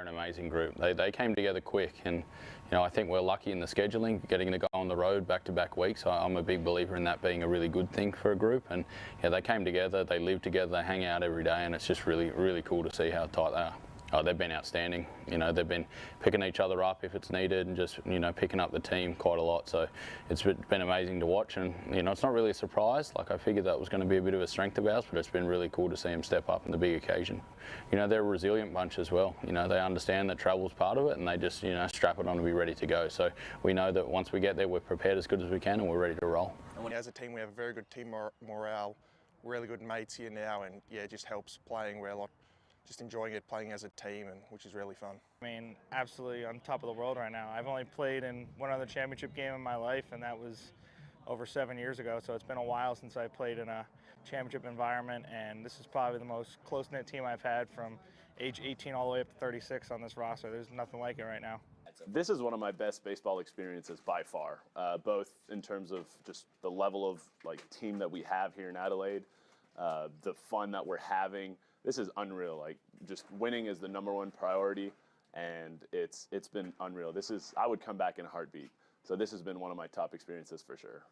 an amazing group. They came together quick, and I think we're lucky in the scheduling, getting to go on the road back-to-back weeks. I'm a big believer in that being a really good thing for a group. And yeah, they came together, they live together, they hang out every day, and it's just really, really cool to see how tight they are. Oh, they've been outstanding. They've been picking each other up if it's needed, and just picking up the team quite a lot. So it's been amazing to watch, and it's not really a surprise. Like, I figured that was going to be a bit of a strength of ours, but it's been really cool to see them step up in the big occasion. They're a resilient bunch as well. They understand that travel's part of it, and they just strap it on to be ready to go. So we know that once we get there, we're prepared as good as we can, and we're ready to roll. As a team, we have a very good team morale, really good mates here now, and yeah, it just helps playing. We're just enjoying it, playing as a team, and which is really fun. I mean, absolutely on top of the world right now. I've only played in one other championship game in my life, and that was over 7 years ago. So it's been a while since I played in a championship environment, and this is probably the most close-knit team I've had from age 18 all the way up to 36 on this roster. There's nothing like it right now. This is one of my best baseball experiences by far, both in terms of just the level of team that we have here in Adelaide, the fun that we're having. This is unreal. Just winning is the #1 priority, and it's been unreal. I would come back in a heartbeat. So this has been one of my top experiences for sure.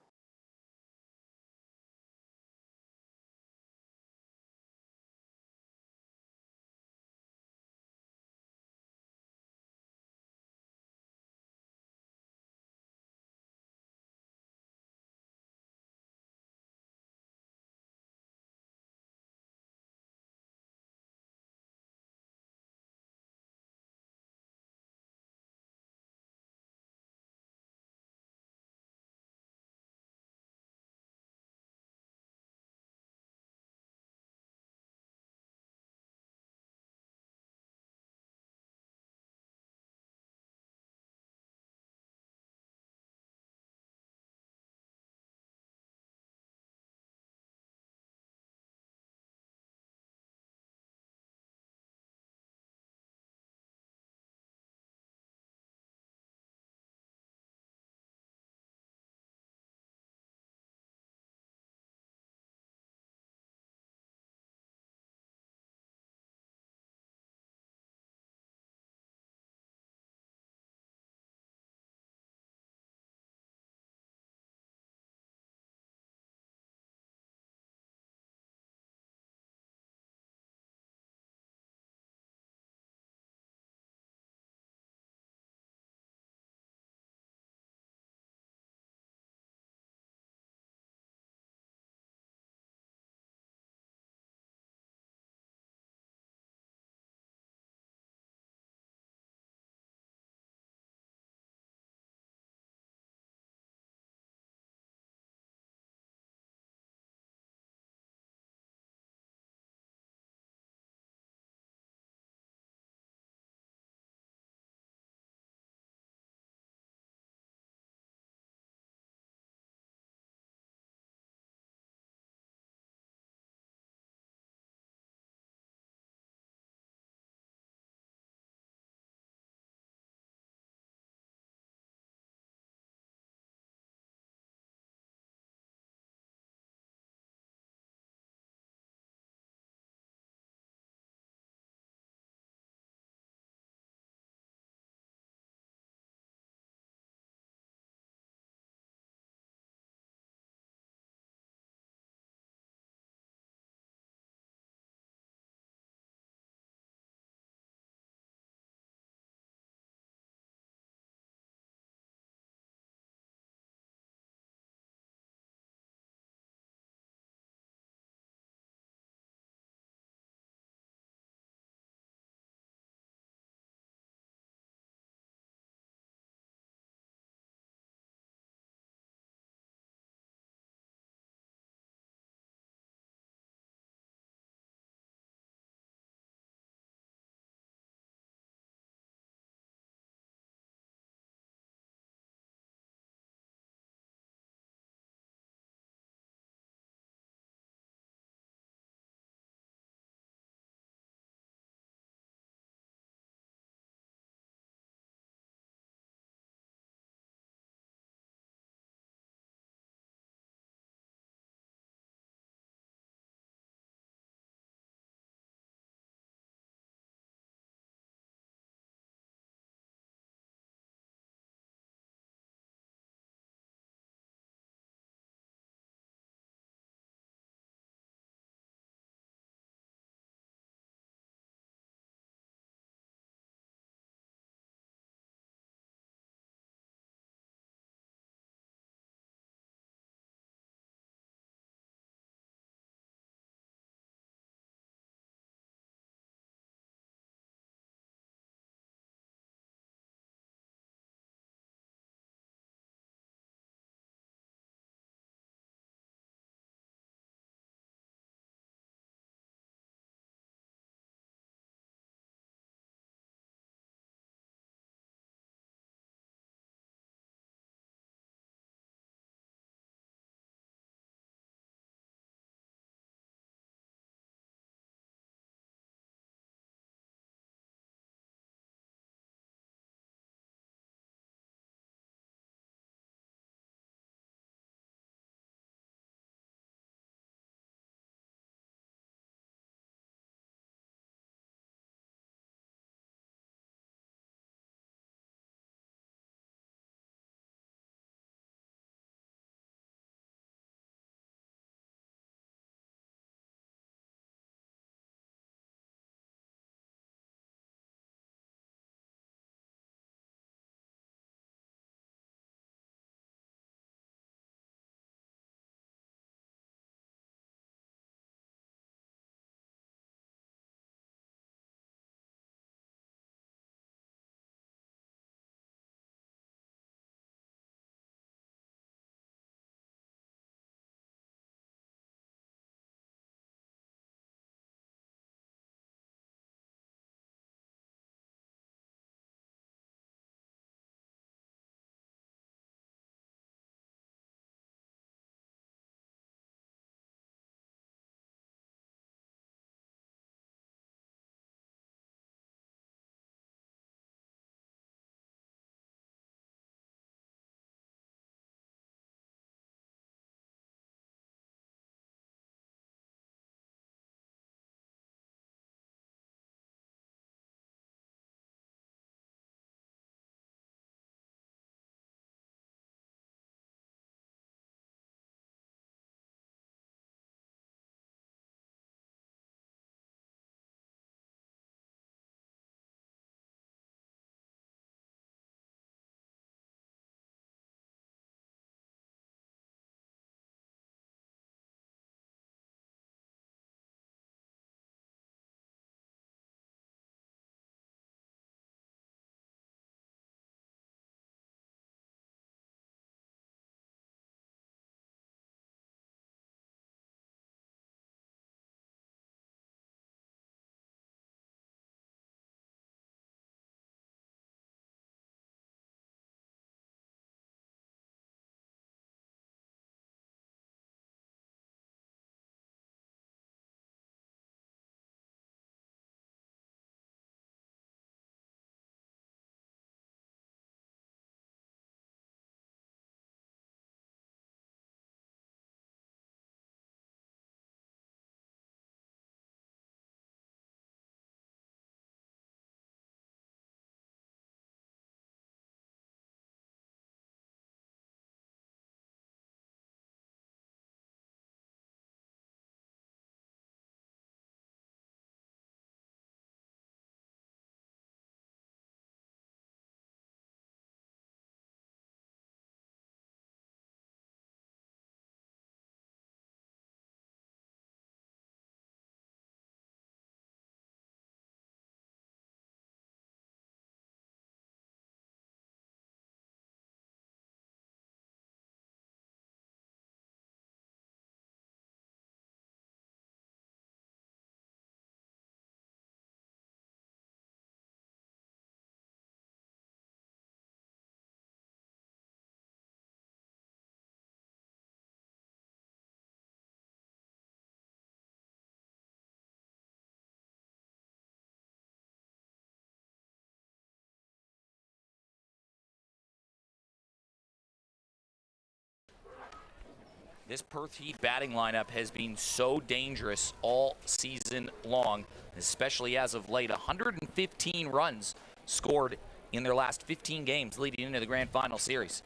This Perth Heat batting lineup has been so dangerous all season long, especially as of late. 115 runs scored in their last 15 games leading into the Grand Final Series.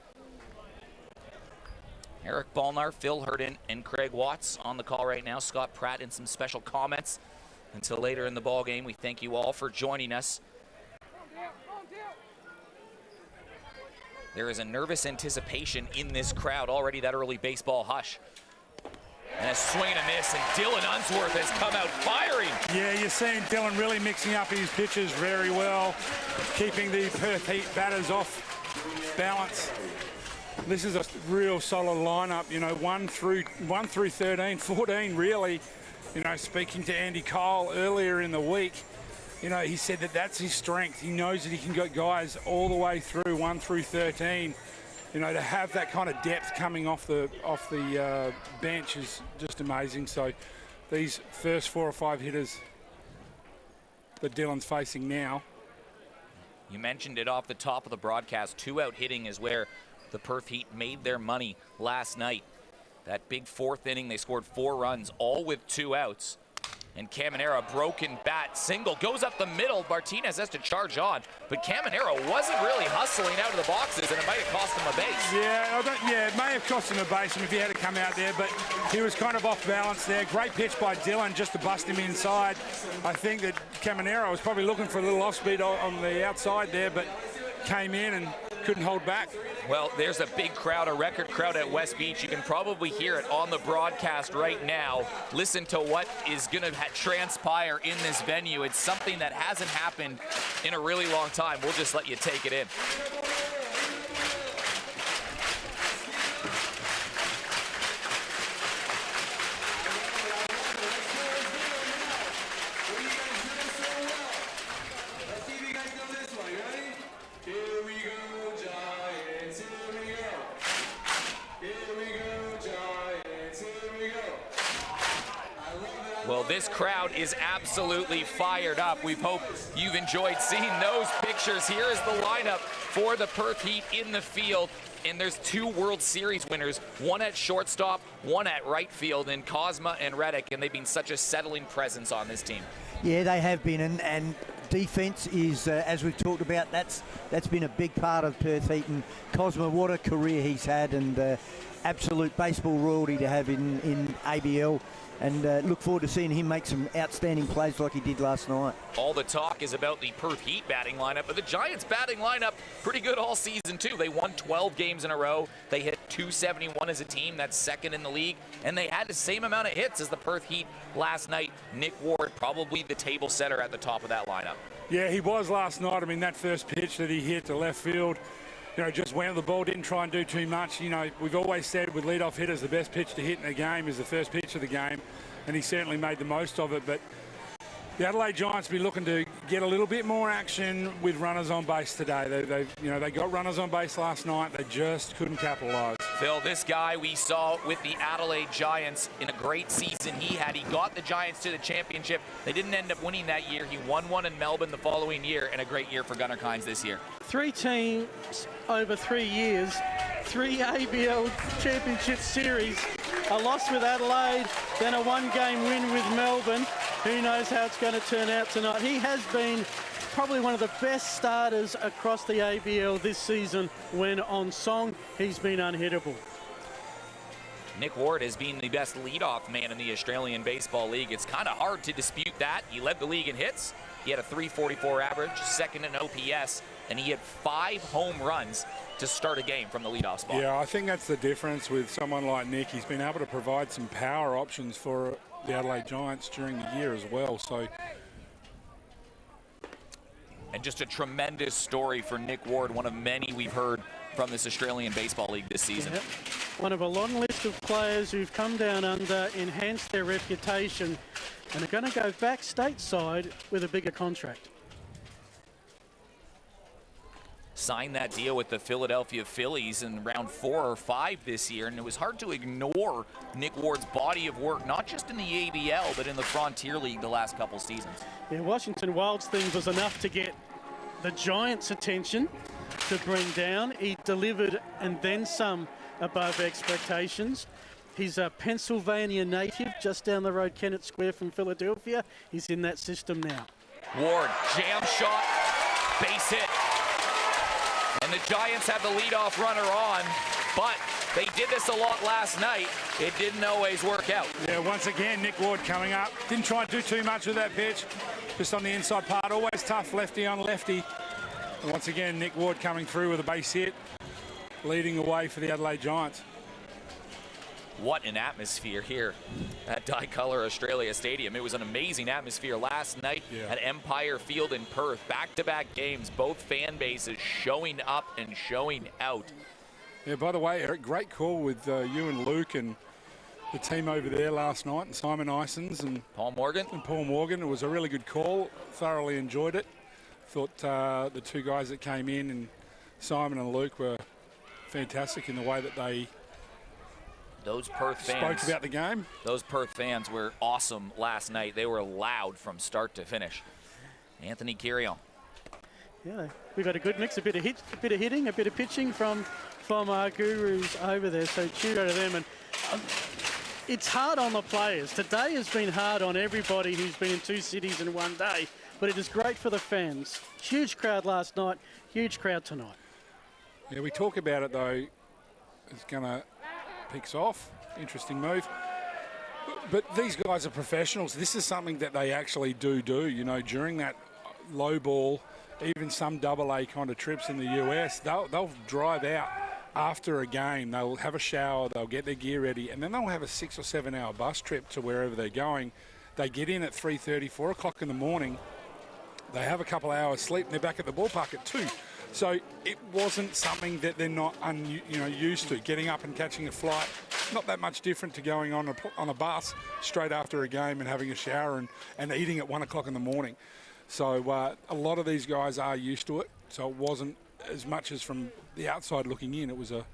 Eric Balnar, Phil Hurden, and Craig Watts on the call right now. Scott Pratt in some special comments until later in the ball game. We thank you all for joining us. There is a nervous anticipation in this crowd already, that early baseball hush. And a swing and a miss, and Dylan Unsworth has come out firing. Yeah, you're seeing Dylan really mixing up his pitches very well, keeping the Perth Heat batters off balance. This is a real solid lineup, you know, 1 through 13, 14 really. You know, speaking to Andy Cole earlier in the week, you know, he said that that's his strength. He knows that he can get guys all the way through 1 through 13. You know, to have that kind of depth coming off the bench is just amazing. So these first 4 or 5 hitters that Dylan's facing now. You mentioned it off the top of the broadcast. 2-out hitting is where the Perth Heat made their money last night. That big 4th inning, they scored 4 runs, all with 2 outs. And Caminero, broken bat, single, goes up the middle. Martinez has to charge on, but Caminero wasn't really hustling out of the boxes, and it might have cost him a base. Yeah, it may have cost him a base if he had to come out there, but he was kind of off balance there. Great pitch by Dylan just to bust him inside. I think that Caminero was probably looking for a little off-speed on the outside there, but came in and couldn't hold back. Well, there's a big crowd, a record crowd at West Beach. You can probably hear it on the broadcast right now. Listen to what is going to transpire in this venue. It's something that hasn't happened in a really long time. We'll just let you take it in. Well, this crowd is absolutely fired up. We hope you've enjoyed seeing those pictures. Here is the lineup for the Perth Heat in the field. And there's 2 World Series winners, one at shortstop, one at right field, in Cosma and Reddick, and they've been such a settling presence on this team. Yeah, they have been, and defense is, as we've talked about, that's been a big part of Perth Heat. And Cosma, what a career he's had, and absolute baseball royalty to have in ABL. And look forward to seeing him make some outstanding plays like he did last night. All the talk is about the Perth Heat batting lineup, but the Giants batting lineup pretty good all season too. They won 12 games in a row. They hit .271 as a team. That's second in the league. And they had the same amount of hits as the Perth Heat last night. Nick Ward, probably the table setter at the top of that lineup. Yeah, he was last night. I mean, that first pitch that he hit to left field, you know, just went on the ball, didn't try and do too much. You know, we've always said with leadoff hitters, the best pitch to hit in a game is the first pitch of the game, and he certainly made the most of it. But the Adelaide Giants will be looking to get a little bit more action with runners on base today. They got runners on base last night. They just couldn't capitalise. Phil, this guy we saw with the Adelaide Giants in a great season he had. He got the Giants to the championship. They didn't end up winning that year. He won one in Melbourne the following year, and a great year for Gunnar Kynes this year. 3 teams over 3 years, 3 ABL Championship Series, a loss with Adelaide, then a 1-game win with Melbourne. Who knows how it's going to turn out tonight. He has been probably one of the best starters across the ABL this season. When on song, he's been unhittable. Nick Ward has been the best leadoff man in the Australian Baseball League. It's kind of hard to dispute that. He led the league in hits. He had a .344 average, second in OPS, and he had 5 home runs to start a game from the leadoff spot. Yeah, I think that's the difference with someone like Nick. He's been able to provide some power options for the Adelaide Giants during the year as well. So, and just a tremendous story for Nick Ward, one of many we've heard from this Australian Baseball League this season. Yep. One of a long list of players who've come down under, enhanced their reputation, and are going to go back stateside with a bigger contract. Signed that deal with the Philadelphia Phillies in round 4 or 5 this year, and it was hard to ignore Nick Ward's body of work, not just in the ABL, but in the Frontier League the last couple seasons. Yeah, Washington Wild's thing was enough to get the Giants' attention to bring down. He delivered and then some above expectations. He's a Pennsylvania native, just down the road, Kennett Square from Philadelphia. He's in that system now. Ward, jam shot, base hit. And the Giants have the leadoff runner on, but they did this a lot last night. It didn't always work out. Yeah, once again, Nick Ward coming up. Didn't try and do too much with that pitch. Just on the inside part, always tough, lefty on lefty. And once again, Nick Ward coming through with a base hit, leading the way for the Adelaide Giants. What an atmosphere here at Dicolour Australia Stadium. It was an amazing atmosphere last night at Empire Field in Perth. Back-to-back games, both fan bases showing up and showing out. Yeah, by the way, Eric, great call with you and Luke and the team over there last night, and Simon Isons and Paul Morgan. It was a really good call. Thoroughly enjoyed it. Thought the two guys that came in, and Simon and Luke, were fantastic in the way that they Those Perth fans spoke about the game. Those Perth fans were awesome last night. They were loud from start to finish. Anthony Kirion. Yeah, we've had a good mix, a bit of hitting, a bit of pitching from our gurus over there. So cheer to them. And it's hard on the players. Today has been hard on everybody who's been in two cities in one day, but it is great for the fans. Huge crowd last night, huge crowd tonight. Yeah, we talk about it though. It's gonna picks off. Interesting move. But these guys are professionals. This is something that they actually do, you know, during that low ball, even some AA kind of trips in the US, they'll drive out after a game. They'll have a shower, they'll get their gear ready, and then they'll have a 6 or 7 hour bus trip to wherever they're going. They get in at 3:30, 4 o'clock in the morning. They have a couple of hours sleep and they're back at the ballpark at 2. So it wasn't something that they're not used to, getting up and catching a flight. Not that much different to going on a bus straight after a game and having a shower and eating at 1 o'clock in the morning. So a lot of these guys are used to it. So it wasn't as much as from the outside looking in. It was a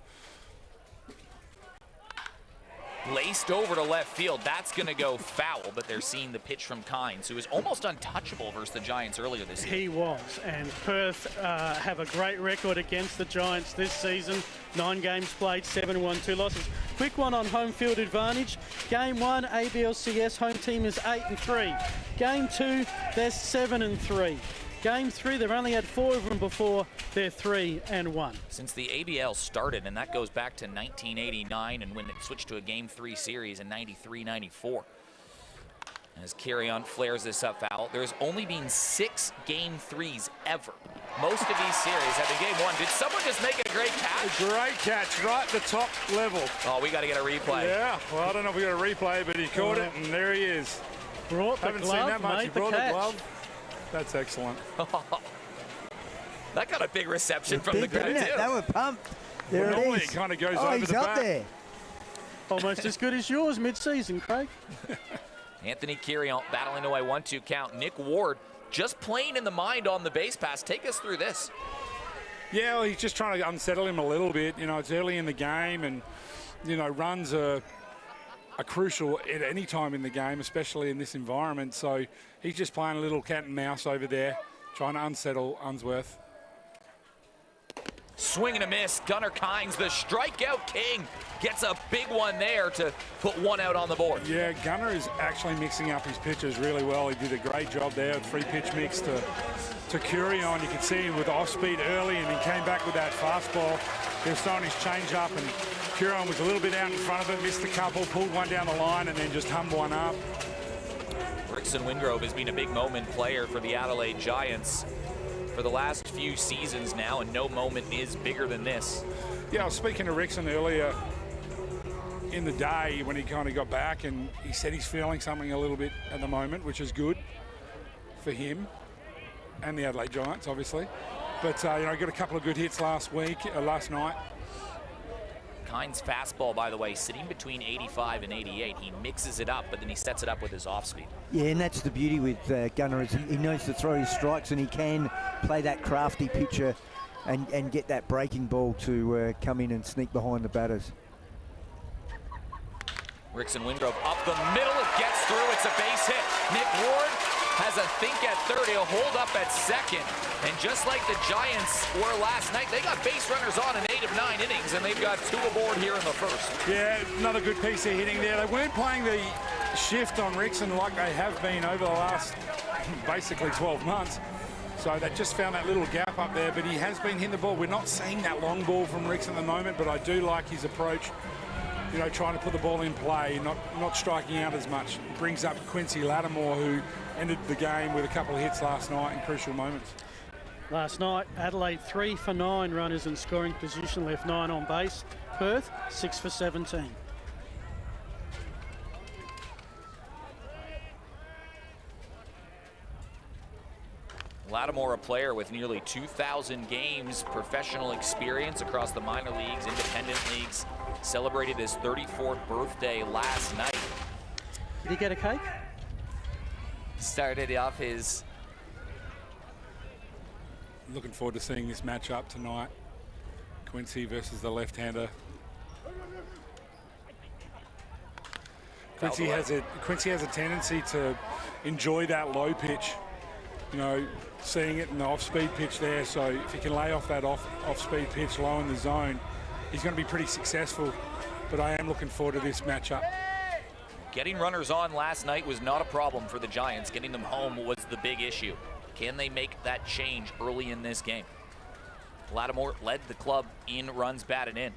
Laced over to left field. That's going to go foul, but they're seeing the pitch from Kynes, who was almost untouchable versus the Giants earlier this year. He was, and Perth have a great record against the Giants this season. 9 games played, 7 won, 2 losses. Quick one on home field advantage. Game 1, ABLCS, home team is 8-3. Game 2, they're 7-3. Game 3, they've only had 4 of them before. They're 3-1. Since the ABL started, and that goes back to 1989, and when it switched to a Game 3 series in 93-94. As Kirion flares this up foul, there's only been 6 Game 3s ever. Most of these series have been Game 1. Did someone just make a great catch? A great catch, right at the top level. Oh, we got to get a replay. Yeah, well, I don't know if we got a replay, but he caught it, and there he is. Brought the Haven't glove, seen that much. made He brought the the catch. glove. That's excellent. That got a big reception from the crowd, too. They were pumped. There Well, it normally is. it kind of goes Oh, over he's the up back. there. Almost as good as yours mid-season, Craig. Anthony Kirion battling away 1-2 count. Nick Ward just playing in the mind on the base pass. Take us through this. Yeah, well, he's just trying to unsettle him a little bit. You know, it's early in the game, and, you know, runs are crucial at any time in the game, especially in this environment. So he's just playing a little cat and mouse over there, trying to unsettle Unsworth. Swing and a miss. Gunnar Kynes, the strikeout king, gets a big one there to put one out on the board. Yeah, Gunnar is actually mixing up his pitches really well. He did a great job there. Free pitch mix to Kirion. You can see him with off speed early, and he came back with that fastball. He was throwing his change up, and Kirion was a little bit out in front of him, missed a couple, pulled one down the line, and then just hummed one up. Rickson Wingrove has been a big moment player for the Adelaide Giants for the last few seasons now, and no moment is bigger than this. Yeah, I was speaking to Rickson earlier in the day when he kind of got back, and he said he's feeling something a little bit at the moment, which is good for him and the Adelaide Giants, obviously. But, you know, got a couple of good hits last night. Kynes' fastball, by the way, sitting between 85 and 88. He mixes it up, but then he sets it up with his off-speed. Yeah, and that's the beauty with Gunnar, is he knows to throw his strikes, and he can play that crafty pitcher and get that breaking ball to come in and sneak behind the batters. Rickson Wingrove up the middle, it gets through, it's a base hit. Nick Ward has a think at third. He'll hold up at second. And just like the Giants were last night, they got base runners on in 8 of 9 innings, and they've got 2 aboard here in the first. Yeah, another good piece of hitting there. They weren't playing the shift on Rickson like they have been over the last basically 12 months. So they just found that little gap up there, but he has been hitting the ball. We're not seeing that long ball from Rickson at the moment, but I do like his approach, you know, trying to put the ball in play, not striking out as much. It brings up Quincy Lattimore, who ended the game with a couple of hits last night in crucial moments. Last night, Adelaide 3 for 9 runners in scoring position, left 9 on base. Perth 6 for 17. Lattimore, a player with nearly 2,000 games professional experience across the minor leagues, independent leagues, celebrated his 34th birthday last night. Did he get a cake? Started off his... Looking forward to seeing this matchup tonight. Quincy versus the left-hander. Quincy has a tendency to enjoy that low pitch. You know, seeing it in the off-speed pitch there, so if he can lay off that off-speed pitch low in the zone, he's going to be pretty successful. But I am looking forward to this matchup. Getting runners on last night was not a problem for the Giants. Getting them home was the big issue. Can they make that change early in this game? Lattimore led the club in runs batted in.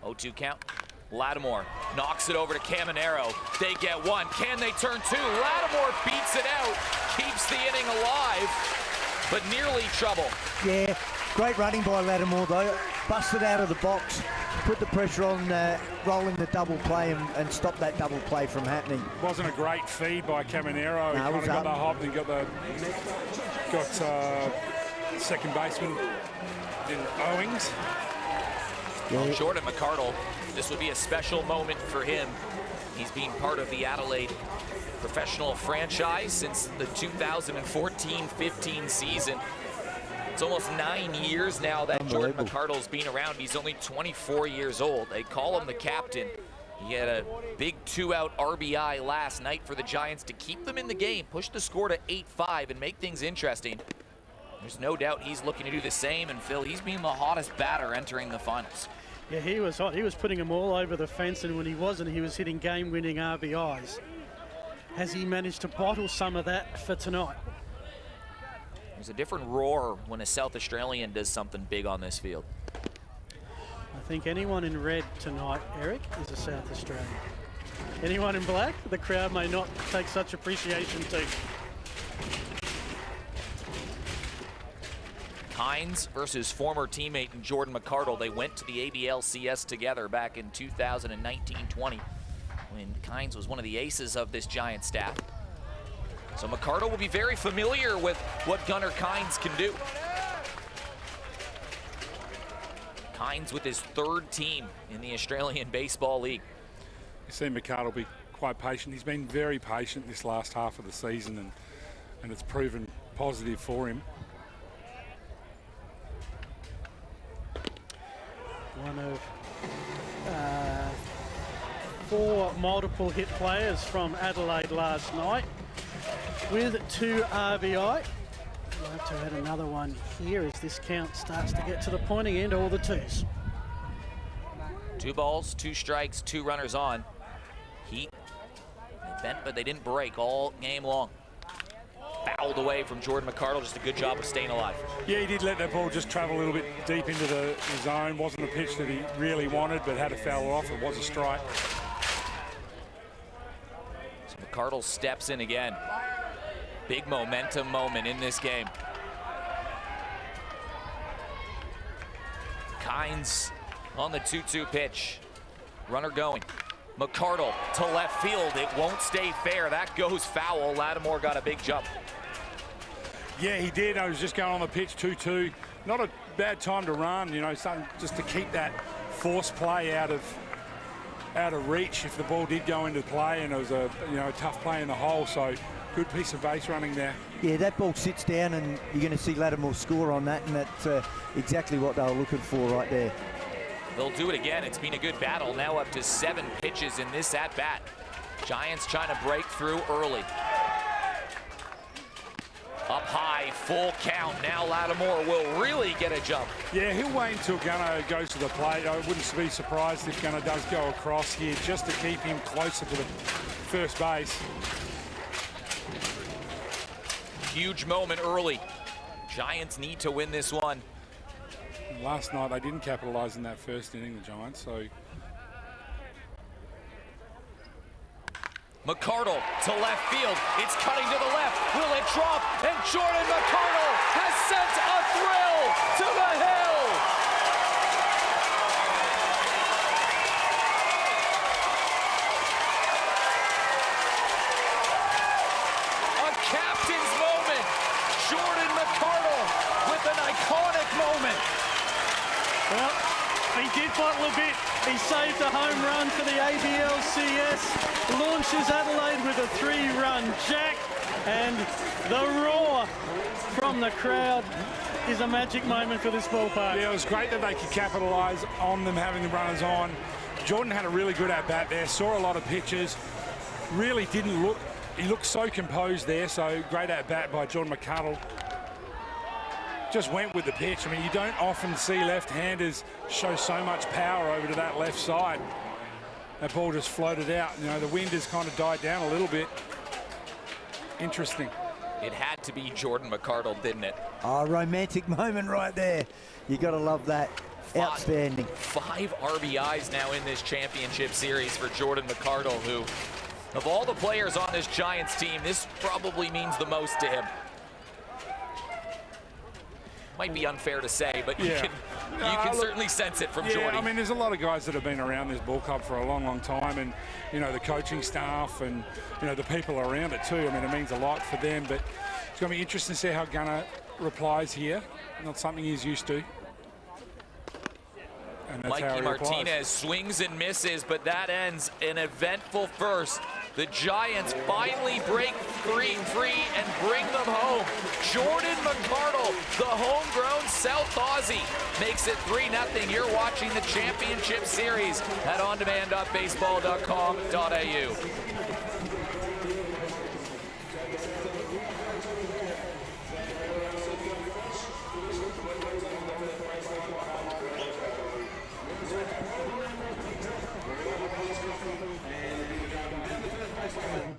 0-2 count. Lattimore knocks it over to Caminero. They get one. Can they turn two? Lattimore beats it out, keeps the inning alive, but nearly trouble. Yeah, great running by Lattimore though. Busted out of the box, put the pressure on rolling the double play and stop that double play from happening. Wasn't a great feed by Caminero. He kind of got the hop and got second baseman in Owings. Well, Jordan McArdle, this would be a special moment for him. He's been part of the Adelaide professional franchise since the 2014-15 season. It's almost 9 years now that Jordan McArdle's been around. He's only 24 years old. They call him the captain. He had a big 2-out RBI last night for the Giants to keep them in the game, push the score to 8-5 and make things interesting. There's no doubt he's looking to do the same, and Phil, he's been the hottest batter entering the finals. Yeah, he was hot. He was putting them all over the fence, and when he wasn't, he was hitting game-winning RBIs. Has he managed to bottle some of that for tonight? There's a different roar when a South Australian does something big on this field. I think anyone in red tonight, Eric, is a South Australian. Anyone in black, the crowd may not take such appreciation to. Hines versus former teammate Jordan McArdle. They went to the ABLCS together back in 2019-20 when Hines was one of the aces of this Giant staff. So McArdle will be very familiar with what Gunnar Kynes can do. Kynes with his third team in the Australian Baseball League. You see McArdle be quite patient. He's been very patient this last half of the season, and it's proven positive for him. One of 4 multiple hit players from Adelaide last night with 2 RBI. We'll have to add another one here as this count starts to get to the pointing end, all the 2s. 2 balls, 2 strikes, 2 runners on. Heat, they bent, but they didn't break all game long. Fouled away from Jordan McArdle, just a good job of staying alive. Yeah, he did let that ball just travel a little bit deep into the zone. Wasn't a pitch that he really wanted, but had to foul off. It was a strike. So McArdle steps in again. Big momentum moment in this game. Kynes on the 2-2 pitch. Runner going. McArdle to left field. It won't stay fair. That goes foul. Lattimore got a big jump. Yeah, he did. I was just going on the pitch, 2-2. Not a bad time to run, you know, something just to keep that force play out of reach if the ball did go into play, and it was a tough play in the hole. So good piece of base running there. Yeah, that ball sits down, and you're going to see Lattimore score on that, and that's exactly what they were looking for right there. They'll do it again. It's been a good battle. Now up to 7 pitches in this at-bat. Giants trying to break through early. Up high, full count. Now Lattimore will really get a jump. Yeah, he'll wait until Gunnar goes to the plate. I wouldn't be surprised if Gunnar does go across here just to keep him closer to the first base. Huge moment early. Giants need to win this one. Last night they didn't capitalise in that first inning, the Giants, so... McCardle to left field. It's cutting to the left. Will it drop? And Jordan McCardle has sent a thrill to the hill. A captain's moment. Jordan McCardle with an iconic moment. Well, he did bottle a bit. He saved a home run for the ABLCS. Launches Adelaide with a 3-run jack, and the roar from the crowd is a magic moment for this ballpark. Yeah, it was great that they could capitalise on them having the runners on. Jordan had a really good at-bat there, saw a lot of pitches, really didn't look, he looked so composed there, so great at-bat by Jordan McCardle. Just went with the pitch. I mean, you don't often see left-handers show so much power over to that left side. That ball just floated out. You know, the wind has kind of died down a little bit. Interesting. It had to be Jordan McCardle, didn't it? Oh, romantic moment right there. You got to love that. Outstanding. 5 RBIs now in this championship series for Jordan McCardle, who, of all the players on this Giants team, this probably means the most to him. Might be unfair to say, but yeah. you can certainly sense it from Jordy. I mean, there's a lot of guys that have been around this ball club for a long, long time, and, you know, the coaching staff and, you know, the people around it too. I mean, it means a lot for them, but it's going to be interesting to see how Gunnar replies here. Not something he's used to. And that's how Mikey he Martinez replies. swings and misses, but that ends an eventful first. The Giants finally break free and bring them home. Jordan McCardle, the homegrown South Aussie, makes it 3-0. You're watching the championship series at ondemand.baseball.com.au.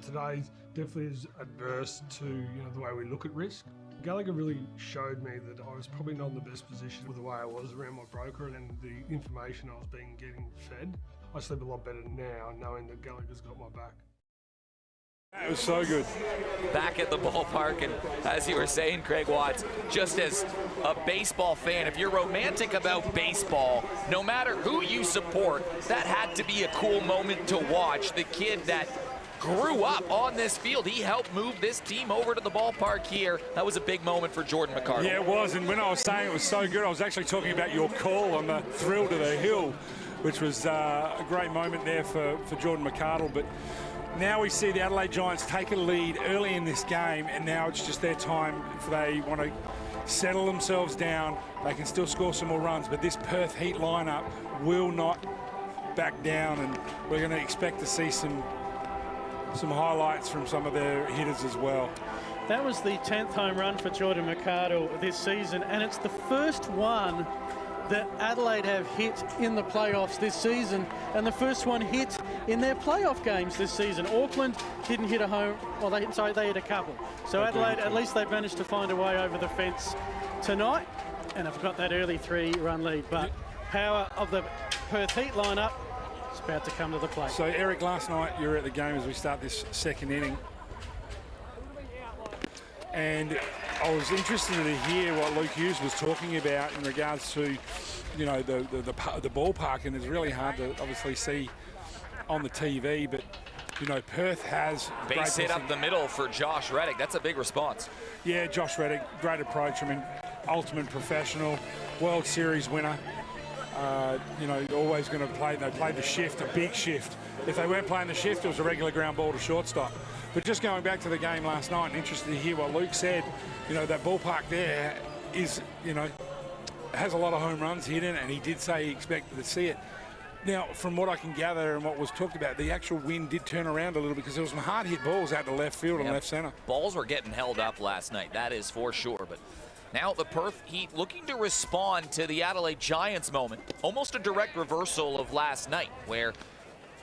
Today definitely is adverse to the way we look at risk. Gallagher really showed me that I was probably not in the best position with the way I was around my broker and the information I was getting fed. I sleep a lot better now knowing that Gallagher's got my back. It was so good. Back at the ballpark, and as you were saying, Craig Watts, just as a baseball fan, if you're romantic about baseball, no matter who you support, that had to be a cool moment to watch. The kid that grew up on this field, he helped move this team over to the ballpark here. That was a big moment for Jordan McCardle. Yeah, it was, and when I was saying it was so good, I was actually talking about your call on the thrill to the hill, which was a great moment there for Jordan McCardle. But now we see the Adelaide Giants take a lead early in this game, and now it's just their time if they want to settle themselves down. They can still score some more runs, but this Perth Heat lineup will not back down, and we're going to expect to see some highlights from some of their hitters as well. That was the 10th home run for Jordan McCardle this season, and it's the first one that Adelaide have hit in the playoffs this season, and the first one hit in their playoff games this season. Auckland didn't hit a home, well, they hit a couple. So Adelaide, at least they've managed to find a way over the fence tonight, and have got that early 3-run lead. But power of the Perth Heat lineup is about to come to the plate. So Eric, last night you were at the game as we start this second inning, and I was interested to hear what Luke Hughes was talking about in regards to, the ballpark, and it's really hard to obviously see on the TV, but Perth has base hit up the middle for Josh Reddick. That's a big response. Yeah, Josh Reddick, great approach. I mean, ultimate professional, World Series winner. Always going to play. They played the shift, a big shift. If they weren't playing the shift, it was a regular ground ball to shortstop. But just going back to the game last night, and interested to hear what Luke said. That ballpark there is, has a lot of home runs hit in it, and he did say he expected to see it. Now, from what I can gather and what was talked about, the actual wind did turn around a little because there was some hard hit balls out to left field and left centre. Balls were getting held up last night, that is for sure. But now the Perth Heat looking to respond to the Adelaide Giants moment. Almost a direct reversal of last night, where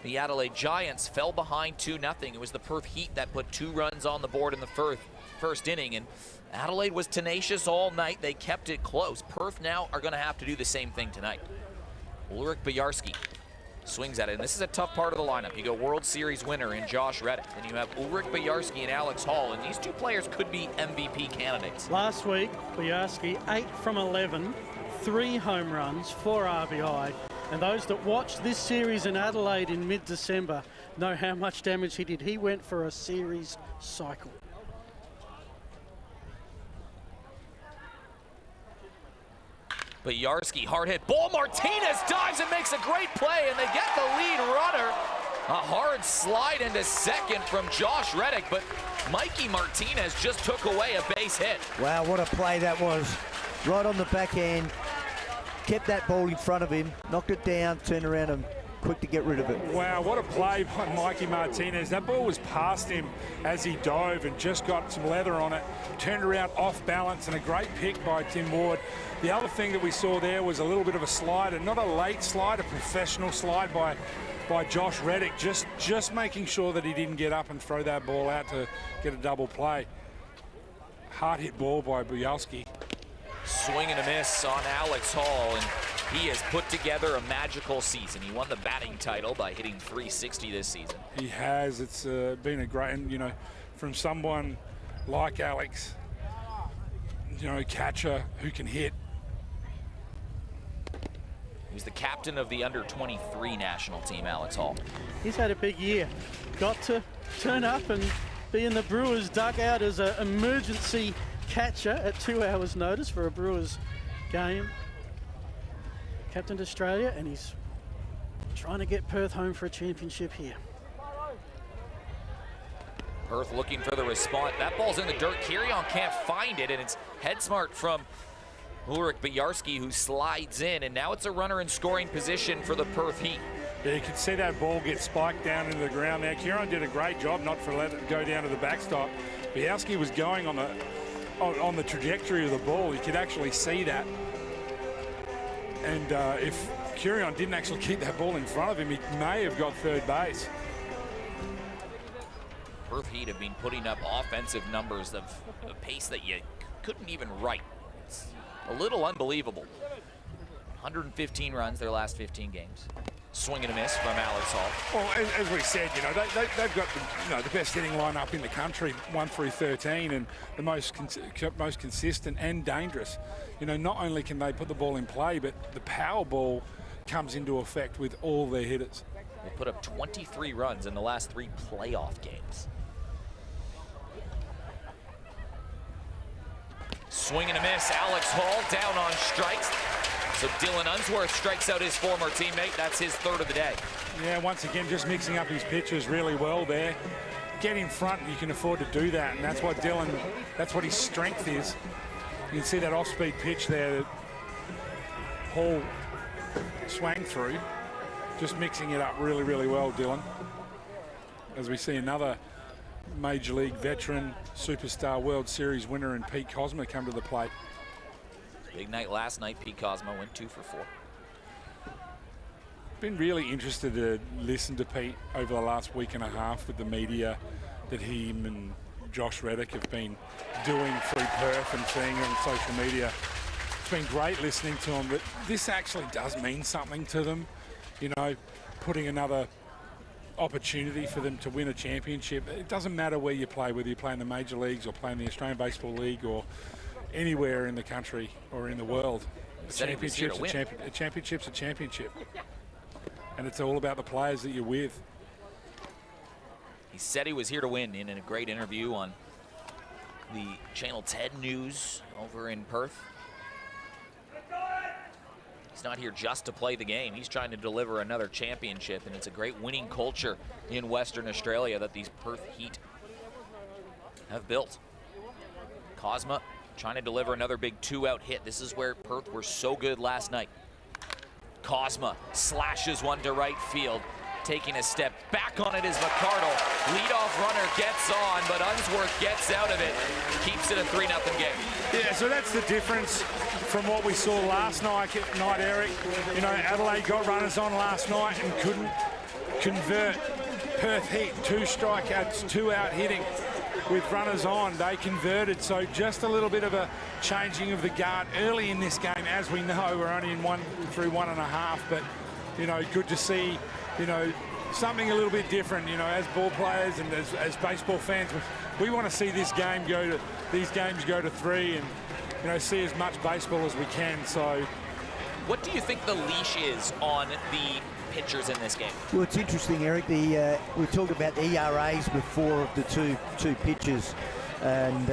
the Adelaide Giants fell behind 2-0. It was the Perth Heat that put 2 runs on the board in the first inning, and Adelaide was tenacious all night. They kept it close. Perth now are going to have to do the same thing tonight. Ulrich Bojarski swings at it, and this is a tough part of the lineup. You go World Series winner in Josh Reddick, and you have Ulrich Bojarski and Alex Hall, and these 2 players could be MVP candidates. Last week, Bojarski 8 from 11, 3 home runs, 4 RBI, and those that watched this series in Adelaide in mid-December know how much damage he did. He went for a series cycle. Bojarski, hard hit ball. Martinez dives and makes a great play, and they get the lead runner. A hard slide into second from Josh Reddick, but Mikey Martinez just took away a base hit. Wow, what a play that was. Right on the backhand, kept that ball in front of him, knocked it down, turned around and quick to get rid of it. Wow, what a play by Mikey Martinez. That ball was past him as he dove and just got some leather on it. Turned around off balance, and a great pick by Tim Ward. The other thing that we saw there was a little bit of a slide, and not a late slide, a professional slide by Josh Reddick, just making sure that he didn't get up and throw that ball out to get a double play. Hard hit ball by Bojarski. Swing and a miss on Alex Hall, and he has put together a magical season. He won the batting title by hitting .360 this season. He has. It's been a great, and you know, from someone like Alex, you know, catcher who can hit. He's the captain of the under-23 national team, Alex Hall. He's had a big year. Got to turn up and be in the Brewers dugout as an emergency catcher at 2 hours notice for a Brewers game. Captained Australia, and he's trying to get Perth home for a championship here. Perth looking for the response. That ball's in the dirt. Kirion can't find it, and it's head smart from Ulrich Bojarski, who slides in, and now it's a runner in scoring position for the Perth Heat. Yeah, you can see that ball get spiked down into the ground there. Kirion did a great job not to let it go down to the backstop. Bojarski was going on the trajectory of the ball. You could actually see that. And if Kirion didn't actually keep that ball in front of him, he may have got third base. Perth Heat have been putting up offensive numbers of a pace that you couldn't even write. It's a little unbelievable. 115 runs their last 15 games. Swing and a miss from Alex Hall. Well, as we said, you know, they've got the best hitting lineup in the country, 1 through 13, and the most consistent and dangerous. You know, not only can they put the ball in play, but the power ball comes into effect with all their hitters. They put up 23 runs in the last 3 playoff games. Swing and a miss. Alex Hall down on strikes. So Dylan Unsworth strikes out his former teammate. That's his 3rd of the day. Yeah, once again, just mixing up his pitches really well there. Get in front, and you can afford to do that, and that's what that's what his strength is. You can see that off-speed pitch there that Hall swang through. Just mixing it up really, really well, Dylan. As we see another Major League veteran, superstar World Series winner, and Pete Kozma come to the plate. Big night last night. Pete Kozma went 2 for 4. Been really interested to listen to Pete over the last week and a half with the media that him and Josh Reddick have been doing through Perth and seeing on social media. It's been great listening to him, but this actually does mean something to them. You know, putting another opportunity for them to win a championship. It doesn't matter where you play, whether you play in the major leagues or play in the Australian Baseball League or anywhere in the country or in the world. A championship's a championship. And it's all about the players that you're with. He said he was here to win in a great interview on the Channel 10 News over in Perth. He's not here just to play the game. He's trying to deliver another championship, and it's a great winning culture in Western Australia that these Perth Heat have built. Kozma trying to deliver another big 2-out hit. This is where Perth were so good last night. Cosma slashes one to right field. Taking a step back on it is McCardle. Leadoff runner gets on, but Unsworth gets out of it. Keeps it a 3-0 game. Yeah, so that's the difference from what we saw last night, Eric. You know, Adelaide got runners on last night and couldn't convert. Perth Heat, 2 strikeouts, 2 out hitting with runners on. They converted, so just a little bit of a changing of the guard early in this game. As we know, we're only in 1.5, but, you know, good to see, you know, something a little bit different, you know, as ball players and as baseball fans. We want to see these games go to 3 and, you know, see as much baseball as we can. So what do you think the leash is on the pitchers in this game? Well, it's interesting, Eric. We talked about the ERAs before of the two pitchers, and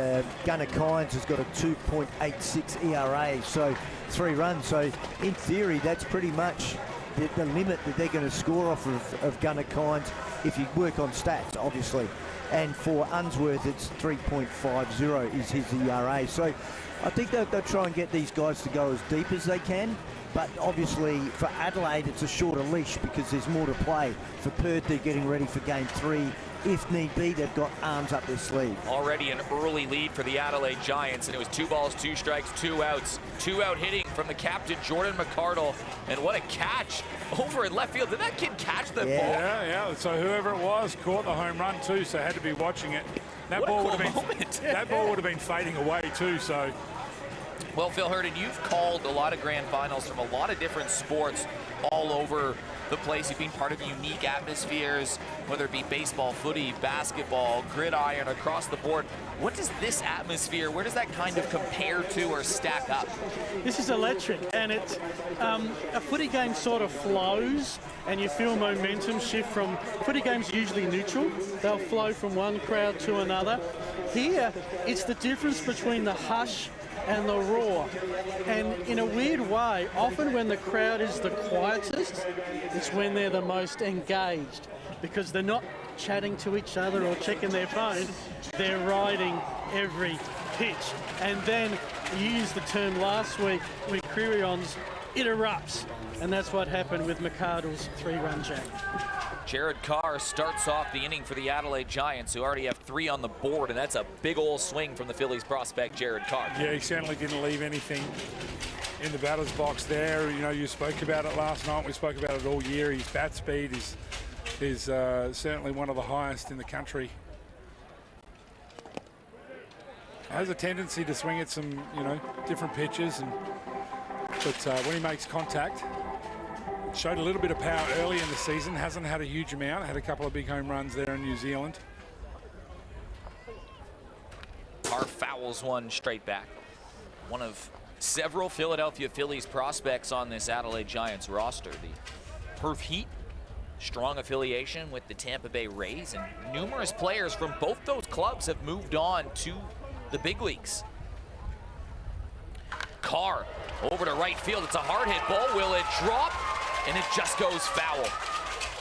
Gunnar Kynes has got a 2.86 ERA, so 3 runs. So in theory, that's pretty much the limit that they're going to score off of Gunnar Kynes if you work on stats, obviously. And for Unsworth, it's 3.50 is his ERA. So I think they'll try and get these guys to go as deep as they can. But obviously for Adelaide, it's a shorter leash because there's more to play. For Perth, they're getting ready for game 3. If need be, they've got arms up their sleeve. Already an early lead for the Adelaide Giants, and it was 2 balls, 2 strikes, 2 outs. 2 out hitting from the captain, Jordan McCardle. And what a catch over in left field. Did that kid catch that ball? Yeah. So whoever it was caught the home run too, so had to be watching it. That ball would have been fading away too, so. Well, Phil Herndon, you've called a lot of grand finals from a lot of different sports all over the place. You've been part of unique atmospheres, whether it be baseball, footy, basketball, gridiron, across the board. What does this atmosphere, where does that kind of compare to or stack up? This is electric, and it's a footy game sort of flows, and you feel momentum shift from footy games usually neutral. They'll flow from one crowd to another. Here, it's the difference between the hush and the roar, and in a weird way, often when the crowd is the quietest, it's when they're the most engaged, because they're not chatting to each other or checking their phone, they're riding every pitch. And then you used the term last week with Cririons, it erupts, and that's what happened with McCardle's 3-run jack. Jared Carr starts off the inning for the Adelaide Giants, who already have 3 on the board, and that's a big old swing from the Phillies prospect, Jared Carr. Yeah, he certainly didn't leave anything in the batter's box there. You know, you spoke about it last night. We spoke about it all year. His bat speed is certainly one of the highest in the country. Has a tendency to swing at some, you know, different pitches, but when he makes contact, showed a little bit of power early in the season, hasn't had a huge amount, had a couple of big home runs there in New Zealand. Carr fouls one straight back. One of several Philadelphia Phillies prospects on this Adelaide Giants roster. The Perth Heat, strong affiliation with the Tampa Bay Rays, and numerous players from both those clubs have moved on to the big leagues. Carr over to right field. It's a hard hit ball. Will it drop? And it just goes foul.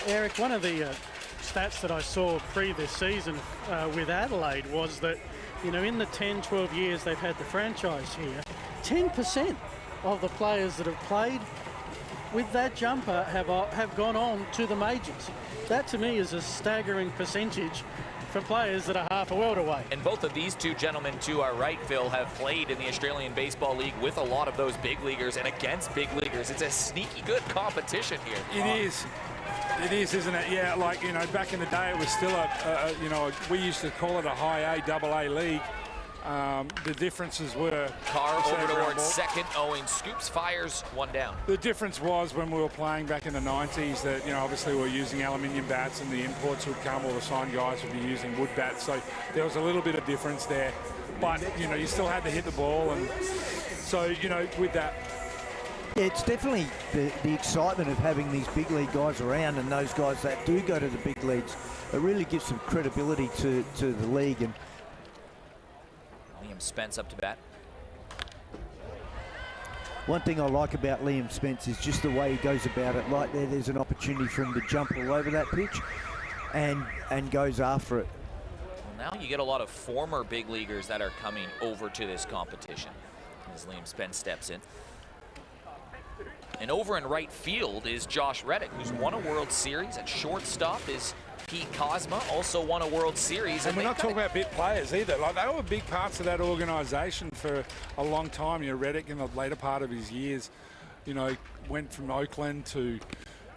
Eric, one of the stats that I saw pre this season with Adelaide was that, you know, in the 10, 12 years they've had the franchise here, 10% of the players that have played with that jumper have gone on to the majors. That to me is a staggering percentage for players that are half a world away. And both of these two gentlemen to our right, Phil, have played in the Australian Baseball League with a lot of those big leaguers and against big leaguers. It's a sneaky good competition here. It is. It is, isn't it? Yeah, like, you know, back in the day it was still you know, we used to call it a high A, double A league. The differences were... Carr over towards second, Owen scoops, fires, one down. The difference was when we were playing back in the 90s that, you know, obviously we were using aluminium bats and the imports would come, all the signed guys would be using wood bats, so there was a little bit of difference there. But, you know, you still had to hit the ball, and so, you know, with that... Yeah, it's definitely the excitement of having these big league guys around, and those guys that do go to the big leagues. It really gives some credibility to the league. And Liam Spence up to bat. one thing I like about Liam Spence is just the way he goes about it. Like there's an opportunity for him to jump all over that pitch and goes after it. Well, now you get a lot of former big leaguers that are coming over to this competition as Liam Spence steps in. And over in right field is Josh Reddick, who's won a World Series. At shortstop is Pete Kozma, also won a World Series. And we're not talking about bit players either. Like, they were big parts of that organisation for a long time. You know, Reddick in the later part of his years, you know, went from Oakland to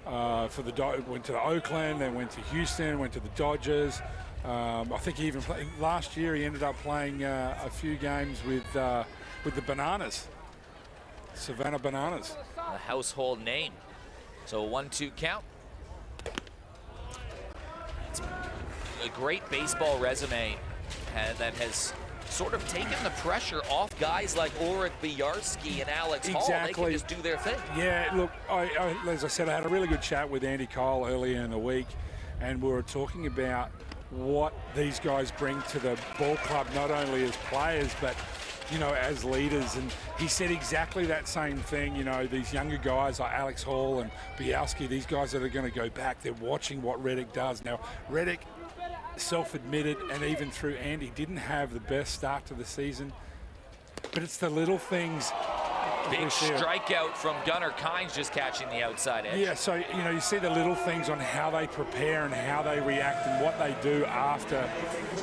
went to Oakland, then went to Houston, went to the Dodgers. I think he even played last year. He ended up playing a few games with the Bananas, Savannah Bananas. A household name. So a 1-2 count. It's a great baseball resume that has sort of taken the pressure off guys like Ulrich Biarski and Alex Hall. They can just do their thing. Yeah, look, as I said, I had a really good chat with Andy Cole earlier in the week, and we were talking about what these guys bring to the ball club, not only as players, but, you know, as leaders. And he said exactly that same thing. You know, these younger guys like Alex Hall and Bielski, these guys that are going to go back, they're watching what Reddick does. Now, Reddick, self-admitted, and even through Andy, didn't have the best start to the season, but it's the little things. Big strikeout from Gunnar Kynes, just catching the outside edge. Yeah, so, you know, you see the little things on how they prepare and how they react and what they do after,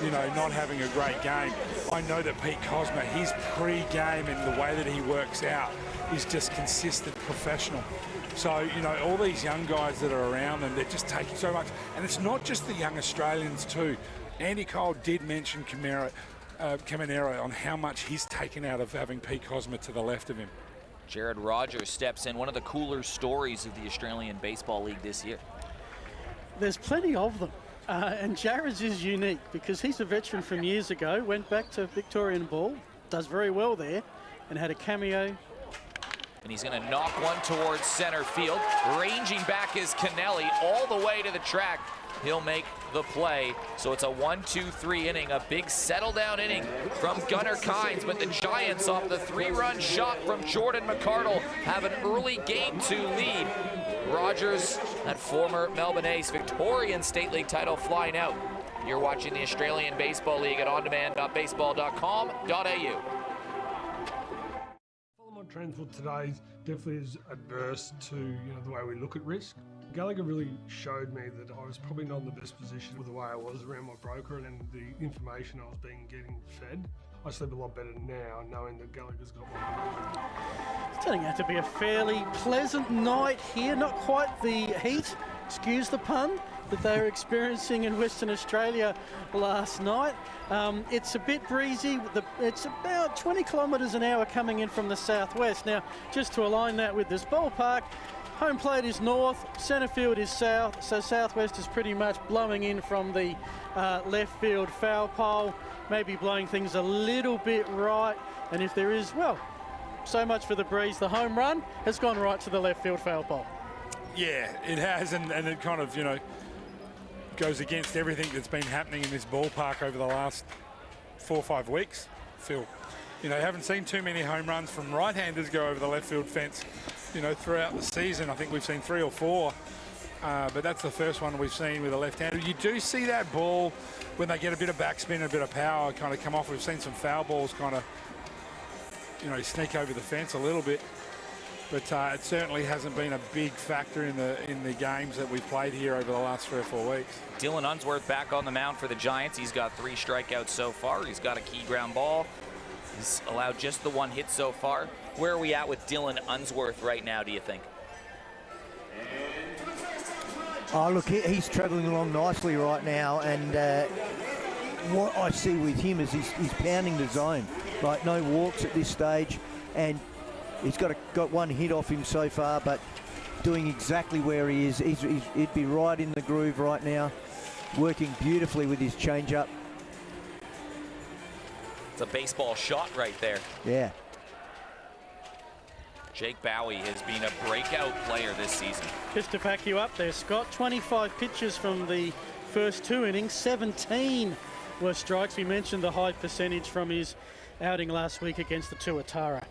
you know, not having a great game. I know that Pete Kozma, his pre-game and the way that he works out is just consistent, professional. So, you know, all these young guys that are around them, they're just taking so much. And it's not just the young Australians too. Andy Cole did mention Caminero on how much he's taken out of having Pete Kozma to the left of him. Jared Rogers steps in, one of the cooler stories of the Australian Baseball League this year. There's plenty of them. And Jared's is unique because he's a veteran from years ago, went back to Victorian ball, does very well there, and had a cameo. And he's going to knock one towards center field. Ranging back is Kennelly all the way to the track. He'll make the play. So it's a 1-2-3 inning, a big settle-down inning from Gunnar Kynes. But the Giants, off the 3-run shot from Jordan McCardle, have an early Game 2 lead. Rogers, that former Melbourne Ace, Victorian State League title, flying out. You're watching the Australian Baseball League at ondemand.baseball.com.au. Trend for today definitely is adverse to, you know, the way we look at risk. Gallagher really showed me that I was probably not in the best position with the way I was around my broker and the information I was getting fed. I sleep a lot better now knowing that Gallagher's got one. It's turning out to be a fairly pleasant night here, not quite the heat, excuse the pun, that they were experiencing in Western Australia last night. It's a bit breezy. It's about 20 kilometres an hour coming in from the southwest. Now, just to align that with this ballpark, home plate is north, centre field is south, so southwest is pretty much blowing in from the left field foul pole, maybe blowing things a little bit right. And if there is, well, so much for the breeze. The home run has gone right to the left field foul pole. Yeah, it has, and it kind of, you know, goes against everything that's been happening in this ballpark over the last 4 or 5 weeks. Phil, you know, haven't seen too many home runs from right-handers go over the left field fence, you know, throughout the season. I think we've seen 3 or 4, but that's the first one we've seen with a left-hander. You do see that ball when they get a bit of backspin, a bit of power kind of come off. We've seen some foul balls kind of, you know, sneak over the fence a little bit. But it certainly hasn't been a big factor in the games that we've played here over the last 3 or 4 weeks. Dylan Unsworth back on the mound for the Giants. He's got 3 strikeouts so far. He's got a key ground ball. He's allowed just the 1 hit so far. Where are we at with Dylan Unsworth right now, do you think? Oh, look, he's travelling along nicely right now, and what I see with him is he's pounding the zone. Like, no walks at this stage, and he's got 1 hit off him so far, but doing exactly where he is. He'd be right in the groove right now, working beautifully with his changeup. It's a baseball shot right there. Yeah. Jake Bowie has been a breakout player this season. Just to back you up there, Scott, 25 pitches from the first 2 innings, 17 were strikes. We mentioned the high percentage from his outing last week against the Tuatara.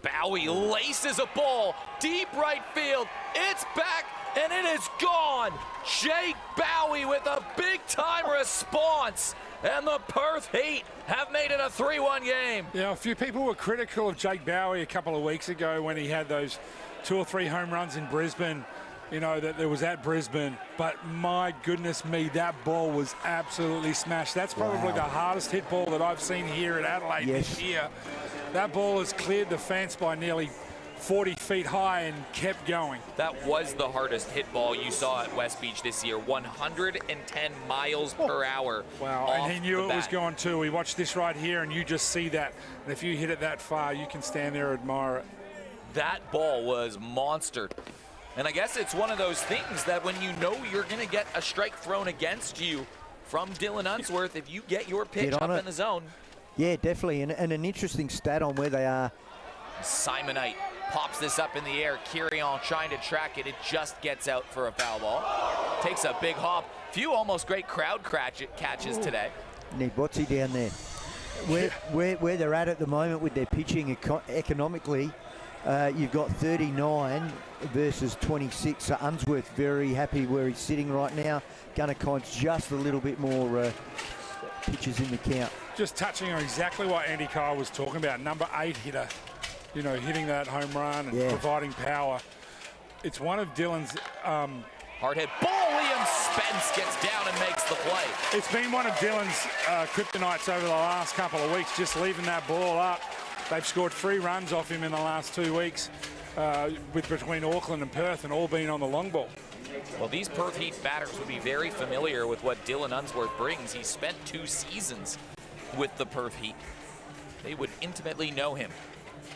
Bowie laces a ball deep right field. It's back and it is gone. Jake Bowie with a big time response. and the Perth Heat have made it a 3-1 game. Yeah, a few people were critical of Jake Bowie a couple of weeks ago when he had those 2 or 3 home runs in Brisbane, you know, that there was at Brisbane. But my goodness me, that ball was absolutely smashed. That's probably the hardest hit ball that I've seen here at Adelaide this year. That ball has cleared the fence by nearly 40 feet high and kept going. That was the hardest hit ball you saw at West Beach this year. 110 miles per hour. Wow, and he knew it was going too. We watched this right here, and you just see that. And if you hit it that far, you can stand there and admire it. That ball was monster. And I guess it's one of those things that when you know you're going to get a strike thrown against you from Dylan Unsworth, if you get your pitch up in the zone. Yeah, definitely. And an interesting stat on where they are. Simonite pops this up in the air. Kirion trying to track it. It just gets out for a foul ball. Takes a big hop. Few almost great crowd catches today. Need Botsy down there. Where they're at the moment with their pitching economically, you've got 39 versus 26. So Unsworth very happy where he's sitting right now. Gunnerkine's just a little bit more pitches in the count. Just touching on exactly what Andy Kyle was talking about. Number 8 hitter, you know, hitting that home run and providing power. It's one of Dylan's hard hit ball. Liam Spence gets down and makes the play. It's been one of Dylan's kryptonites over the last couple of weeks, just leaving that ball up. They've scored 3 runs off him in the last 2 weeks between Auckland and Perth, and all being on the long ball. Well, these Perth Heat batters would be very familiar with what Dylan Unsworth brings. He spent 2 seasons with the Perth Heat. They would intimately know him.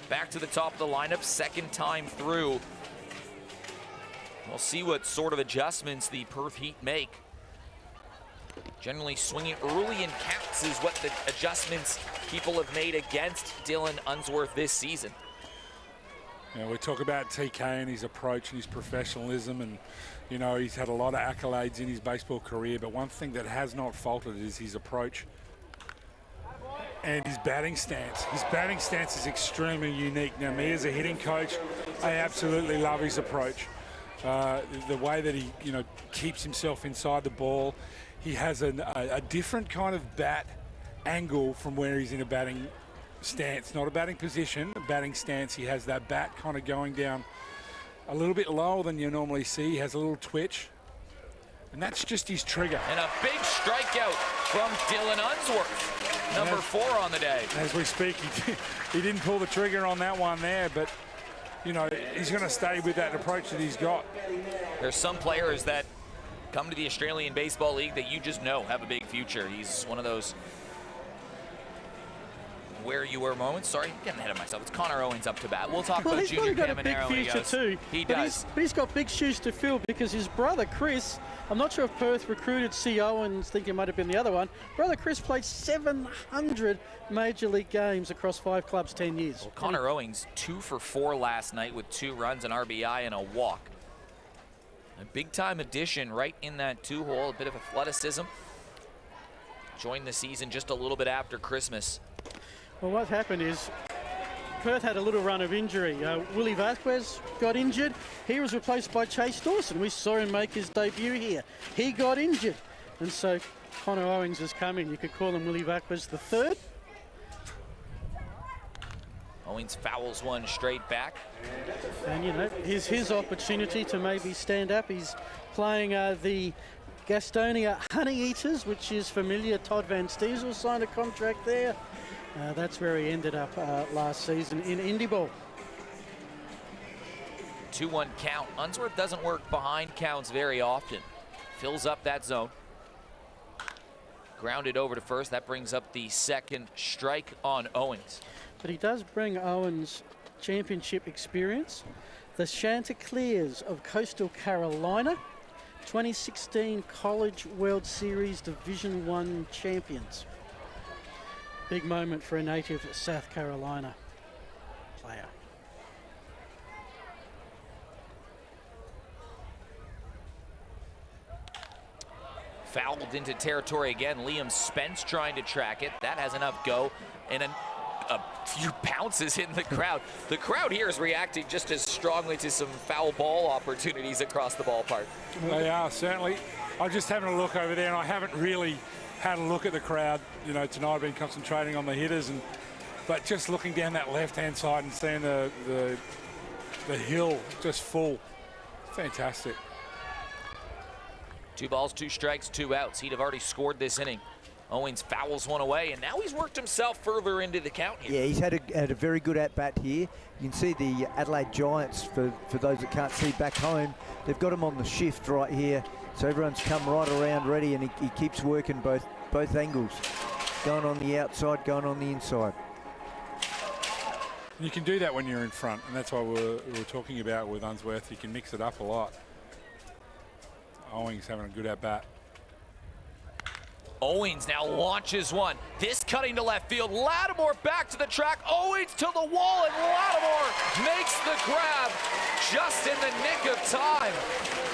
Back to the top of the lineup, second time through. We'll see what sort of adjustments the Perth Heat make. Generally swinging early in counts is what the adjustments people have made against Dylan Unsworth this season. You know, we talk about TK and his approach and his professionalism, and you know, he's had a lot of accolades in his baseball career, but one thing that has not faltered is his approach and his batting stance. His batting stance is extremely unique. Now, me as a hitting coach, I absolutely love his approach. The way that he, you know, keeps himself inside the ball. He has a different kind of bat angle from where he's in a batting stance, not a batting position, a batting stance. He has that bat kind of going down a little bit lower than you normally see. He has a little twitch, and that's just his trigger. And a big strikeout from Dylan Unsworth, number 4 on the day. As we speak, he didn't pull the trigger on that one there, but you know, he's going to stay with that approach that he's got. There's some players that come to the Australian Baseball League that you just know have a big future. He's one of those where you were moments. Sorry, I'm getting ahead of myself. It's Connor Owens up to bat. We'll talk about Junior Caminero when he goes. Too. He does. But he's got big shoes to fill because his brother Chris, I'm not sure if Perth recruited C. Owens, think it might have been the other one. Brother Chris played 700 major league games across 5 clubs, 10 years. Well, Connor Owens 2 for 4 last night with 2 runs, an RBI, and a walk. A big-time addition right in that 2-hole, a bit of athleticism. Joined the season just a little bit after Christmas. Well, what happened is Perth had a little run of injury. Willie Vasquez got injured. He was replaced by Chase Dawson. We saw him make his debut here. He got injured. And so Connor Owens has come in. You could call him Willie Vasquez the third. Owens fouls one straight back. And, you know, here's his opportunity to maybe stand up. He's playing the Gastonia Honey Eaters, which is familiar. Todd Van Stiesel signed a contract there. That's where he ended up last season in Indie Ball. 2-1 count. Unsworth doesn't work behind counts very often. Fills up that zone. Grounded over to first. That brings up the second strike on Owens. But he does bring Owens championship experience. The Chanticleers of Coastal Carolina, 2016 College World Series Division I champions. Big moment for a native South Carolina player. Fouled into territory again. Liam Spence trying to track it. That has enough go. And a few bounces in the crowd. The crowd here is reacting just as strongly to some foul ball opportunities across the ballpark. They are, certainly. I'm just having a look over there, and I haven't really had a look at the crowd. You know, tonight I've been concentrating on the hitters, but just looking down that left-hand side and seeing the hill just full. Fantastic. 2 balls, 2 strikes, 2 outs. He'd have already scored this inning. Owens fouls one away, and now he's worked himself further into the count here. Yeah, he's had a very good at-bat here. You can see the Adelaide Giants, for those that can't see back home, they've got him on the shift right here. So everyone's come right around ready, and he keeps working both angles. Going on the outside, going on the inside. You can do that when you're in front, and that's what we were talking about with Unsworth. You can mix it up a lot. Owens having a good at-bat. Owens now launches one. This cutting to left field. Lattimore back to the track. Owens to the wall, and Lattimore makes the grab just in the nick of time.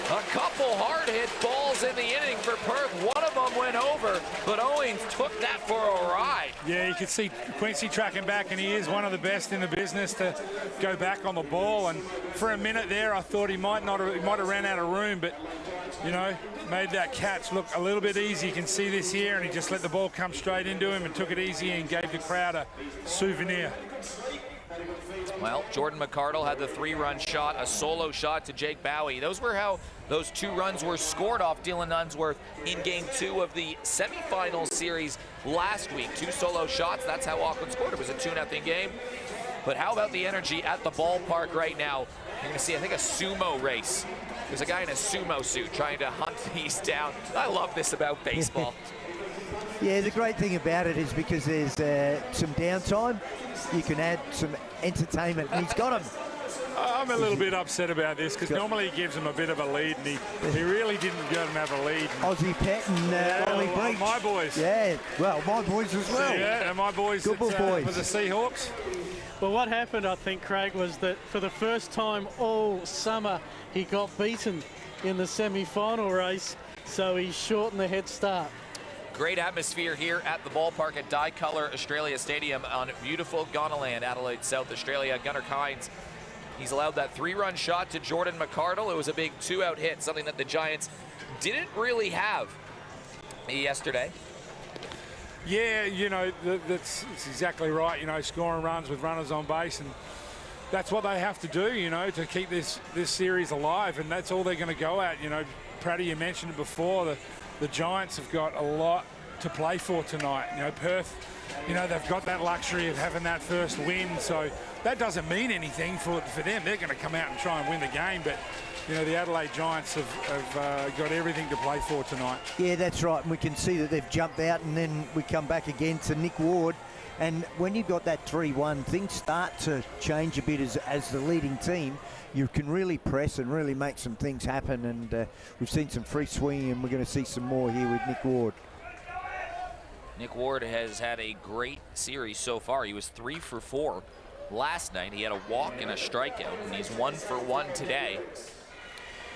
A couple hard-hit balls in the inning for Perth. One of them went over, but Owens took that for a ride. Yeah, you can see Quincy tracking back, and he is one of the best in the business to go back on the ball. And for a minute there, I thought he might have ran out of room, but, you know, made that catch look a little bit easy. You can see this here, and he just let the ball come straight into him and took it easy and gave the crowd a souvenir. Well, Jordan McArdle had the 3-run shot, a solo shot to Jake Bowie. Those were how those 2 runs were scored off Dylan Unsworth in Game 2 of the semifinal series last week. 2 solo shots, that's how Auckland scored. It was a 2-0 game. But how about the energy at the ballpark right now? You're going to see, I think, a sumo race. There's a guy in a sumo suit trying to hunt these down. I love this about baseball. Yeah, the great thing about it is because there's some downtime, you can add some entertainment, and he's got him. I'm a little bit upset about this because normally he gives him a bit of a lead, and he really didn't get him have a lead. Aussie Pet and Ollie Breach. My boys. Yeah, well, my boys as well. Yeah, and my boys Good boys. for the Seahawks. Well, what happened, I think, Craig, was that for the first time all summer, he got beaten in the semi-final race, so he shortened the head start. Great atmosphere here at the ballpark at Dye-Colour Australia Stadium on beautiful Ghanaland, Adelaide, South Australia. Gunnar Kynes, he's allowed that 3-run shot to Jordan McArdle. It was a big 2-out hit, something that the Giants didn't really have yesterday. Yeah, you know, that's exactly right. You know, scoring runs with runners on base, and that's what they have to do, you know, to keep this series alive, and that's all they're going to go at. You know, Pratty, you mentioned it before, the Giants have got a lot to play for tonight. You know, Perth, you know, they've got that luxury of having that first win, so that doesn't mean anything for them. They're going to come out and try and win the game, but, you know, the Adelaide Giants have got everything to play for tonight. Yeah, that's right, and we can see that they've jumped out, and then we come back again to Nick Ward. And when you've got that 3-1, things start to change a bit as the leading team. You can really press and really make some things happen, and we've seen some free swinging, and we're going to see some more here with Nick Ward. Nick Ward has had a great series so far. He was 3 for 4 last night. He had a walk and a strikeout, and he's 1 for 1 today.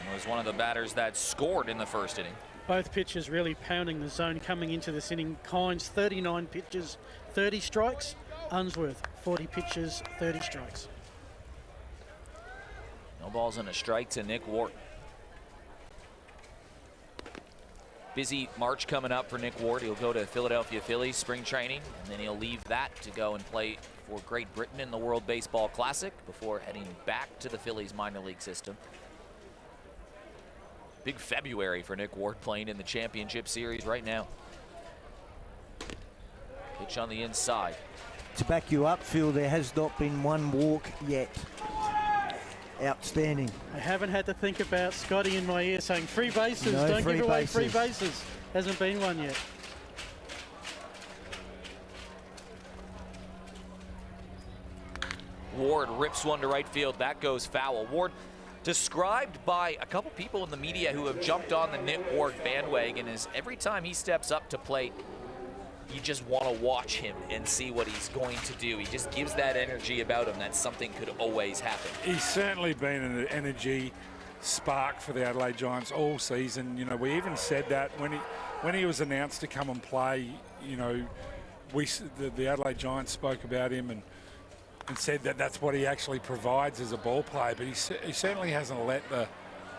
And was one of the batters that scored in the first inning. Both pitchers really pounding the zone coming into this inning. Kynes, 39 pitches, 30 strikes. Unsworth, 40 pitches, 30 strikes. No balls and a strike to Nick Ward. Busy March coming up for Nick Ward. He'll go to Philadelphia Phillies spring training, and then he'll leave that to go and play for Great Britain in the World Baseball Classic before heading back to the Phillies minor league system. Big February for Nick Ward, playing in the championship series right now. Pitch on the inside. To back you up, Phil, there has not been one walk yet. Outstanding. I haven't had to think about Scotty in my ear saying free bases, no, don't give away bases. free bases. Hasn't been one yet. Ward rips one to right field. That goes foul. Ward, described by a couple people in the media who have jumped on the Nick Ward bandwagon, is every time he steps up to plate, you just want to watch him and see what he's going to do. He just gives that energy about him that something could always happen. He's certainly been an energy spark for the Adelaide Giants all season. You know, we even said that when he was announced to come and play, you know, the Adelaide Giants spoke about him and said that that's what he actually provides as a ball player, but he certainly hasn't let the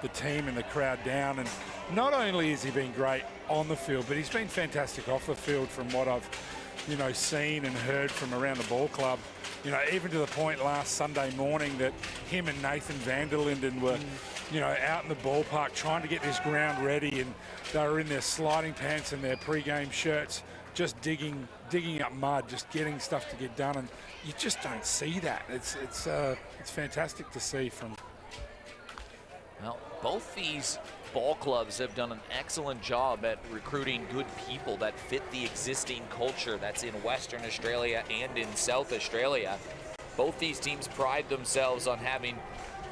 team and the crowd down. And not only has he been great on the field, but he's been fantastic off the field from what I've, seen and heard from around the ball club. Even to the point last Sunday morning that him and Nathan Vanderlinden were, out in the ballpark trying to get this ground ready, and they were in their sliding pants and their pre-game shirts, just digging up mud, just getting stuff to get done, and you just don't see that. It's fantastic to see from. Well, both these ball clubs have done an excellent job at recruiting good people that fit the existing culture that's in Western Australia and in South Australia. Both these teams pride themselves on having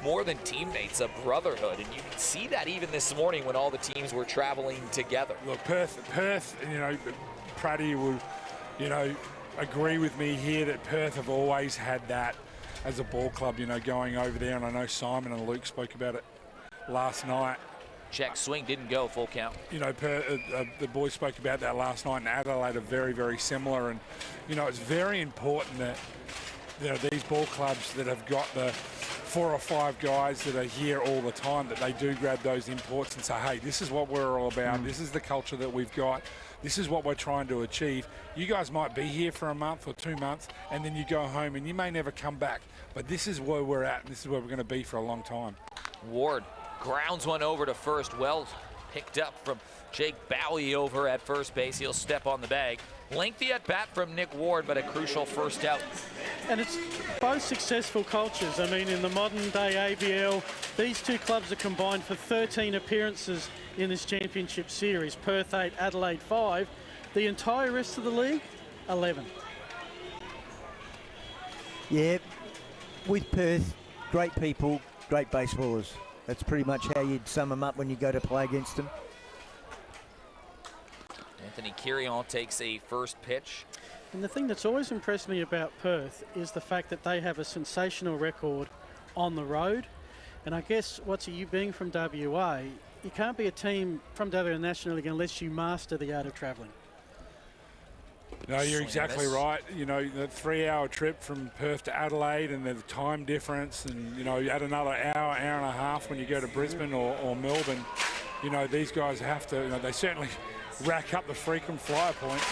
more than teammates, a brotherhood, and you can see that even this morning when all the teams were traveling together. Look, Perth, Praddy will, agree with me here that Perth have always had that as a ball club, going over there, and I know Simon and Luke spoke about it last night. Check swing, didn't go, full count. The boys spoke about that last night, and Adelaide are very, very similar, and, it's very important that, these ball clubs that have got the 4 or 5 guys that are here all the time, that they do grab those imports and say, hey, this is what we're all about. This is the culture that we've got. This is what we're trying to achieve. You guys might be here for a month or 2 months, and then you go home and you may never come back. But this is where we're at, and this is where we're going to be for a long time. Ward grounds one over to first. Well picked up from Jake Bowie over at first base. He'll step on the bag. Lengthy at bat from Nick Ward, but a crucial first out. And it's both successful cultures. I mean, in the modern day ABL, these two clubs are combined for 13 appearances in this championship series. Perth 8, Adelaide 5. The entire rest of the league, 11. Yeah, with Perth, great people, great baseballers. That's pretty much how you'd sum them up when you go to play against them. Anthony Kirion takes a first pitch. And the thing that's always impressed me about Perth is the fact that they have a sensational record on the road. And I guess, you being from WA, you can't be a team from WA National League unless you master the art of travelling. No, you're exactly right. The 3-hour trip from Perth to Adelaide, and the time difference, and, you add another hour and a half when you go to Brisbane or Melbourne. These guys have to, they certainly rack up the frequent flyer points.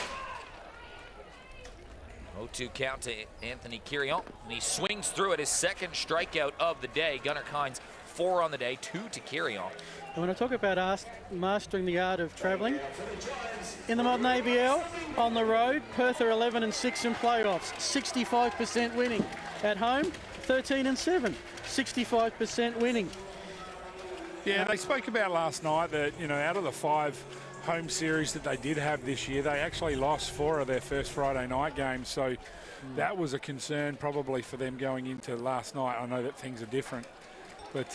0-2 count to Anthony Kirion, and he swings through it, his second strikeout of the day. Gunnar Kynes 4 on the day, 2 to Kirion. And when I talk about mastering the art of travelling, in the modern ABL, on the road, Perth are 11-6 in playoffs, 65% winning. At home, 13-7, 65% winning. Yeah, they spoke about last night that, out of the 5 home series that they did have this year, they actually lost 4 of their first Friday night games. So that was a concern probably for them going into last night. I know that things are different, but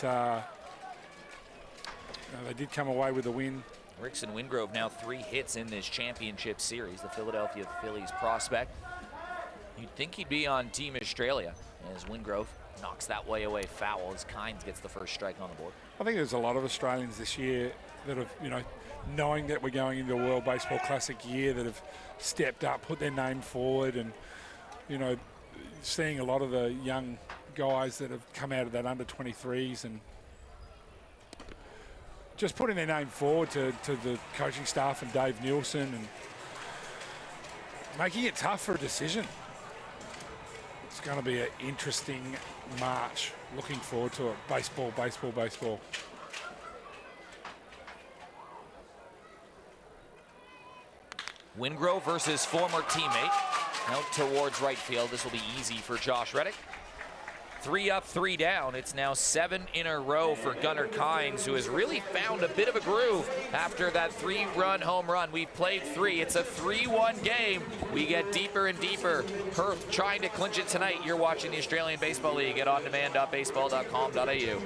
they did come away with a win. Rickson Wingrove now 3 hits in this championship series, the Philadelphia Phillies prospect. You'd think he'd be on Team Australia, as Wingrove knocks that way away foul as Kynes gets the first strike on the board. I think there's a lot of Australians this year that have, knowing that we're going into a World Baseball Classic year, that have stepped up, put their name forward, and, seeing a lot of the young guys that have come out of that under-23s and just putting their name forward to the coaching staff and Dave Nielsen, and making it tough for a decision. It's going to be an interesting March. Looking forward to it. Baseball, baseball, baseball. Wingrove versus former teammate. Out towards right field. This will be easy for Josh Reddick. 3 up, 3 down. It's now 7 in a row for Gunnar Kynes, who has really found a bit of a groove after that 3-run home run. We've played 3. It's a 3-1 game. We get deeper and deeper. Perth trying to clinch it tonight. You're watching the Australian Baseball League at ondemand.baseball.com.au.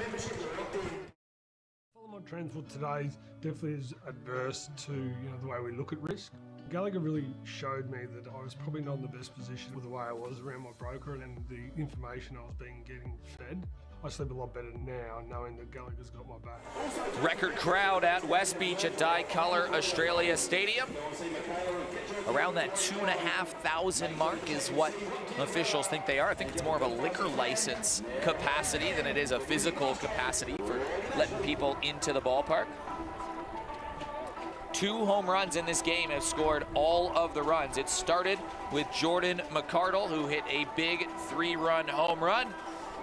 Transport today definitely is adverse to the way we look at risk. Gallagher really showed me that I was probably not in the best position with the way I was around my broker and the information I was getting fed. I sleep a lot better now knowing that Gallagher's got my back. Record crowd at West Beach at Dye-Color Australia Stadium. Around that 2,500 mark is what officials think they are. I think it's more of a liquor license capacity than it is a physical capacity for letting people into the ballpark. 2 home runs in this game have scored all of the runs. It started with Jordan McCardle, who hit a big 3-run home run.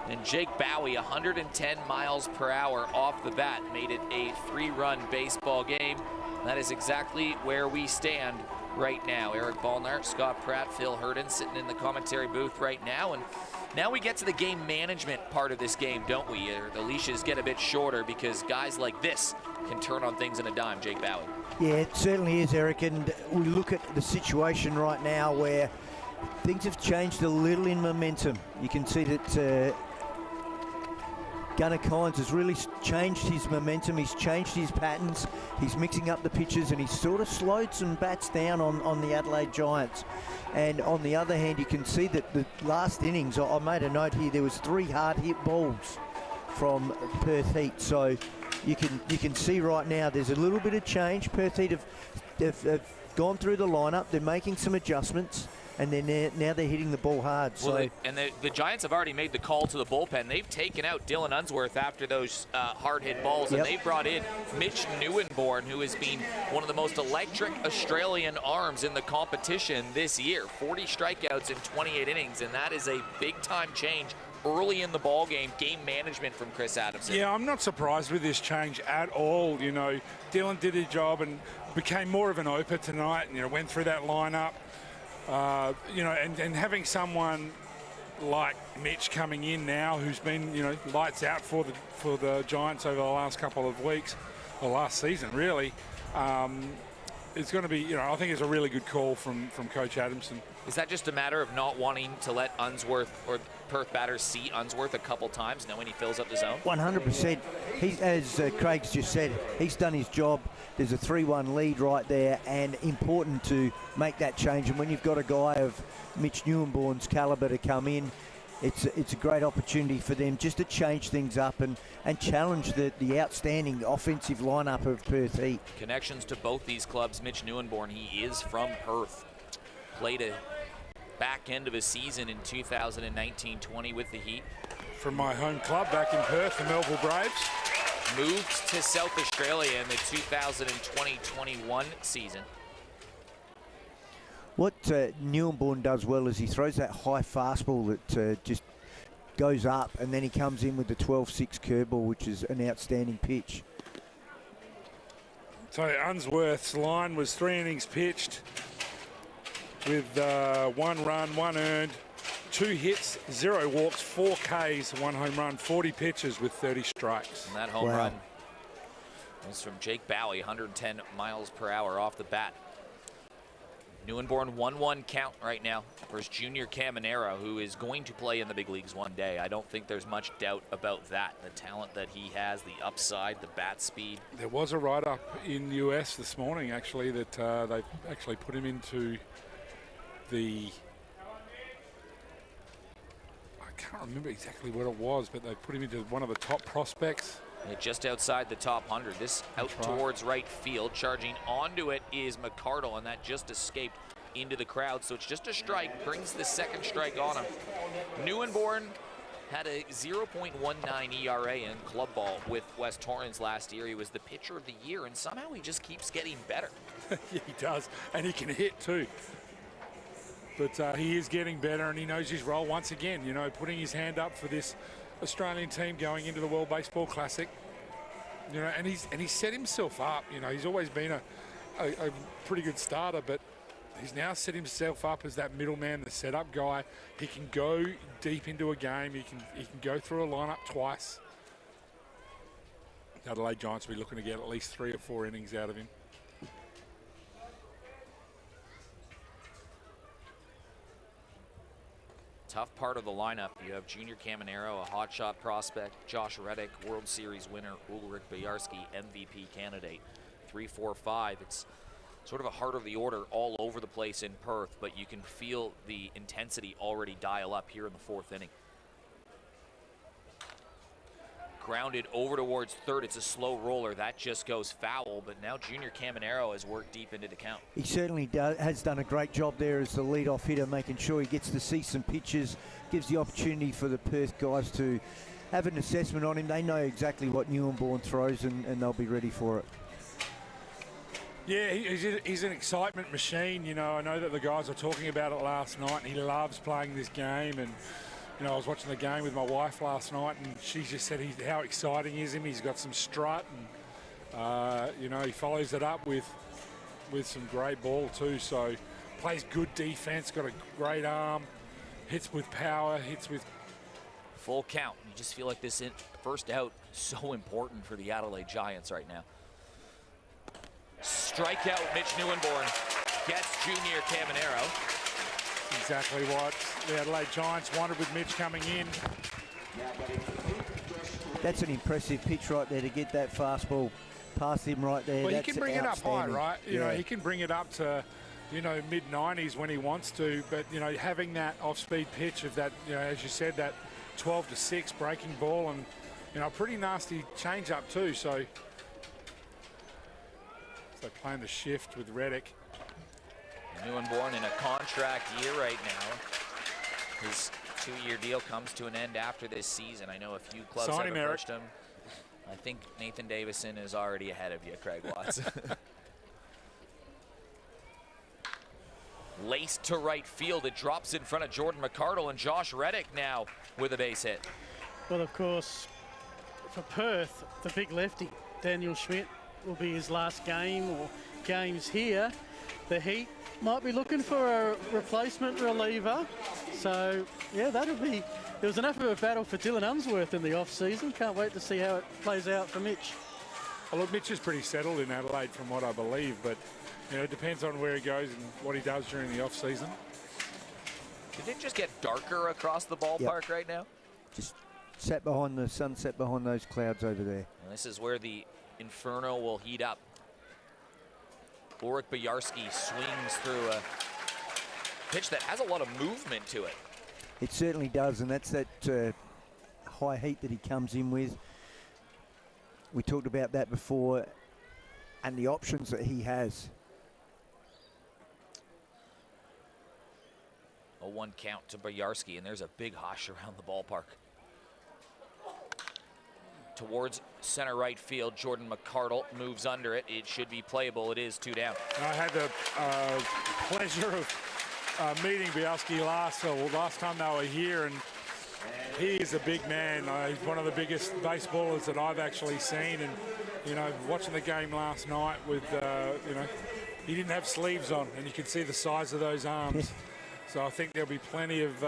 And Jake Bowie, 110 miles per hour off the bat, made it a 3-run baseball game. That is exactly where we stand right now. Eric Ballnar, Scott Pratt, Phil Herden sitting in the commentary booth right now. And now we get to the game management part of this game, don't we? The leashes get a bit shorter because guys like this can turn on things in a dime. Jake Bowie. Yeah, it certainly is, Eric. And we look at the situation right now where things have changed a little in momentum. You can see that Gunnar Collins has really changed his momentum. He's changed his patterns. He's mixing up the pitches, and he's sort of slowed some bats down on the Adelaide Giants. And on the other hand, you can see that the last innings, I made a note here, there was 3 hard hit balls from Perth Heat. So you can see right now there's a little bit of change. Perth Heat have gone through the lineup. They're making some adjustments. And then now they're hitting the ball hard. Well, the Giants have already made the call to the bullpen. They've taken out Dylan Unsworth after those hard-hit balls, and they've brought in Mitch Neuenborn, who has been one of the most electric Australian arms in the competition this year. 40 strikeouts in 28 innings, and that is a big-time change early in the ball game management from Chris Adamson. Yeah, I'm not surprised with this change at all. You know, Dylan did his job and became more of an opener tonight, and, went through that lineup. And having someone like Mitch coming in now, who's been, lights out for the Giants over the last couple of weeks, or last season, really, it's going to be, I think it's a really good call from Coach Adamson. Is that just a matter of not wanting to let Unsworth or Perth batters see Unsworth a couple times, knowing he fills up the zone? 100%. As Craig's just said, he's done his job. There's a 3-1 lead right there, and important to make that change. And when you've got a guy of Mitch Neuenborn's caliber to come in, it's a great opportunity for them just to change things up and challenge the outstanding offensive lineup of Perth Heat. Connections to both these clubs. Mitch Neuenborn, he is from Perth. Played a back end of a season in 2019-20 with the Heat. From my home club back in Perth, the Melville Braves. Moved to South Australia in the 2020-21 season. What Neuenborn does well is he throws that high fastball that just goes up, and then he comes in with the 12-6 curveball, which is an outstanding pitch. So Unsworth's line was 3 innings pitched with 1 run, 1 earned, 2 hits, 0 walks, 4 Ks, 1 home run, 40 pitches with 30 strikes. And that home run was from Jake Bowie, 110 miles per hour off the bat. Neuenborn 1-1 count right now versus Junior Caminero, who is going to play in the big leagues one day. I don't think there's much doubt about that. The talent that he has, the upside, the bat speed. There was a write-up in the US this morning, actually, that they actually put him into the... I can't remember exactly what it was, but they put him into one of the top prospects. Yeah, just outside the top 100. This out towards right field. Charging onto it is McCardle, and that just escaped into the crowd. So it's just a strike. Brings the second strike on him. Neuenborn had a 0.19 ERA in club ball with West Torrens last year. He was the pitcher of the year, and somehow he just keeps getting better. Yeah, he does, and he can hit too. But he is getting better, and he knows his role once again, putting his hand up for this Australian team going into the World Baseball Classic, and he's set himself up. He's always been a pretty good starter, but he's now set himself up as that middleman, the setup guy. He can go deep into a game. He can go through a lineup twice. The Adelaide Giants will be looking to get at least 3 or 4 innings out of him. Tough part of the lineup. You have Junior Caminero, a hotshot prospect, Josh Reddick, World Series winner, Ulrich Bojarski, MVP candidate. 3, 4, 5. It's sort of a heart of the order all over the place in Perth, but you can feel the intensity already dial up here in the 4th inning. Grounded over towards third. It's a slow roller. That just goes foul, but now Junior Caminero has worked deep into the count. He certainly has done a great job there as the leadoff hitter, making sure he gets to see some pitches, gives the opportunity for the Perth guys to have an assessment on him. They know exactly what Neuenborn throws, and they'll be ready for it. Yeah, he's an excitement machine. You know, I know that the guys were talking about it last night, and he loves playing this game. And you know, I was watching the game with my wife last night, and she just said how exciting is him. He's got some strut, and you know, he follows it up with some great ball too. So plays good defense, got a great arm, hits with power, hits with full count. You just feel like this first out so important for the Adelaide Giants right now. Strikeout, Mitch Neuenborn gets Junior Caminero. Exactly what the Adelaide Giants wanted with Mitch coming in. That's an impressive pitch right there to get that fastball past him right there. Well, that's he can bring it up high, right? You know, he can bring it up to, you know, mid-90s when he wants to. But, you know, having that off-speed pitch of that, you know, as you said, that 12-6 breaking ball and, you know, a pretty nasty change-up too. So playing the shift with Reddick. Neuenborn in a contract year right now. His 2-year deal comes to an end after this season. I know a few clubs have approached him. I think Nathan Davison is already ahead of you, Craig Watts. Laced to right field. It drops in front of Jordan McArdle, and Josh Reddick now with a base hit. Well, of course, for Perth, the big lefty, Daniel Schmidt, will be his last game or games here. The Heat might be looking for a replacement reliever. So, yeah, that'll be... There was enough of a battle for Dylan Unsworth in the off-season. Can't wait to see how it plays out for Mitch. Well, look, Mitch is pretty settled in Adelaide from what I believe, but, you know, it depends on where he goes and what he does during the off-season. Did it just get darker across the ballpark right now? Just sat behind the sunset behind those clouds over there. And this is where the Inferno will heat up. Ulrich Bojarski swings through a pitch that has a lot of movement to it. It certainly does, and that's that high heat that he comes in with. We talked about that before, and the options that he has. A 1 count to Bojarski, and there's a big hush around the ballpark. Towards center right field, Jordan McArdle moves under it. It should be playable. It is 2 down. I had the pleasure of meeting Bojarski last time they were here, and he is a big man. He's one of the biggest baseballers that I've actually seen. And you know, watching the game last night with, you know, he didn't have sleeves on, and you could see the size of those arms. So I think there'll be plenty of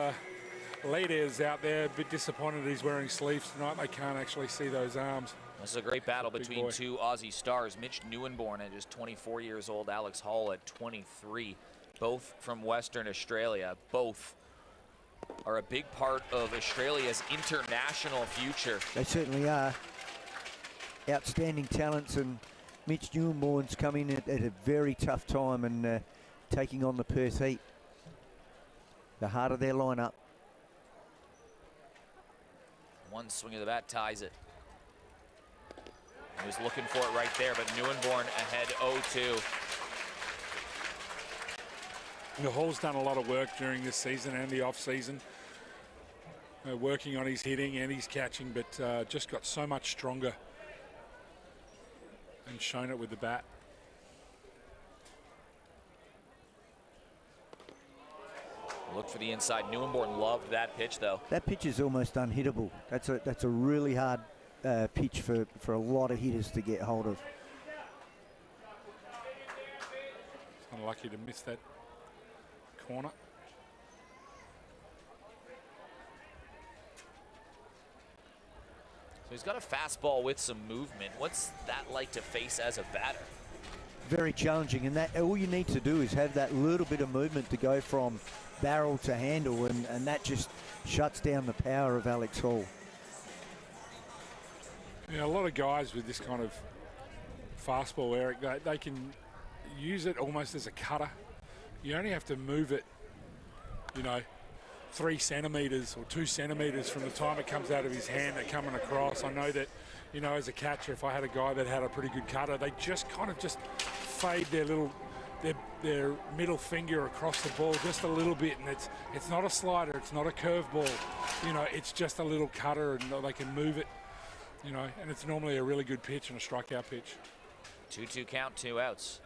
leaders out there a bit disappointed he's wearing sleeves tonight. They can't actually see those arms. This is a great battle between two Aussie stars. Mitch Neuenborn at just 24 years old, Alex Hall at 23, both from Western Australia. Both are a big part of Australia's international future. They certainly are. Outstanding talents, and Mitch Neuenborn's coming at a very tough time and taking on the Perth Heat. The heart of their lineup. One swing of the bat ties it. He was looking for it right there, but Neuenborn ahead 0-2. Hall's done a lot of work during this season and the off-season, working on his hitting and his catching, but just got so much stronger and shown it with the bat. Look for the inside. Neuenborn loved that pitch, though. That pitch is almost unhittable. That's a really hard pitch for a lot of hitters to get hold of. Unlucky to miss that corner. So he's got a fastball with some movement. What's that like to face as a batter? Very challenging, and that all you need to do is have that little bit of movement to go from barrel to handle, and that just shuts down the power of Alex Hall. You know, a lot of guys with this kind of fastball, Eric, they can use it almost as a cutter. You only have to move it, you know, 3 centimetres or 2 centimetres from the time it comes out of his hand and coming across. I know that, you know, as a catcher, if I had a guy that had a pretty good cutter, they just kind of just fade their middle finger across the ball just a little bit, and it's not a slider, it's not a curveball, you know, it's just a little cutter, and they can move it, you know, and it's normally a really good pitch and a strikeout pitch. 2-2 count, 2 outs.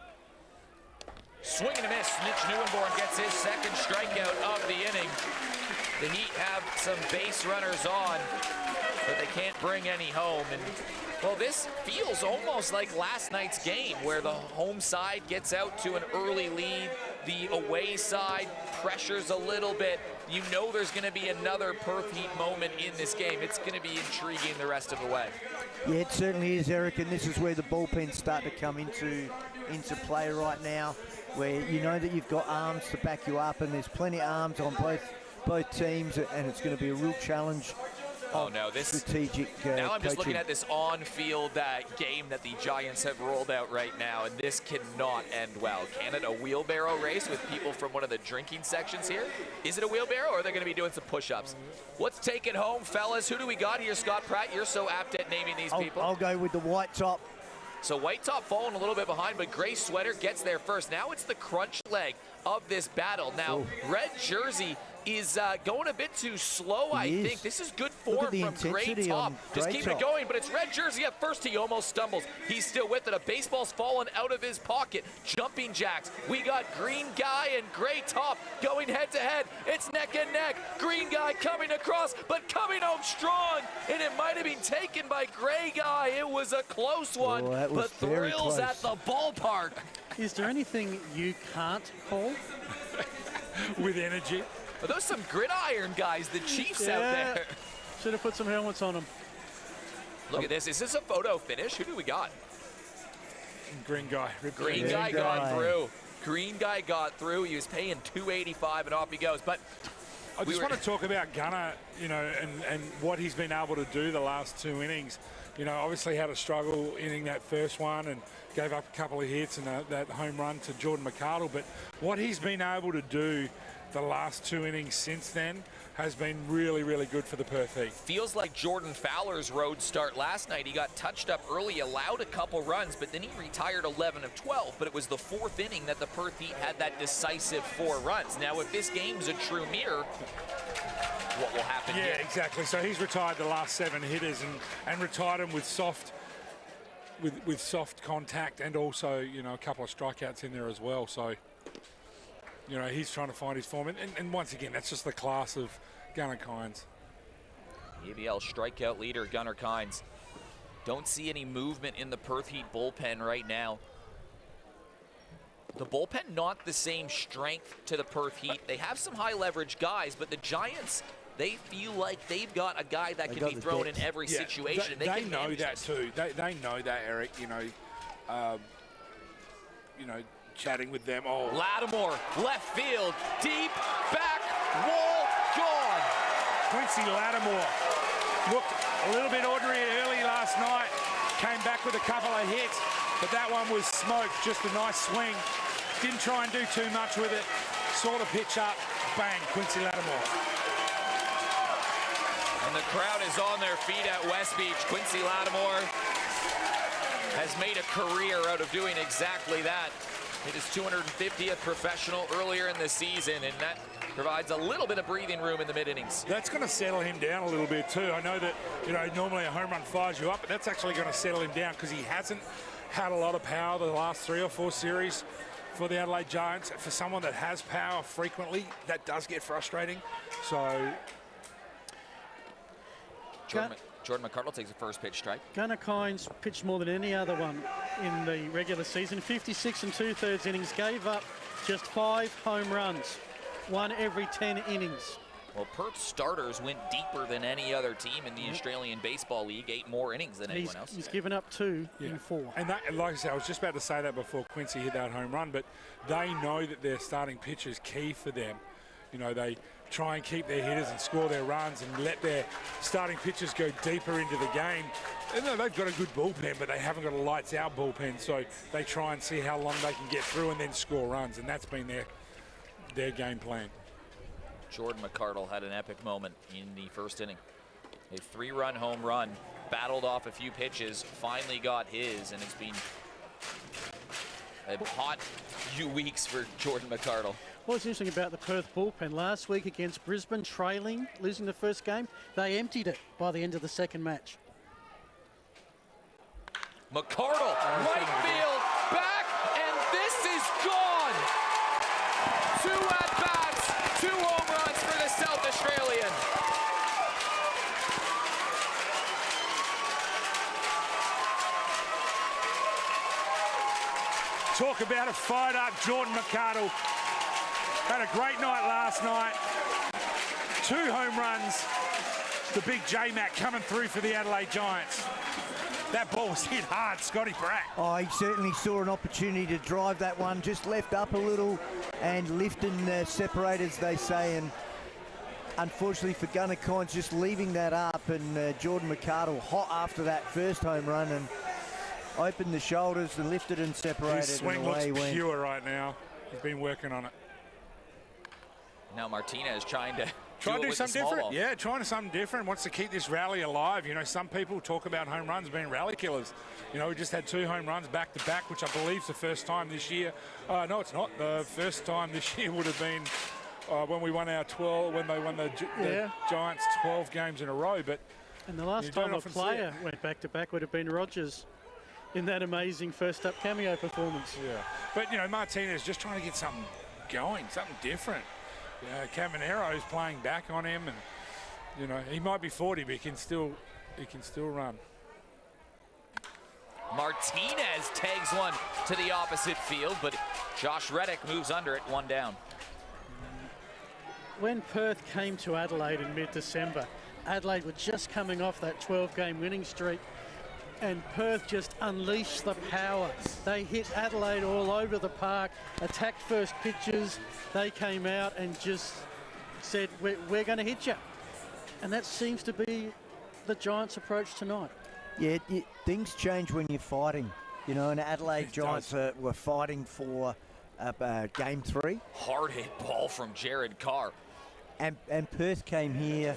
Swing and a miss. Mitch Neuenborn gets his second strikeout of the inning. The Heat have some base runners on, but they can't bring any home. And well, this feels almost like last night's game where the home side gets out to an early lead. The away side pressures a little bit. You know there's going to be another Perth Heat moment in this game. It's going to be intriguing the rest of the way. Yeah, it certainly is, Eric, and this is where the bullpens start to come into play right now, where you know that you've got arms to back you up, and there's plenty of arms on both teams, and it's going to be a real challenge. Oh no, this strategic now I'm just coaching. looking at this on-field game that the Giants have rolled out right now, and this cannot end well. Can it a wheelbarrow race with people from one of the drinking sections here? Is it a wheelbarrow, or are they going to be doing some push-ups? Let's take it home, fellas. Who do we got here? Scott Pratt, you're so apt at naming these people. I'll go with the white top. So white top falling a little bit behind, but gray sweater gets there first. Now it's the crunch leg of this battle. Now, red jersey is going a bit too slow, I think. This is good form from gray top. Just keep it going, but it's red jersey at first. He almost stumbles. He's still with it. A baseball's fallen out of his pocket. Jumping jacks. We got green guy and gray top going head to head. It's neck and neck. Green guy coming across, but coming home strong. And it might have been taken by gray guy. It was a close one, but thrills at the ballpark. Is there anything you can't call? With energy. Are those some gridiron guys, the Chiefs out there? Should have put some helmets on them. Look at this. Is this a photo finish? Who do we got? Green guy. Green guy got through. Green guy got through. He was paying $285 and off he goes. But I just want to talk about Gunnar, you know, and what he's been able to do the last two innings. You know, obviously had a struggle inning that first one and gave up a couple of hits and that home run to Jordan McArdle. But what he's been able to do the last two innings since then has been really, really good for the Perth Heat. Feels like Jordan Fowler's road start last night. He got touched up early, allowed a couple runs, but then he retired 11 of 12. But it was the fourth inning that the Perth Heat had that decisive 4 runs. Now, if this game's a true mirror, what will happen here? Yeah, exactly. So he's retired the last 7 hitters and retired them with soft contact, and also, you know, a couple of strikeouts in there as well. So, you know, he's trying to find his form. And once again, that's just the class of Gunnar Kynes. ABL strikeout leader, Gunnar Kynes. Don't see any movement in the Perth Heat bullpen right now. The bullpen not the same strength to the Perth Heat. They have some high leverage guys, but the Giants, they feel like they've got a guy that can be thrown in every situation. They know that too. They know that, Eric. You know, chatting with them. Oh, Lattimore, left field, deep, back, wall, gone. Quincy Lattimore looked a little bit ordinary early last night. Came back with a couple of hits, but that one was smoked. Just a nice swing. Didn't try and do too much with it. Saw the pitch up, bang, Quincy Lattimore. And the crowd is on their feet at West Beach. Quincy Lattimore has made a career out of doing exactly that. Hit his 250th professional earlier in the season, and that provides a little bit of breathing room in the mid-innings. That's going to settle him down a little bit too. I know that, you know, normally a home run fires you up, but that's actually going to settle him down because he hasn't had a lot of power the last 3 or 4 series for the Adelaide Giants. For someone that has power frequently, that does get frustrating. So Jordan McArdle takes a first pitch strike. Gunnar Kynes pitched more than any other one in the regular season. 56 2/3 innings, gave up just 5 home runs, 1 every 10 innings. Well, Perth starters went deeper than any other team in the Australian Baseball League, 8 more innings than anyone else. He's given up 2 in 4. And that, like I said, I was just about to say that before Quincy hit that home run, but they know that their starting pitcher is key for them. You know, they try and keep their hitters and score their runs and let their starting pitchers go deeper into the game. And they've got a good bullpen, but they haven't got a lights-out bullpen, so they try and see how long they can get through and then score runs, and that's been their game plan. Jordan McArdle had an epic moment in the first inning. A 3-run home run, battled off a few pitches, finally got his, and it's been a hot few weeks for Jordan McArdle. What's interesting about the Perth bullpen, last week against Brisbane, trailing, losing the first game, they emptied it by the end of the second match. McArdle, right field, back, and this is gone. 2 at-bats, 2 home runs for the South Australian. Talk about a fired-up Jordan McArdle. Had a great night last night. 2 home runs. The big J-Mac coming through for the Adelaide Giants. That ball was hit hard, Scotty Pratt. Oh, he certainly saw an opportunity to drive that one, just left up a little and lift and separate, as they say. And unfortunately for Gunnar Kynes, just leaving that up, and Jordan McArdle hot after that first home run and opened the shoulders and lifted and separated. His swing looks pure right now. He's been working on it. Now Martinez trying to do something different. Yeah, trying to something different. Wants to keep this rally alive. You know, some people talk about home runs being rally killers. You know, we just had 2 home runs back to back, which I believe is the first time this year. No, it's not. The first time this year would have been when we won our 12, when they won the Giants 12 games in a row. But and the last time a player went back to back would have been Rogers in that amazing first up cameo performance. Yeah, but you know, Martinez just trying to get something going, something different. Caminero is playing back on him, and you know, he might be 40, but he can still run. Martinez tags one to the opposite field, but Josh Reddick moves under it, 1 down. When Perth came to Adelaide in mid-December, Adelaide were just coming off that 12-game winning streak, and Perth just unleashed the power. They hit Adelaide all over the park, attacked first pitches. They came out and just said, we're going to hit you. And that seems to be the Giants' approach tonight. Yeah, things change when you're fighting. You know, and Adelaide Giants were fighting for game 3. Hard hit ball from Jared Carr. And Perth came here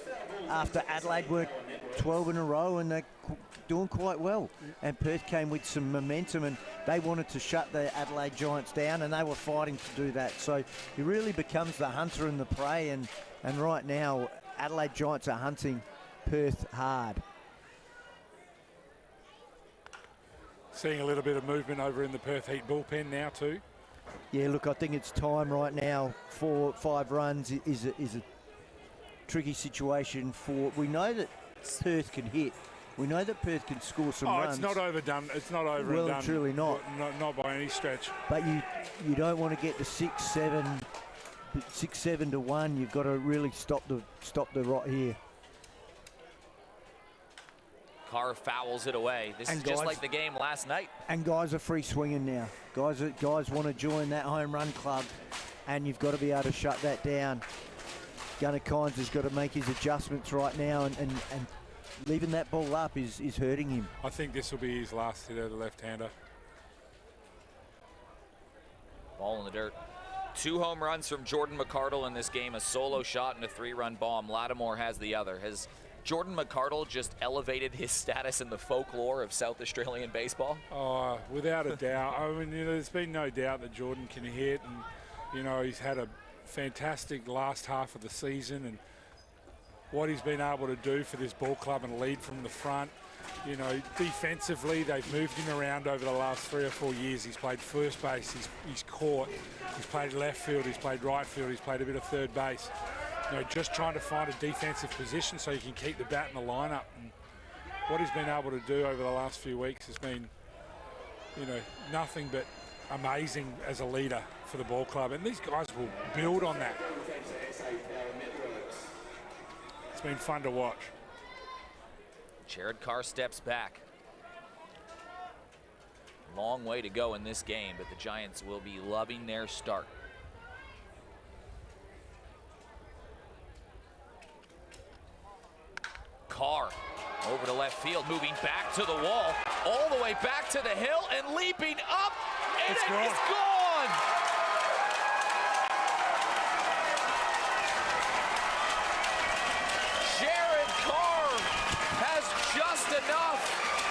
after Adelaide were 12 in a row, and they're doing quite well. And Perth came with some momentum, and they wanted to shut the Adelaide Giants down, and they were fighting to do that. So it really becomes the hunter and the prey, and right now Adelaide Giants are hunting Perth hard. Seeing a little bit of movement over in the Perth Heat bullpen now too. Yeah, look, I think it's time right now. 4 or 5 runs is a tricky situation for. We know that Perth can hit. We know that Perth can score some runs. It's not overdone. It's not over and done. Well, truly not. Not by any stretch. But you don't want to get to 6-7 to 1. You've got to really stop the rot here. Carr fouls it away. This is just like the game last night. And guys are free swinging now. Guys want to join that home run club, and you've got to be able to shut that down. Gunnar Kynes has got to make his adjustments right now, and leaving that ball up is hurting him. I think this will be his last hit at the left-hander. Ball in the dirt. 2 home runs from Jordan McArdle in this game, a solo shot and a 3-run bomb. Lattimore has the other. Has Jordan McArdle just elevated his status in the folklore of South Australian baseball? Oh, without a doubt. I mean, you know, there's been no doubt that Jordan can hit, and you know, he's had a fantastic last half of the season, and what he's been able to do for this ball club and lead from the front. You know, defensively, they've moved him around over the last 3 or 4 years. He's played first base, he's caught, he's played left field, he's played right field, he's played a bit of third base. You know, just trying to find a defensive position so you can keep the bat in the lineup. And what he's been able to do over the last few weeks has been, you know, nothing but amazing as a leader for the ball club. And these guys will build on that. It's been fun to watch. Jared Carr steps back. Long way to go in this game, but the Giants will be loving their start. Carr over to left field, moving back to the wall, all the way back to the hill, and leaping up, and it's gone. Jared Carr has just enough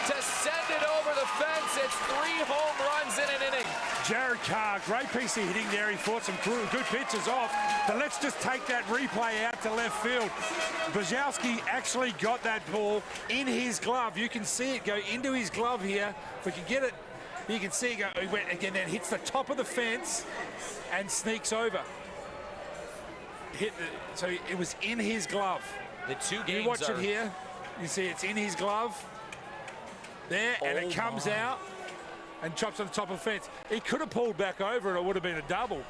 to send it over the fence. It's 3 home runs in an inning. Jared Carr, great piece of hitting there. He fought some good pitches off. But let's just take that replay out to left field. Brzezowski actually got that ball in his glove. You can see it go into his glove here. If we can get it, you can see it go. He went again, then hits the top of the fence and sneaks over. hit so it was in his glove. The two games You watch it here. You see it's in his glove. There, and it comes out and chops on the top of the fence. He could have pulled back over it. It would have been a double,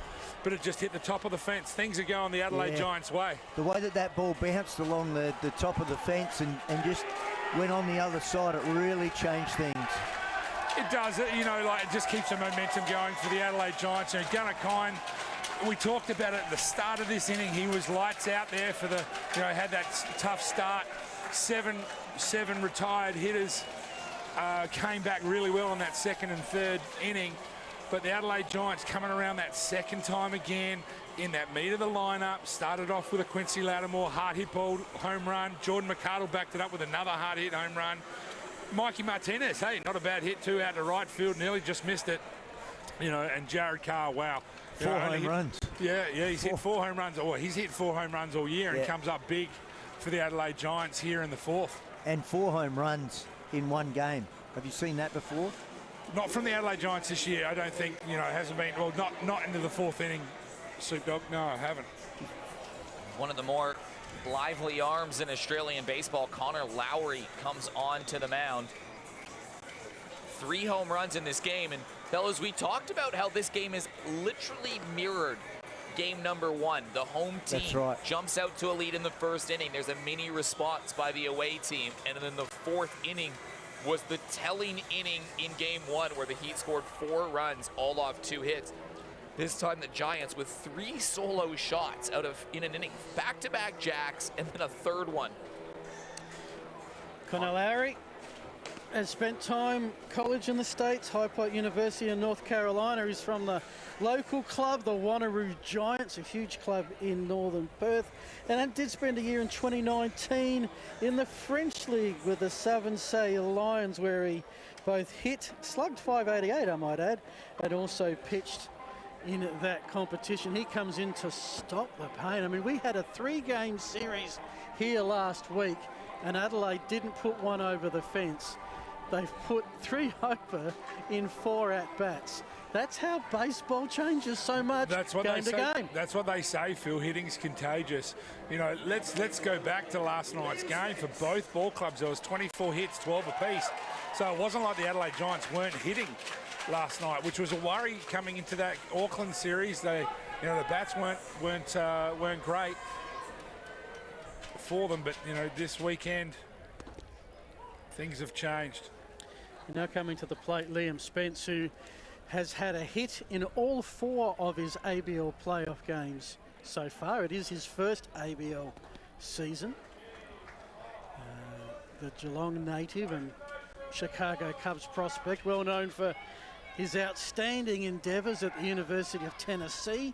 but it just hit the top of the fence. Things are going the Adelaide Giants' way. The way that ball bounced along the top of the fence and just went on the other side, it really changed things. It does. You know, like it just keeps the momentum going for the Adelaide Giants. And Gunnar Kine, we talked about it at the start of this inning. He was lights out there for the, you know, had that tough start. Seven retired hitters. Came back really well in that second and third inning, but the Adelaide Giants coming around that second time again in that meat of the lineup. Started off with a Quincy Lattimore hard hit ball home run. Jordan McArdle backed it up with another hard hit home run. Mikey Martinez, hey, not a bad hit too, out to right field, nearly just missed it. You know, and Jared Carr, wow. Four home runs. Yeah, he's hit 4 home runs. Or he's hit 4 home runs all year and comes up big for the Adelaide Giants here in the fourth. And 4 home runs in one game. Have you seen that before? Not from the Adelaide Giants this year. I don't think, you know, it hasn't been, well, not into the fourth inning, Soup Dog. No, I haven't. One of the more lively arms in Australian baseball, Connor Lowry, comes on to the mound. 3 home runs in this game. And fellas, we talked about how this game is literally mirrored game number 1. The home team jumps out to a lead in the first inning. There's a mini response by the away team. And then the 4th inning was the telling inning in game 1 where the Heat scored 4 runs, all off 2 hits. This time the Giants with 3 solo shots in an inning, back-to-back jacks, and then a 3rd one. Connor Lowry has spent time college in the States, High Point University in North Carolina. He's from the local club, the Wanneroo Giants, a huge club in northern Perth. And then did spend a year in 2019 in the French League with the Savin-Say Lions, where he both hit, slugged .588, I might add, and also pitched in that competition. He comes in to stop the pain. I mean, we had a 3-game series here last week, and Adelaide didn't put one over the fence. They've put 3 over in 4 at-bats. That's how baseball changes so much game to game. That's what they say, Phil. Hitting's contagious. You know, let's go back to last night's game. For both ball clubs, there was 24 hits, 12 apiece. So it wasn't like the Adelaide Giants weren't hitting last night, which was a worry coming into that Auckland series. They, you know, the bats weren't great for them, but you know, this weekend things have changed. Now coming to the plate, Liam Spence, who has had a hit in all 4 of his ABL playoff games so far. It is his first ABL season. The Geelong native and Chicago Cubs prospect, well known for his outstanding endeavours at the University of Tennessee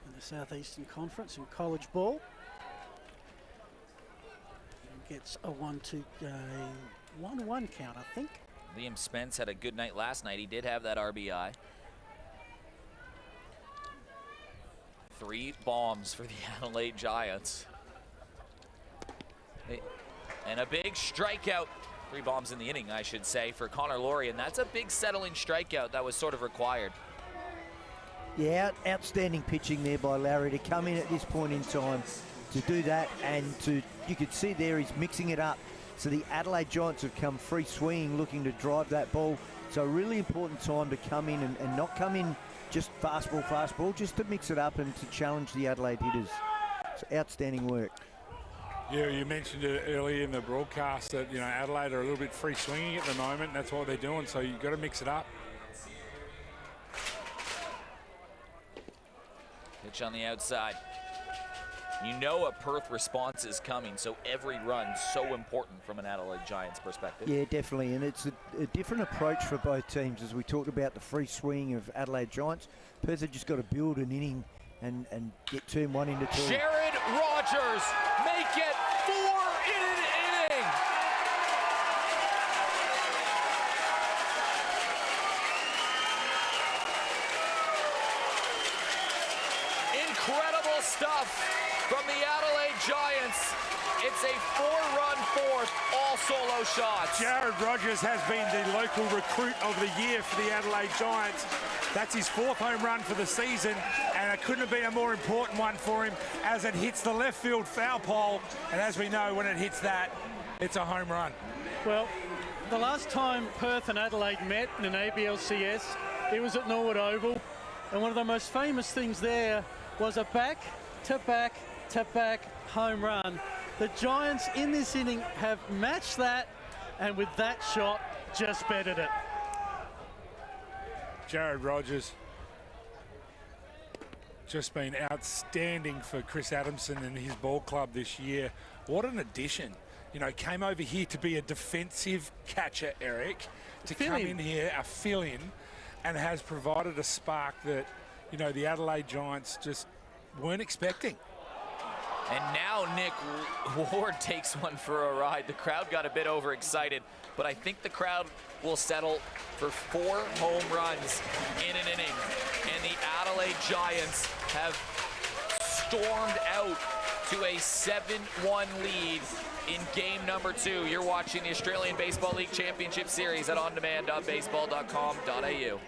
in the Southeastern Conference in college ball. And gets a 1-2 game, 1-1 count, I think. Liam Spence had a good night last night. He did have that RBI. 3 bombs for the Adelaide Giants. And a big strikeout. 3 bombs in the inning, I should say, for Connor Lowry. And that's a big settling strikeout that was sort of required. Yeah, outstanding pitching there by Lowry to come in at this point in time to do that. And you could see there he's mixing it up. So the Adelaide Giants have come free swinging, looking to drive that ball. So a really important time to come in and not come in just fastball, just to mix it up and to challenge the Adelaide hitters. So outstanding work. Yeah, you mentioned it earlier in the broadcast that, you know, Adelaide are a little bit free swinging at the moment. That's what they're doing, so you've got to mix it up. Pitch on the outside. You know a Perth response is coming, so every run's so important from an Adelaide Giants perspective. Yeah, definitely, and it's a different approach for both teams. As we talked about the free swing of Adelaide Giants, Perth have just got to build an inning and get turn 1 into 2. Jared Rogers make it 4 in an inning. Incredible stuff from the Adelaide Giants. It's a 4-run fourth, all solo shots. Jared Rogers has been the local recruit of the year for the Adelaide Giants. That's his 4th home run for the season, and it couldn't have been a more important one for him as it hits the left field foul pole. And as we know, when it hits that, it's a home run. Well, the last time Perth and Adelaide met in an ABLCS, it was at Norwood Oval, and one of the most famous things there was a back-to-back-to-back home run. The Giants in this inning have matched that, and with that shot, just bettered it. Jared Rogers just been outstanding for Chris Adamson and his ball club this year. What an addition. You know, came over here to be a defensive catcher, Eric, to come in here, a fill-in, and has provided a spark that, you know, the Adelaide Giants just weren't expecting. And now Nick Ward takes one for a ride. The crowd got a bit overexcited, but I think the crowd will settle for 4 home runs in an inning. And the Adelaide Giants have stormed out to a 7-1 lead in game number 2. You're watching the Australian Baseball League Championship Series at ondemand.baseball.com.au.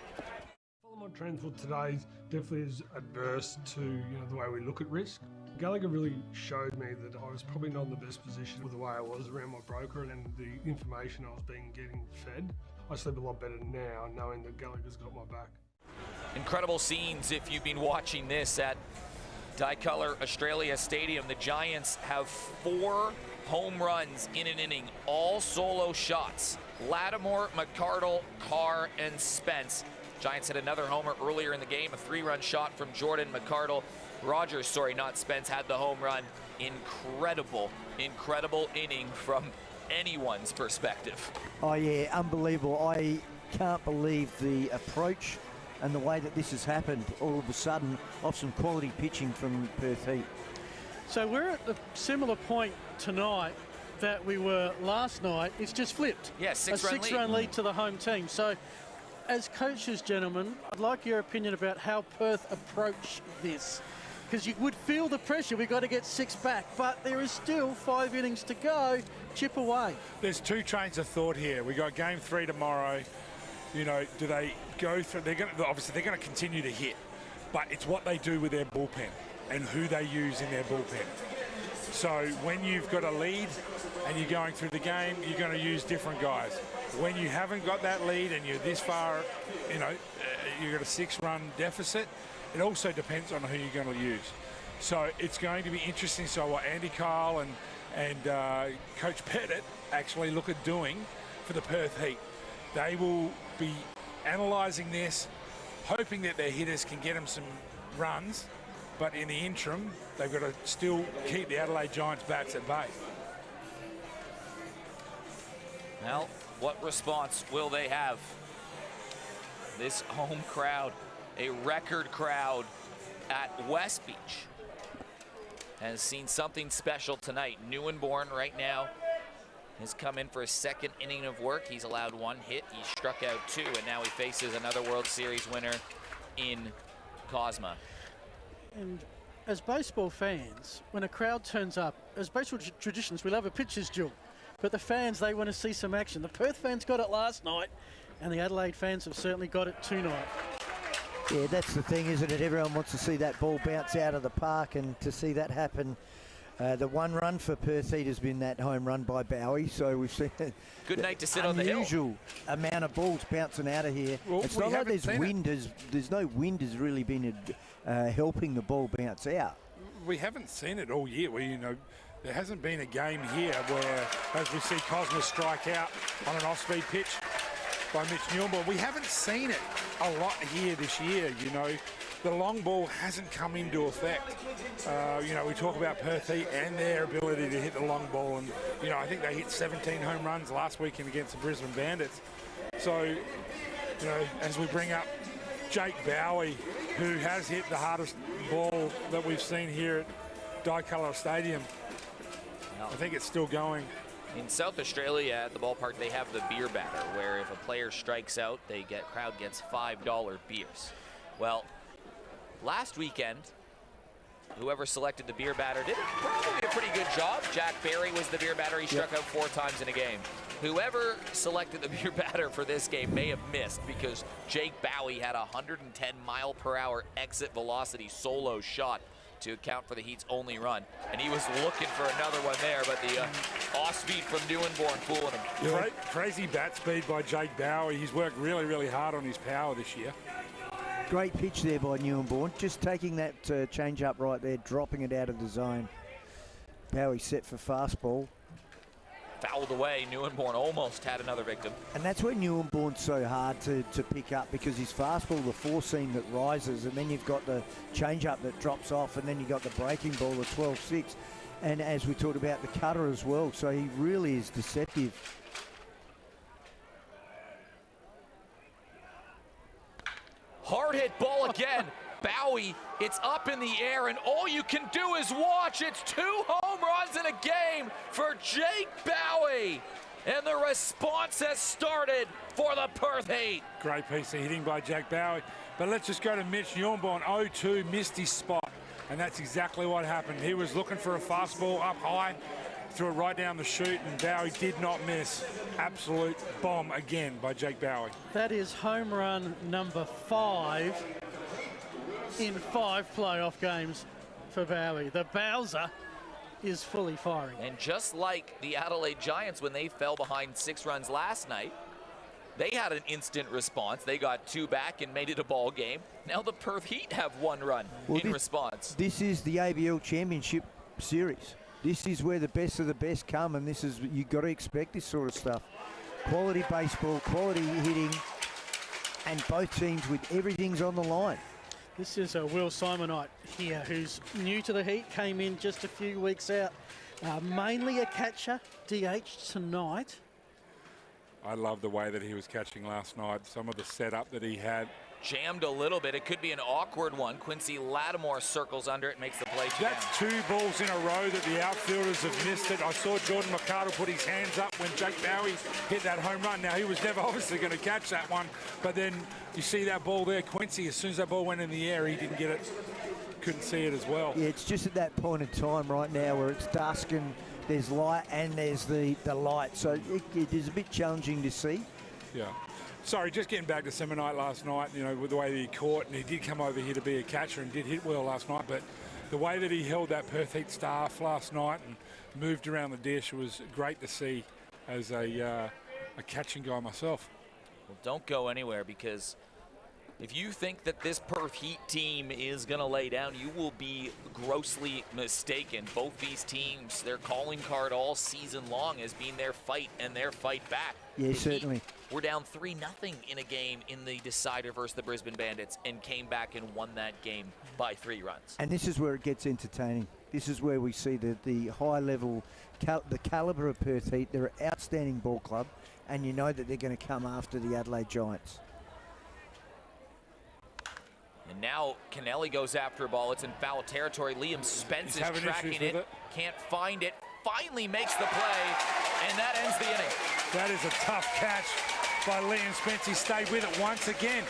My trend for today definitely is adverse to the way we look at risk. Gallagher really showed me that I was probably not in the best position with the way I was around my broker and the information I was getting fed. I sleep a lot better now knowing that Gallagher's got my back. Incredible scenes if you've been watching this at Dicolour Australia Stadium. The Giants have 4 home runs in an inning, all solo shots. Lattimore, McCardle, Carr, and Spence. Giants had another homer earlier in the game, a 3-run shot from Jordan McCardle. Rogers, sorry, not Spence, had the home run. Incredible inning from anyone's perspective. Oh yeah, unbelievable. I can't believe the approach and the way that this has happened all of a sudden off some quality pitching from Perth Heat. So we're at a similar point tonight that we were last night. It's just flipped. Yeah, a 6-run lead to the home team. So as coaches, gentlemen, I'd like your opinion about how Perth approach this. Because you would feel the pressure, we've got to get 6 back, but there is still 5 innings to go, chip away. There's 2 trains of thought here. We got game 3 tomorrow. You know, do they go through? Obviously they're going to continue to hit, but it's what they do with their bullpen and who they use in their bullpen. So when you've got a lead and you're going through the game, you're going to use different guys. When you haven't got that lead and you're this far, you've got a 6-run deficit, it also depends on who you're going to use. So it's going to be interesting. So what Andy Kyle and Coach Pettit actually look at doing for the Perth Heat. They will be analysing this, hoping that their hitters can get them some runs, but in the interim, they've got to still keep the Adelaide Giants bats at bay. Well, what response will they have? This home crowd, a record crowd at West Beach, has seen something special tonight. Neuenborn right now has come in for a 2nd inning of work. He's allowed 1 hit. He struck out 2, and now he faces another World Series winner in Cosma. And as baseball fans, when a crowd turns up, as baseball traditions, we love a pitcher's duel. But the fans, they want to see some action. The Perth fans got it last night, and the Adelaide fans have certainly got it tonight. Yeah, that's the thing, isn't it? Everyone wants to see that ball bounce out of the park, and to see that happen. The 1 run for Perth Heat has been that home run by Bowie, so we've seen good night to sit on the hill. Unusual amount of balls bouncing out of here. Well, it's not like there's wind. There's no wind has really been helping the ball bounce out. We haven't seen it all year. There hasn't been a game here where, as we see Cosma strike out on an off-speed pitch by Mitch Neuenborn. We haven't seen it a lot here this year, The long ball hasn't come into effect. We talk about Perth Heat and their ability to hit the long ball, and I think they hit 17 home runs last weekend against the Brisbane Bandits. So, as we bring up Jake Bowie, who has hit the hardest ball that we've seen here at Dicolour Stadium, I think it's still going. In South Australia at the ballpark, they have the beer batter, where if a player strikes out, crowd gets $5 beers. Well, last weekend, whoever selected the beer batter did probably a pretty good job. Jack Barry was the beer batter. He struck out 4 times in a game. Whoever selected the beer batter for this game may have missed, because Jake Bowie had a 110-mile-per-hour exit velocity solo shot to account for the Heat's only run. And he was looking for another one there, but the off-speed from Nieuwenborn fooling him. Yeah. Crazy bat speed by Jake Bowie. He's worked really, really hard on his power this year. Great pitch there by Nieuwenborn. Just taking that change up right there, dropping it out of the zone. Bowie set for fastball. Fouled away. Nieuwenborn almost had another victim. And that's where Nieuwenborn's so hard to pick up, because his fastball, the 4-seam that rises, and then you've got the change-up that drops off, and then you've got the breaking ball, the 12-6. And as we talked about, the cutter as well. So he really is deceptive. Hard hit ball again. Bowie, it's up in the air, and all you can do is watch. It's 2 home runs in a game for Jake Bowie. And the response has started for the Perth Heat. Great piece of hitting by Jack Bowie. But let's just go to Mitch Nieuwenborn. 0-2, missed his spot. And that's exactly what happened. He was looking for a fastball up high, threw it right down the chute, and Bowie did not miss. Absolute bomb again by Jake Bowie. That is home run number 5 in 5 playoff games for Bowie. The Bowser is fully firing. And just like the Adelaide Giants when they fell behind 6 runs last night, they had an instant response. They got 2 back and made it a ball game. Now the Perth Heat have 1 run in response. This is the ABL Championship Series. This is where the best of the best come, and this is, you've got to expect this sort of stuff. Quality baseball, quality hitting, and both teams with everything's on the line. This is a Will Simonite here, who's new to the Heat, came in just a few weeks out. Mainly a catcher, DH tonight. I love the way that he was catching last night. Some of the setup that he had. Jammed a little bit. It could be an awkward one. Quincy Lattimore circles under it, makes the play. That's 2 balls in a row that the outfielders have missed it. I saw Jordan McArdle put his hands up when Jake Bowie hit that home run. Now, he was never obviously going to catch that one, but then you see that ball there. Quincy, as soon as that ball went in the air, he didn't get it. Couldn't see it as well. Yeah, it's just at that point in time right now where it's dusk and there's light and there's the light, so it is a bit challenging to see. Yeah. Sorry, just getting back to Simonite last night, you know, with the way that he caught, and he did come over here to be a catcher and did hit well last night, but the way that he held that Perth Heat staff last night and moved around the dish was great to see as a catching guy myself. Well, don't go anywhere, because if you think that this Perth Heat team is going to lay down, you will be grossly mistaken. Both these teams, their calling card all season long has been their fight and their fight back. Yeah, certainly. We're down 3-0 in a game in the decider versus the Brisbane Bandits and came back and won that game by 3 runs. And this is where it gets entertaining. This is where we see the high level, the calibre of Perth Heat. They're an outstanding ball club, and you know that they're going to come after the Adelaide Giants. And now Kennelly goes after a ball. It's in foul territory. Liam Spence is tracking it. Can't find it. Finally makes the play, and that ends the inning. That is a tough catch by Liam Spence. He stayed with it once again.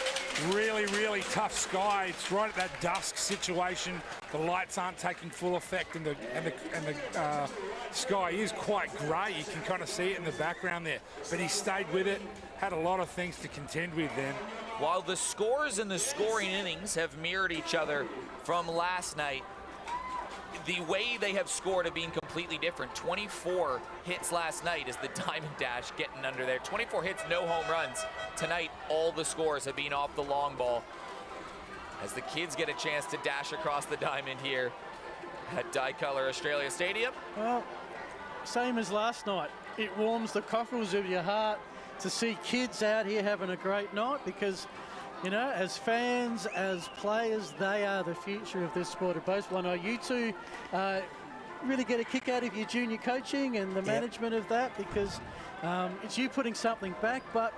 Really, really tough sky. It's right at that dusk situation. The lights aren't taking full effect, and the sky is quite grey. You can kind of see it in the background there. But he stayed with it. Had a lot of things to contend with then. While the scores in the scoring innings have mirrored each other from last night, the way they have scored have been completely different. 24 hits last night as the Diamond Dash getting under there. 24 hits, no home runs. Tonight, all the scores have been off the long ball as the kids get a chance to dash across the diamond here at Dye-Color Australia Stadium. Well, same as last night. It warms the cockles of your heart to see kids out here having a great night, because, you know, as fans, as players, they are the future of this sport of baseball. I know you two really get a kick out of your junior coaching and the management of that, because it's you putting something back, but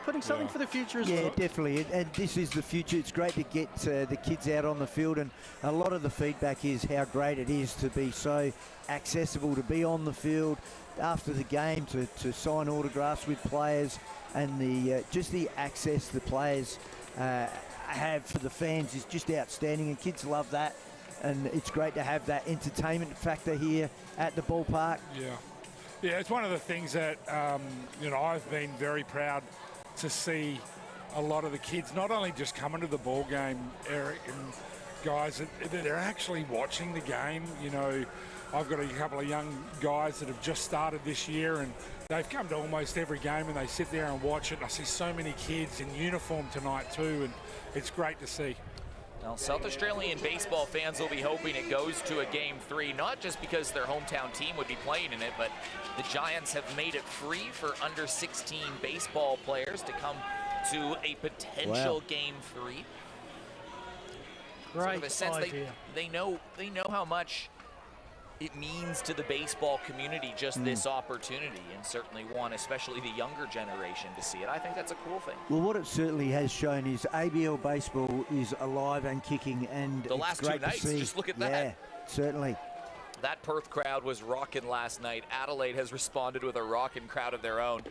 putting something for the future as well. Yeah, definitely. And this is the future. It's great to get the kids out on the field, and a lot of the feedback is how great it is to be so accessible, to be on the field after the game, to sign autographs with players, and the just the access the players have for the fans is just outstanding, and kids love that. and it's great to have that entertainment factor here at the ballpark. Yeah, it's one of the things that I've been very proud to see a lot of the kids not only just coming to the ball game, Eric and guys, that they're actually watching the game. I've got a couple of young guys that have just started this year, and they've come to almost every game, and they sit there and watch it. And I see so many kids in uniform tonight too, and it's great to see. Well, South Australian baseball fans will be hoping it goes to a Game 3, not just because their hometown team would be playing in it, but the Giants have made it free for under 16 baseball players to come to a potential Game 3. Great sort of a sense idea. they know how much it means to the baseball community, just this opportunity, and certainly want especially the younger generation to see it. I think that's a cool thing. Well, what it certainly has shown is ABL baseball is alive and kicking, and The last it's great two nights, to see. just look at that. Yeah, certainly. That Perth crowd was rocking last night. Adelaide has responded with a rocking crowd of their own.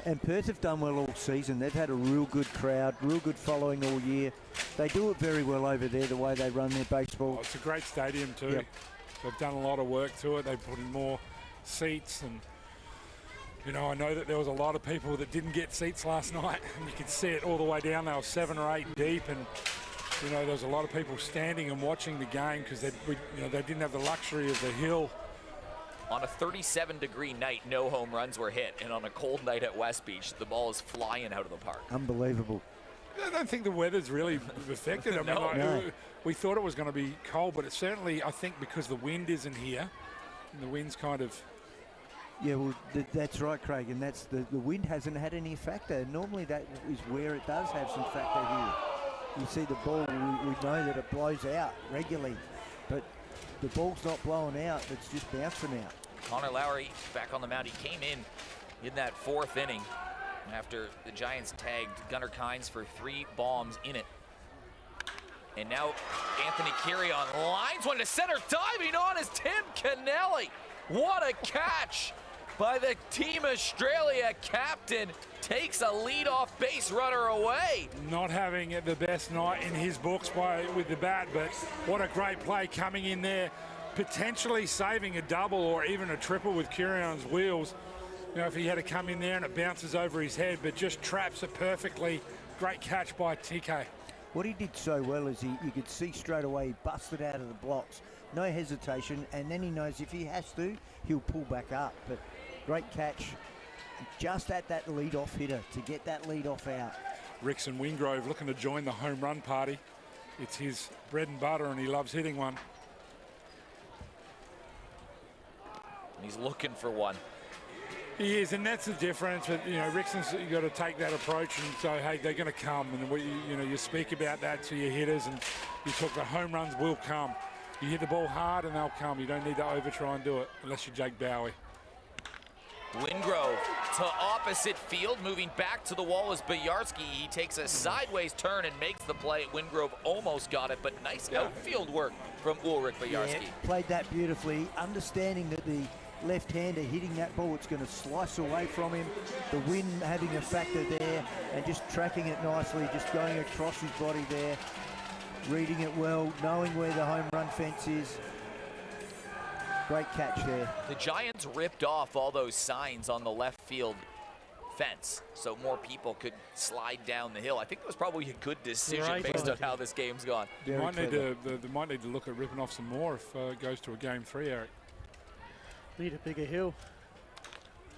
And Perth have done well all season. They've had a real good crowd, real good following all year. They do it very well over there, the way they run their baseball. Oh, it's a great stadium too. Yep. They've done a lot of work to it. They've put in more seats, and I know that there was a lot of people that didn't get seats last night, and you could see it all the way down. They were 7 or 8 deep, and there was a lot of people standing and watching the game because they didn't have the luxury of the hill. On a 37-degree night, no home runs were hit, and on a cold night at West Beach, the ball is flying out of the park. Unbelievable. I don't think the weather's really affected. I mean, No. we thought it was going to be cold, but it's certainly, I think, because the wind isn't here, and the wind's kind of... Yeah, well, that's right, Craig, and that's the wind hasn't had any factor. Normally that is where it does have some factor here. You see the ball, we know that it blows out regularly, but the ball's not blowing out, it's just bouncing out. Connor Lowry back on the mound. He came in that 4th inning after the Giants tagged Gunnar Kynes for 3 bombs in it. And now Anthony Carey on lines, one to center, diving on is Tim Kennelly. What a catch by the Team Australia captain. Takes a leadoff base runner away. Not having the best night in his books with the bat, but what a great play coming in there, potentially saving a double or even a triple with Curion's wheels. If he had to come in there and it bounces over his head, but just traps it perfectly. Great catch by TK. What he did so well is you could see straight away he busted out of the blocks. No hesitation, and then he knows if he has to, he'll pull back up. But great catch just at that lead-off hitter to get that lead-off out. Rickson Wingrove looking to join the home run party. It's his bread and butter, and he loves hitting one. He's looking for one. He is, and that's the difference. But, Rickson's got to take that approach and say, hey, they're going to come. And you speak about that to your hitters, and you talk the home runs will come. You hit the ball hard and they'll come. You don't need to over try and do it unless you're Jake Bowie. Wingrove to opposite field, moving back to the wall is Boyarsky. He takes a sideways turn and makes the play. Wingrove almost got it, but nice outfield work from Ulrich Boyarsky. Yeah, played that beautifully, understanding that the left-hander hitting that ball, it's going to slice away from him. The wind having a factor there, and just tracking it nicely, just going across his body there, reading it well, knowing where the home run fence is. Great catch there. The Giants ripped off all those signs on the left field fence so more people could slide down the hill. I think that was probably a good decision based on how this game's gone. They might need to look at ripping off some more if it goes to a Game 3, Eric. Need a bigger hill.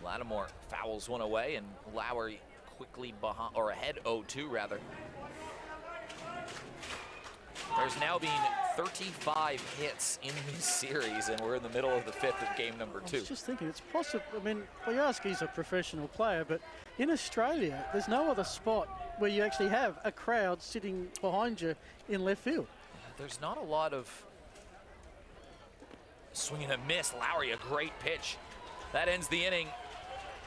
Lattimore fouls one away, and Lowry quickly behind, or ahead 0-2 rather. There's now been 35 hits in this series, and we're in the middle of the 5th of game number 2. I was just thinking, it's possible. I mean, Boyarsky's a professional player, but in Australia, there's no other spot where you actually have a crowd sitting behind you in left field. There's not a lot of swing and a miss. Lowry, a great pitch. That ends the inning.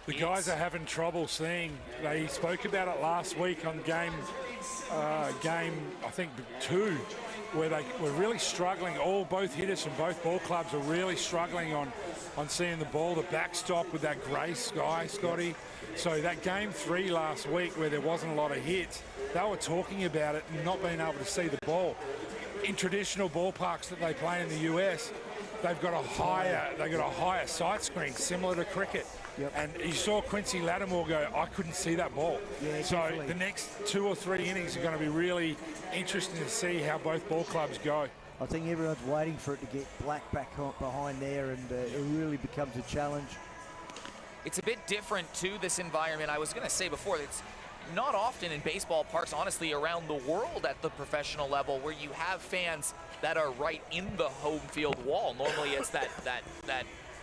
The guys are having trouble seeing. They spoke about it last week on game I think 2, where they were really struggling. Both hitters from both ball clubs are really struggling on seeing the ball. The backstop with that grey sky, Scotty. So that game 3 last week, where there wasn't a lot of hits, they were talking about it and not being able to see the ball. in traditional ballparks that they play in the US, they've got a higher sight screen, similar to cricket. Yep. And you saw Quincy Lattimore go, I couldn't see that ball. Yeah, so definitely. the next 2 or 3 innings are going to be really interesting to see how both ball clubs go. I think everyone's waiting for it to get Black back behind there, and it really becomes a challenge. It's a bit different to this environment. I was going to say before, it's not often in baseball parks, honestly, around the world at the professional level where you have fans that are right in the home field wall. Normally it's that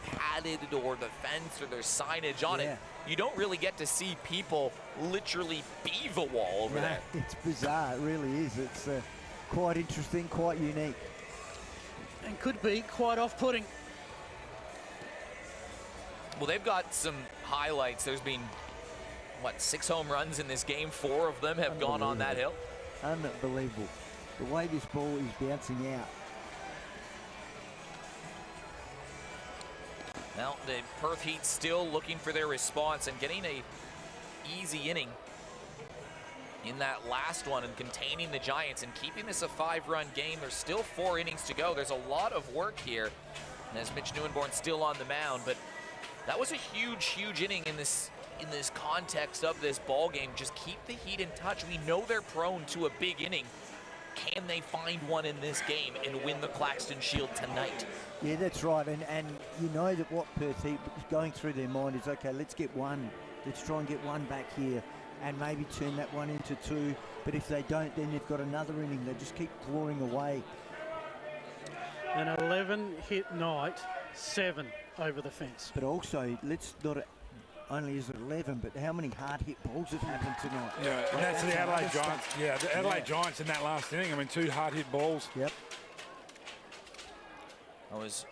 padded or the fence or there's signage on it. You don't really get to see people literally be the wall over there. It's bizarre, it really is. It's quite interesting, quite unique. And could be quite off-putting. Well, they've got some highlights. There's been, what, 6 home runs in this game? 4 of them have gone on that hill. Unbelievable. The way this ball is bouncing out. Well, the Perth Heat still looking for their response and getting a easy inning in that last one and containing the Giants and keeping this a 5-run game. There's still 4 innings to go. There's a lot of work here as Mitch Neuenborn's still on the mound, but that was a huge inning in this context of this ball game. Just keep the Heat in touch. We know they're prone to a big inning. Can they find one in this game and win the Claxton Shield tonight? Yeah, that's right, and you know that what Perth Heat is going through their mind is, okay, let's get one. Let's try and get one back here and maybe turn that one into 2. But if they don't, then they've got another inning. They just keep clawing away. An 11-hit night, 7 over the fence. But also, let's not only is it 11, but how many hard-hit balls have happened tonight? Yeah, and that's the Adelaide Giants. Yeah, the Adelaide Giants in that last inning. I mean, 2 hard-hit balls. Yep. I was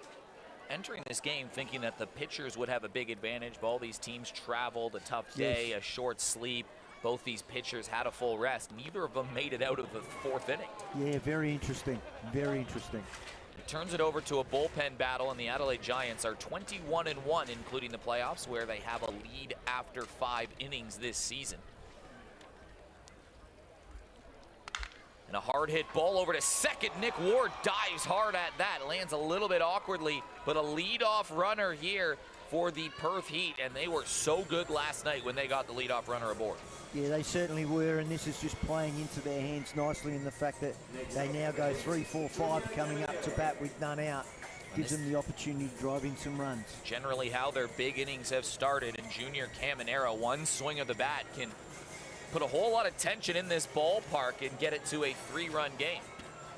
entering this game thinking that the pitchers would have a big advantage. All these teams traveled, a tough day, a short sleep. Both these pitchers had a full rest. Neither of them made it out of the 4th inning. Yeah, very interesting. Very interesting. It turns it over to a bullpen battle, and the Adelaide Giants are 21-1, including the playoffs, where they have a lead after 5 innings this season. And a hard hit ball over to second. Nick Ward dives hard at that. Lands a little bit awkwardly, but a leadoff runner here for the Perth Heat. And they were so good last night when they got the leadoff runner aboard. Yeah, they certainly were, and this is just playing into their hands nicely in the fact that they now go 3, 4, 5 coming up to bat with none out. Gives them the opportunity to drive in some runs. Generally how their big innings have started, and Junior Caminero, one swing of the bat can put a whole lot of tension in this ballpark and get it to a 3-run game.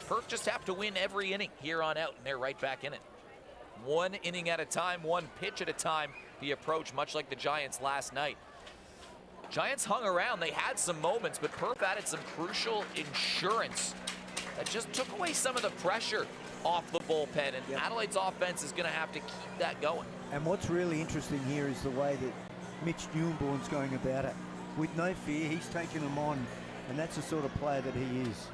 Perth just have to win every inning here on out, and they're right back in it. 1 inning at a time, 1 pitch at a time, the approach, much like the Giants last night. Giants hung around, they had some moments, but Perth added some crucial insurance that just took away some of the pressure off the bullpen, and Adelaide's offense is gonna have to keep that going. And what's really interesting here is the way that Mitch Neuenborn's going about it. With no fear, he's taking them on, and that's the sort of player that he is.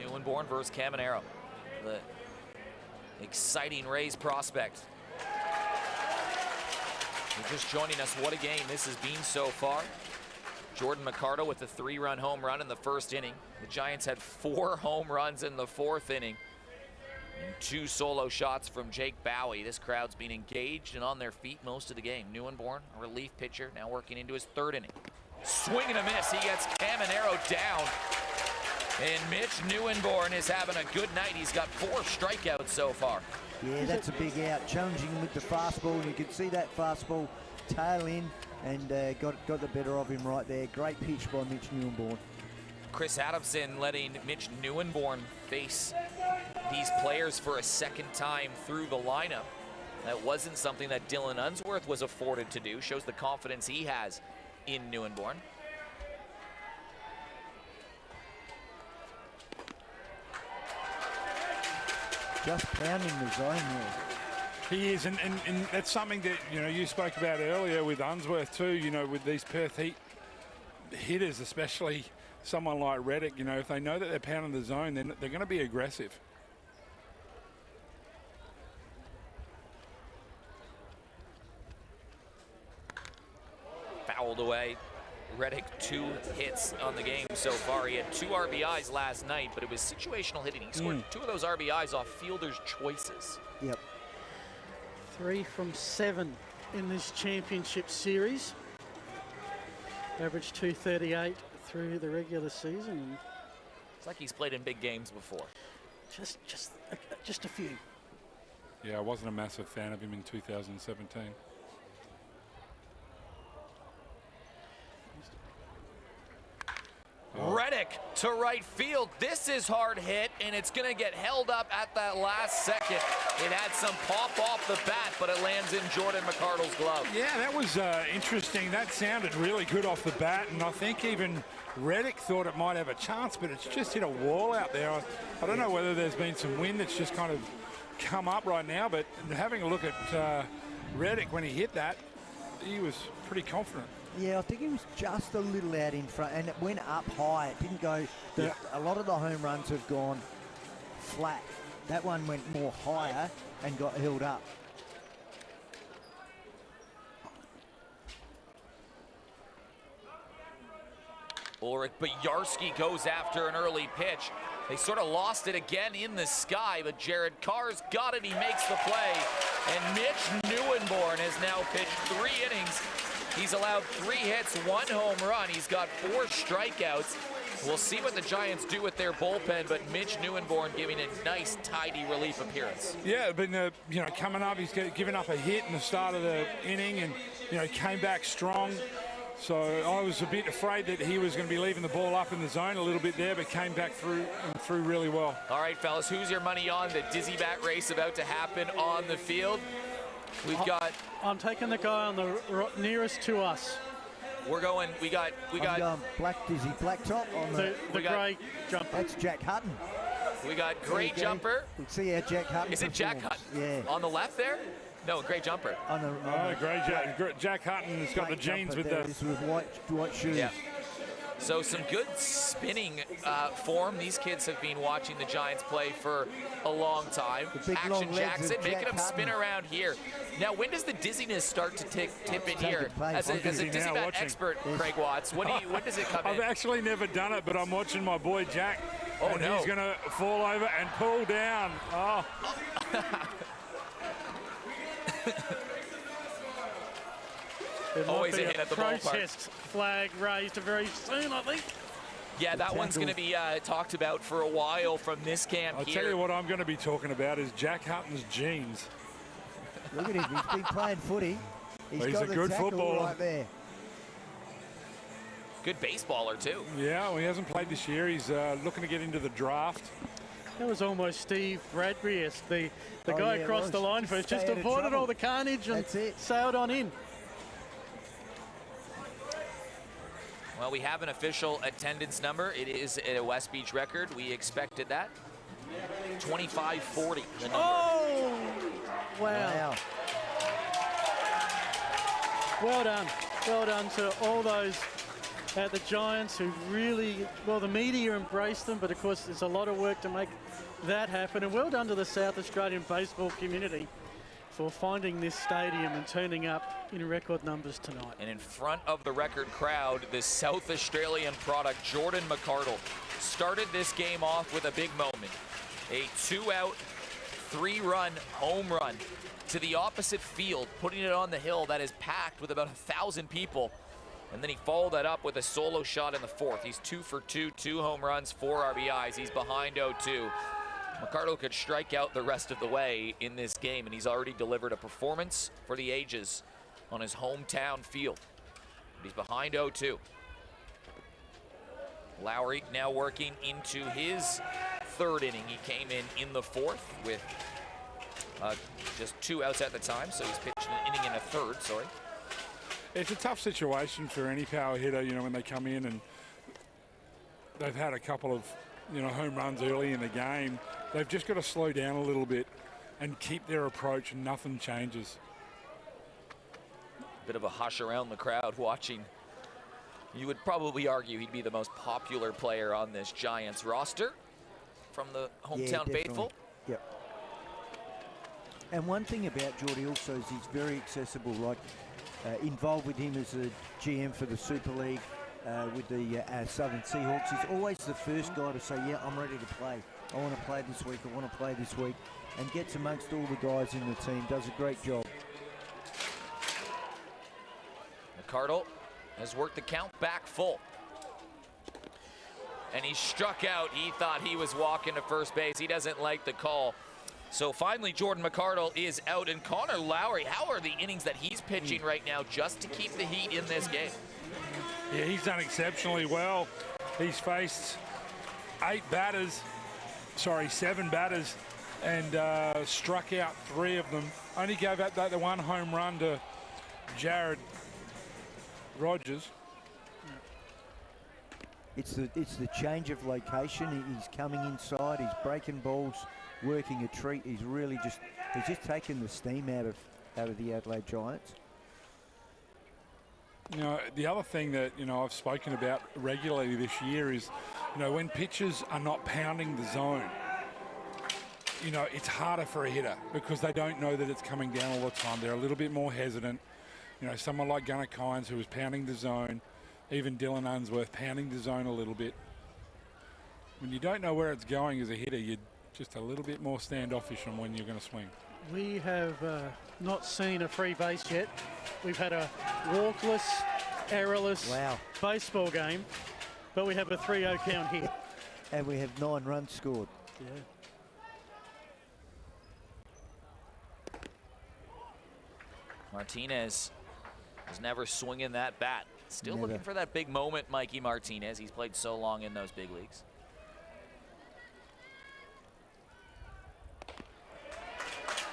Neuenborn versus Caminero, the exciting Rays prospect. You're just joining us, what a game this has been so far. Jordan McCarto with a 3-run home run in the 1st inning. The Giants had 4 home runs in the 4th inning. And 2 solo shots from Jake Bowie. This crowd's been engaged and on their feet most of the game. Neuenborn, a relief pitcher, now working into his 3rd inning. Swing and a miss. He gets Caminero down. And Mitch Neuenborn is having a good night. He's got 4 strikeouts so far. Yeah, that's a big out. Challenging him with the fastball, and you can see that fastball tail in and got the better of him right there. Great pitch by Mitch Neuenborn. Chris Adamson letting Mitch Neuenborn face these players for a 2nd time through the lineup. That wasn't something that Dylan Unsworth was afforded to do. Shows the confidence he has in Neuenborn. Just pounding the zone there. He is, and that's something that, you know, you spoke about earlier with Unsworth too, you know, with these Perth Heat hitters, especially someone like Reddick, you know, if they know that they're pounding the zone, then they're going to be aggressive. Fouled away. Reddick 2 hits on the game so far. He had 2 RBIs last night, but it was situational hitting. He scored 2 of those RBIs off fielders' choices. Yep. 3 from 7 in this championship series. Averaged 238 through the regular season. It's like he's played in big games before. Just a few. Yeah, I wasn't a massive fan of him in 2017. Reddick to right field. This is hard hit, and it's going to get held up at that last second. It had some pop off the bat, but it lands in Jordan McArdle's glove. Yeah, that was interesting. That sounded really good off the bat, and I think even Reddick thought it might have a chance, but it's just hit a wall out there. I don't know whether there's been some wind that's just kind of come up right now, but having a look at Reddick when he hit that, he was pretty confident. Yeah, I think he was just a little out in front, and it went up high. It didn't go. A lot of the home runs have gone flat. That one went more higher and got held up. Ulrich Bojarski goes after an early pitch. They sort of lost it again in the sky, but Jared Carr's got it. He makes the play, and Mitch Neuenborn has now pitched 3 innings. He's allowed 3 hits, 1 home run. He's got 4 strikeouts. We'll see what the Giants do with their bullpen, but Mitch Neuenborn giving a nice, tidy relief appearance. Yeah, but coming up, he's given up a hit in the start of the inning, and came back strong. So I was a bit afraid that he was going to be leaving the ball up in the zone a little bit there, but came back through really well. All right, fellas, who's your money on the dizzy bat race about to happen on the field? We've got. I'm taking the guy on the nearest to us. We're going. We got. I'm going black dizzy, black top on the grey jumper. That's Jack Hutton. We got gray jumper. We'll see how Jack Hutton. Is it Jack Hutton? Yeah. On the left there? No, gray jumper. Jack Hutton has got the jeans with white shoes. Yeah. So some good spinning form. These kids have been watching the Giants play for a long time. Action Jackson making them spin around here. Now, when does the dizziness start to tip in here? As a dizzy bat expert, Craig Watts, when does it come in? I've actually never done it, but I'm watching my boy Jack. Oh, no. He's going to fall over and pull down. Oh. Always a hit at the ballpark. Protest flag raised very soon, I think. Yeah, that one's going to be talked about for a while from this camp I'll here. tell you what I'm going to be talking about is Jack Hutton's jeans. Look at him, he's been playing footy. He's got a good footballer right there. Good baseballer, too. Yeah, well, he hasn't played this year. He's looking to get into the draft. That was almost Steve Bradbury-esque. The guy across the line first just avoided all the carnage and sailed on in. Well, we have an official attendance number. It is a West Beach record. We expected that. 2540. Oh! Wow. Well done. Well done to all those at the Giants who really, well, the media embraced them, but of course there's a lot of work to make that happen. And well done to the South Australian baseball community for finding this stadium and turning up in record numbers tonight. And in front of the record crowd, the South Australian product, Jordan McArdle, started this game off with a big moment. A 2-out, 3-run home run to the opposite field, putting it on the hill that is packed with about 1,000 people. And then he followed that up with a solo shot in the 4th. He's 2 for 2, 2 home runs, 4 RBIs. He's behind 0-2. McArdle could strike out the rest of the way in this game, and he's already delivered a performance for the ages on his hometown field. He's behind 0-2. Lowry now working into his 3rd inning. He came in the 4th with just 2 outs at the time, so he's pitched an inning in a 3rd, sorry. It's a tough situation for any power hitter, when they come in and they've had a couple of, home runs early in the game. They've just got to slow down a little bit and keep their approach, and nothing changes. Bit of a hush around the crowd watching. You would probably argue he'd be the most popular player on this Giants roster from the hometown faithful. Yep. And one thing about Geordie also is he's very accessible. Like involved with him as a GM for the Super League, with the Southern Seahawks. He's always the first guy to say, yeah, I'm ready to play. I want to play this week. I want to play this week. And gets amongst all the guys in the team. Does a great job. McArdle has worked the count back full. And he struck out. He thought he was walking to first base. He doesn't like the call. So finally, Jordan McArdle is out. And Connor Lowry, how are the innings that he's pitching right now just to keep the heat in this game? Yeah, he's done exceptionally well. He's faced 7 batters, and struck out 3 of them. Only gave up that 1 home run to Jared Rogers. It's the change of location. He's coming inside. He's breaking balls, working a treat. He's just taken the steam out of the Adelaide Giants. You know, the other thing that, you know, I've spoken about regularly this year is, you know, when pitchers are not pounding the zone, you know, it's harder for a hitter because they don't know that it's coming down all the time. They're a little bit more hesitant. You know, someone like Gunnar Kynes, who was pounding the zone, even Dylan Unsworth pounding the zone a little bit. When you don't know where it's going as a hitter, you're just a little bit more standoffish on when you're going to swing. We have not seen a free base yet. We've had a walkless, errorless baseball game, but we have a 3-0 count here. And we have 9 runs scored. Yeah. Martinez is never swinging that bat. Still looking for that big moment, Mikey Martinez. He's played so long in those big leagues.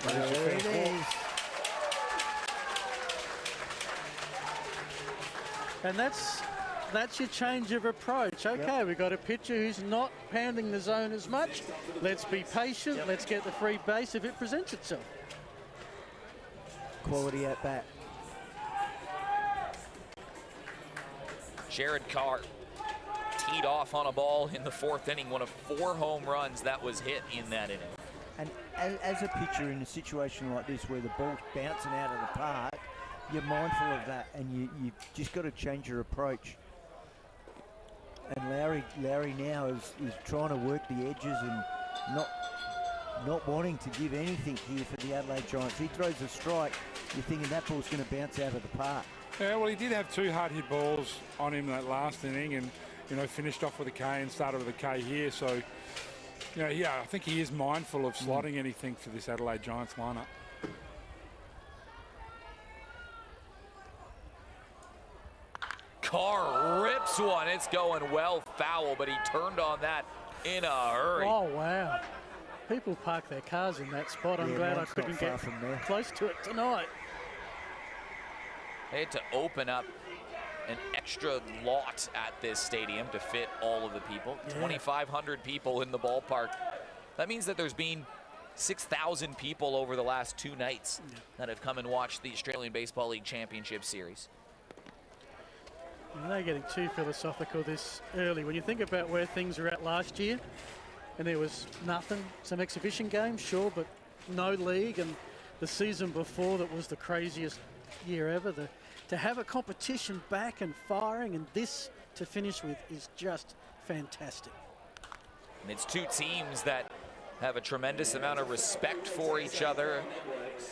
There it is. And that's your change of approach. Okay, we've got a pitcher who's not pounding the zone as much. Let's be patient. Let's get the free base if it presents itself. Quality at bat. Jared Carr teed off on a ball in the 4th inning, one of 4 home runs that was hit in that inning. And as a pitcher in a situation like this where the ball's bouncing out of the park, you're mindful of that, and you've just got to change your approach. And Lowry now is trying to work the edges and not wanting to give anything here for the Adelaide Giants. He throws a strike, you're thinking that ball's going to bounce out of the park. Yeah, well, he did have 2 hard hit balls on him that last inning, and, you know, finished off with a K and started with a K here. So, you know, yeah, I think he is mindful of slotting anything for this Adelaide Giants lineup. Carr rips one. It's going well foul, but he turned on that in a hurry. Oh, wow. People park their cars in that spot. I'm glad I couldn't get close to it tonight. They had to open up an extra lot at this stadium to fit all of the people. 2,500 people in the ballpark. That means that there's been 6,000 people over the last 2 nights that have come and watched the Australian Baseball League Championship Series. They're getting too philosophical this early. When you think about where things were at last year, and there was nothing, some exhibition games, sure, but no league, and the season before that was the craziest year ever. To have a competition back and firing, and this to finish with is just fantastic. And it's 2 teams that have a tremendous amount of respect for each other,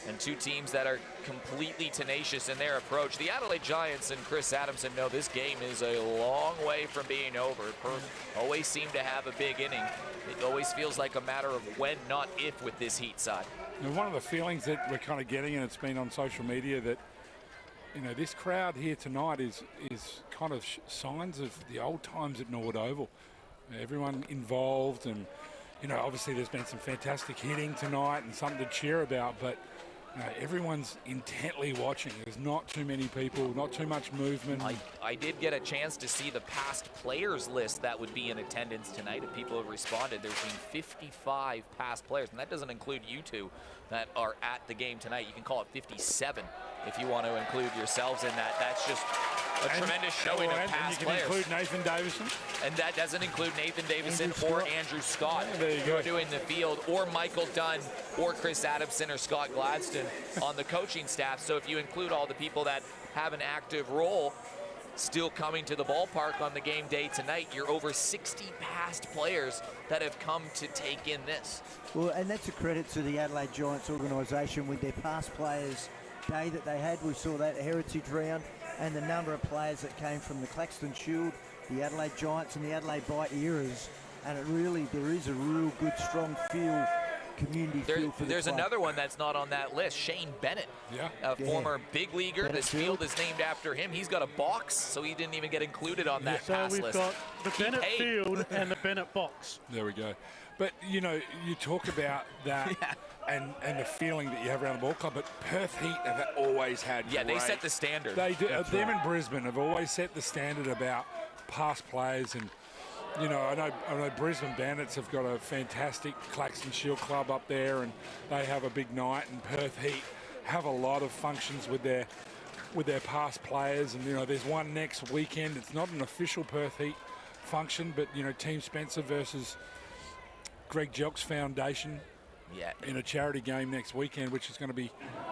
and 2 teams that are completely tenacious in their approach. The Adelaide Giants and Chris Adamson know this game is a long way from being over. Perth always seem to have a big inning. It always feels like a matter of when, not if, with this Heat side. And one of the feelings that we're kind of getting, and it's been on social media, that, you know, this crowd here tonight is kind of signs of the old times at Norwood Oval. Everyone involved, and, you know, obviously there's been some fantastic hitting tonight and something to cheer about, but, you know, everyone's intently watching. There's not too many people, not too much movement. I did get a chance to see the past players list that would be in attendance tonight, and people have responded. There's been 55 past players, and that doesn't include you 2 that are at the game tonight. You can call it 57 if you want to include yourselves in that. That's just a tremendous showing of past players. You can include Nathan Davison. And that doesn't include Nathan Davison or Andrew Scott, there you who are doing the field, or Michael Dunn, or Chris Adamson, or Scott Gladstone on the coaching staff. So if you include all the people that have an active role, still coming to the ballpark on the game day tonight. You're over 60 past players that have come to take in this. Well, and that's a credit to the Adelaide Giants organisation with their past players day that they had. We saw that heritage round and the number of players that came from the Claxton Shield, the Adelaide Giants and the Adelaide Bite eras. And there is a real good, strong feel, community feel for the There's club. another one that's not on that list, Shane Bennett, a former big leaguer. Bennett this field is named after him. He's got a box, so he didn't even get included on that pass So we've list. got the Bennett field and the Bennett box. There we go. But, you know, you talk about that and the feeling that you have around the ball club, but Perth Heat have always had they set the standard. They do. Them and Brisbane have always set the standard about past players. And, you know, I know Brisbane Bandits have got a fantastic Claxton Shield club up there, and they have a big night, and Perth Heat have a lot of functions with their past players. And, you know, there's one next weekend. It's not an official Perth Heat function, but, you know, Team Spencer versus Greg Jelks Foundation in a charity game next weekend, which is going to be,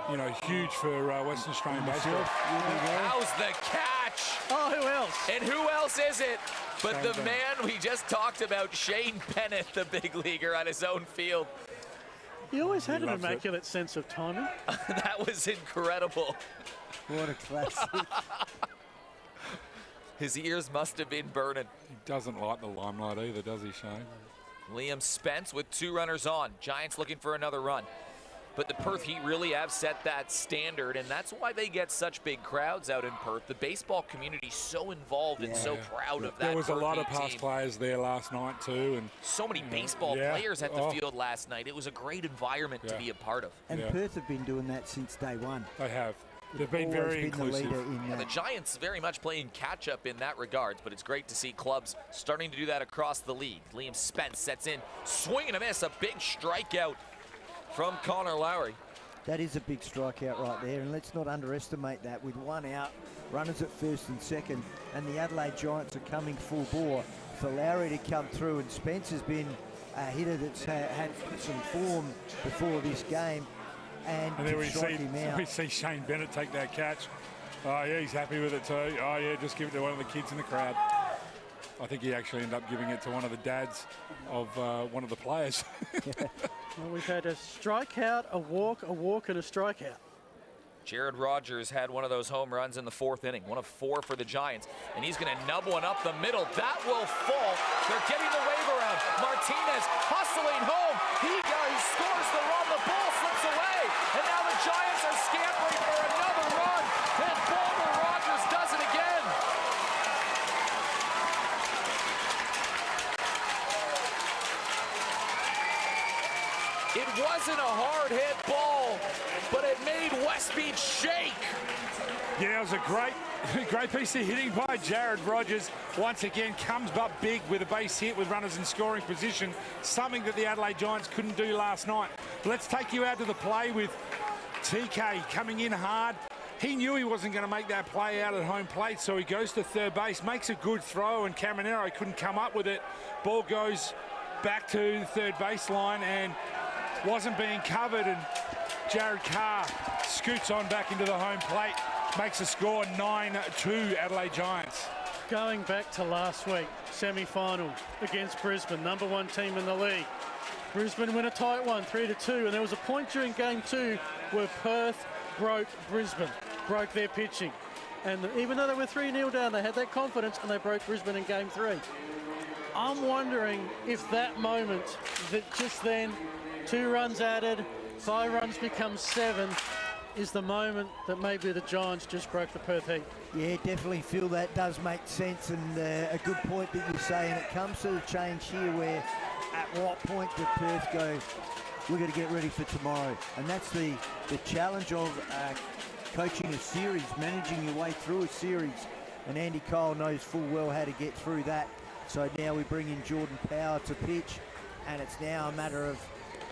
you know, huge for Western Australian baseball. How's the catch? Oh, who else? And who else is it but Shane the Bennett. man we just talked about, Shane Bennett, the big leaguer on his own field. He always had an loves it. immaculate sense of timing. That was incredible. What a classic. His ears must have been burning. He doesn't like the limelight either, does he, Shane? Liam Spence with 2 runners on. Giants looking for another run. But the Perth Heat really have set that standard, and that's why they get such big crowds out in Perth. The baseball community so involved and so proud of that. There was a Perth lot of Heat past team. players there last night too, and So many baseball players at the field last night. It was a great environment to be a part of. And Perth have been doing that since day one. they have. They've been Always very been the inclusive. leader in The that. Giants very much playing catch-up in that regards, but it's great to see clubs starting to do that across the league. Liam Spence sets in, swing and a miss, a big strikeout from Connor Lowry. That is a big strikeout right there, and let's not underestimate that. With 1 out, runners at first and second, and the Adelaide Giants are coming full bore for Lowry to come through, and Spence has been a hitter that's had some form before this game, and And then to we strike him out. see Shane Bennett take that catch. Oh yeah, he's happy with it too. Oh yeah, just give it to one of the kids in the crowd. I think he actually ended up giving it to one of the dads of one of the players. Well, we've had a strikeout, a walk, and a strikeout. Jared Rogers had one of those home runs in the 4th inning, 1 of 4 for the Giants, and he's going to nub one up the middle. That will fall. They're getting the wave around. Martinez hustling home. He scores the run. The ball slips away, and now the Giants are scampering for another run, and Boulder Rogers does it again. It wasn't a hard hit ball, but it made West Beach shake. Yeah, it was a great piece of hitting by Jared Rogers. Once again, comes up big with a base hit with runners in scoring position, something that the Adelaide Giants couldn't do last night. Let's take you out to the play with TK coming in hard. He knew he wasn't going to make that play out at home plate, so he goes to third base, makes a good throw, and Caminero couldn't come up with it. Ball goes back to the third baseline and wasn't being covered, and Jared Carr scoots on back into the home plate, makes a score 9-2 Adelaide Giants. Going back to last week, semi-final against Brisbane, #1 team in the league. Brisbane win a tight one, 3-2, and there was a point during game 2 where Perth broke Brisbane, broke their pitching. And even though they were 3-0 down, they had that confidence and they broke Brisbane in game 3. I'm wondering if that moment, that just then, 2 runs added, 5 runs become 7, is the moment that maybe the Giants just broke the Perth Heat. Yeah, definitely feel that does make sense, and a good point that you say. And it comes to the change here where at what point did Perth go, we're going to get ready for tomorrow? And that's the challenge of coaching a series, managing your way through a series. And Andy Cole knows full well how to get through that. So now we bring in Jordan Power to pitch, and it's now a matter of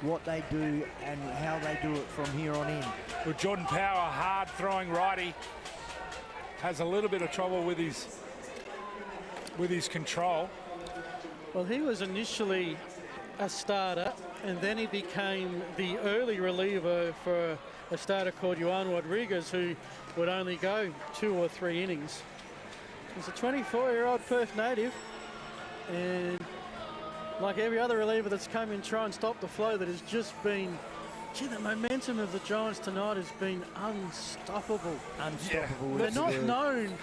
what they do and how they do it from here on in. Well, Jordan Power, hard throwing righty, has a little bit of trouble with his control. Well, he was initially a starter, and then he became the early reliever for a starter called Juan Rodriguez, who would only go 2 or 3 innings. He's a 24-year-old Perth native, and like every other reliever that's come in try and stop the flow, that has just been, gee, the momentum of the Giants tonight has been unstoppable. Unstoppable. They're not known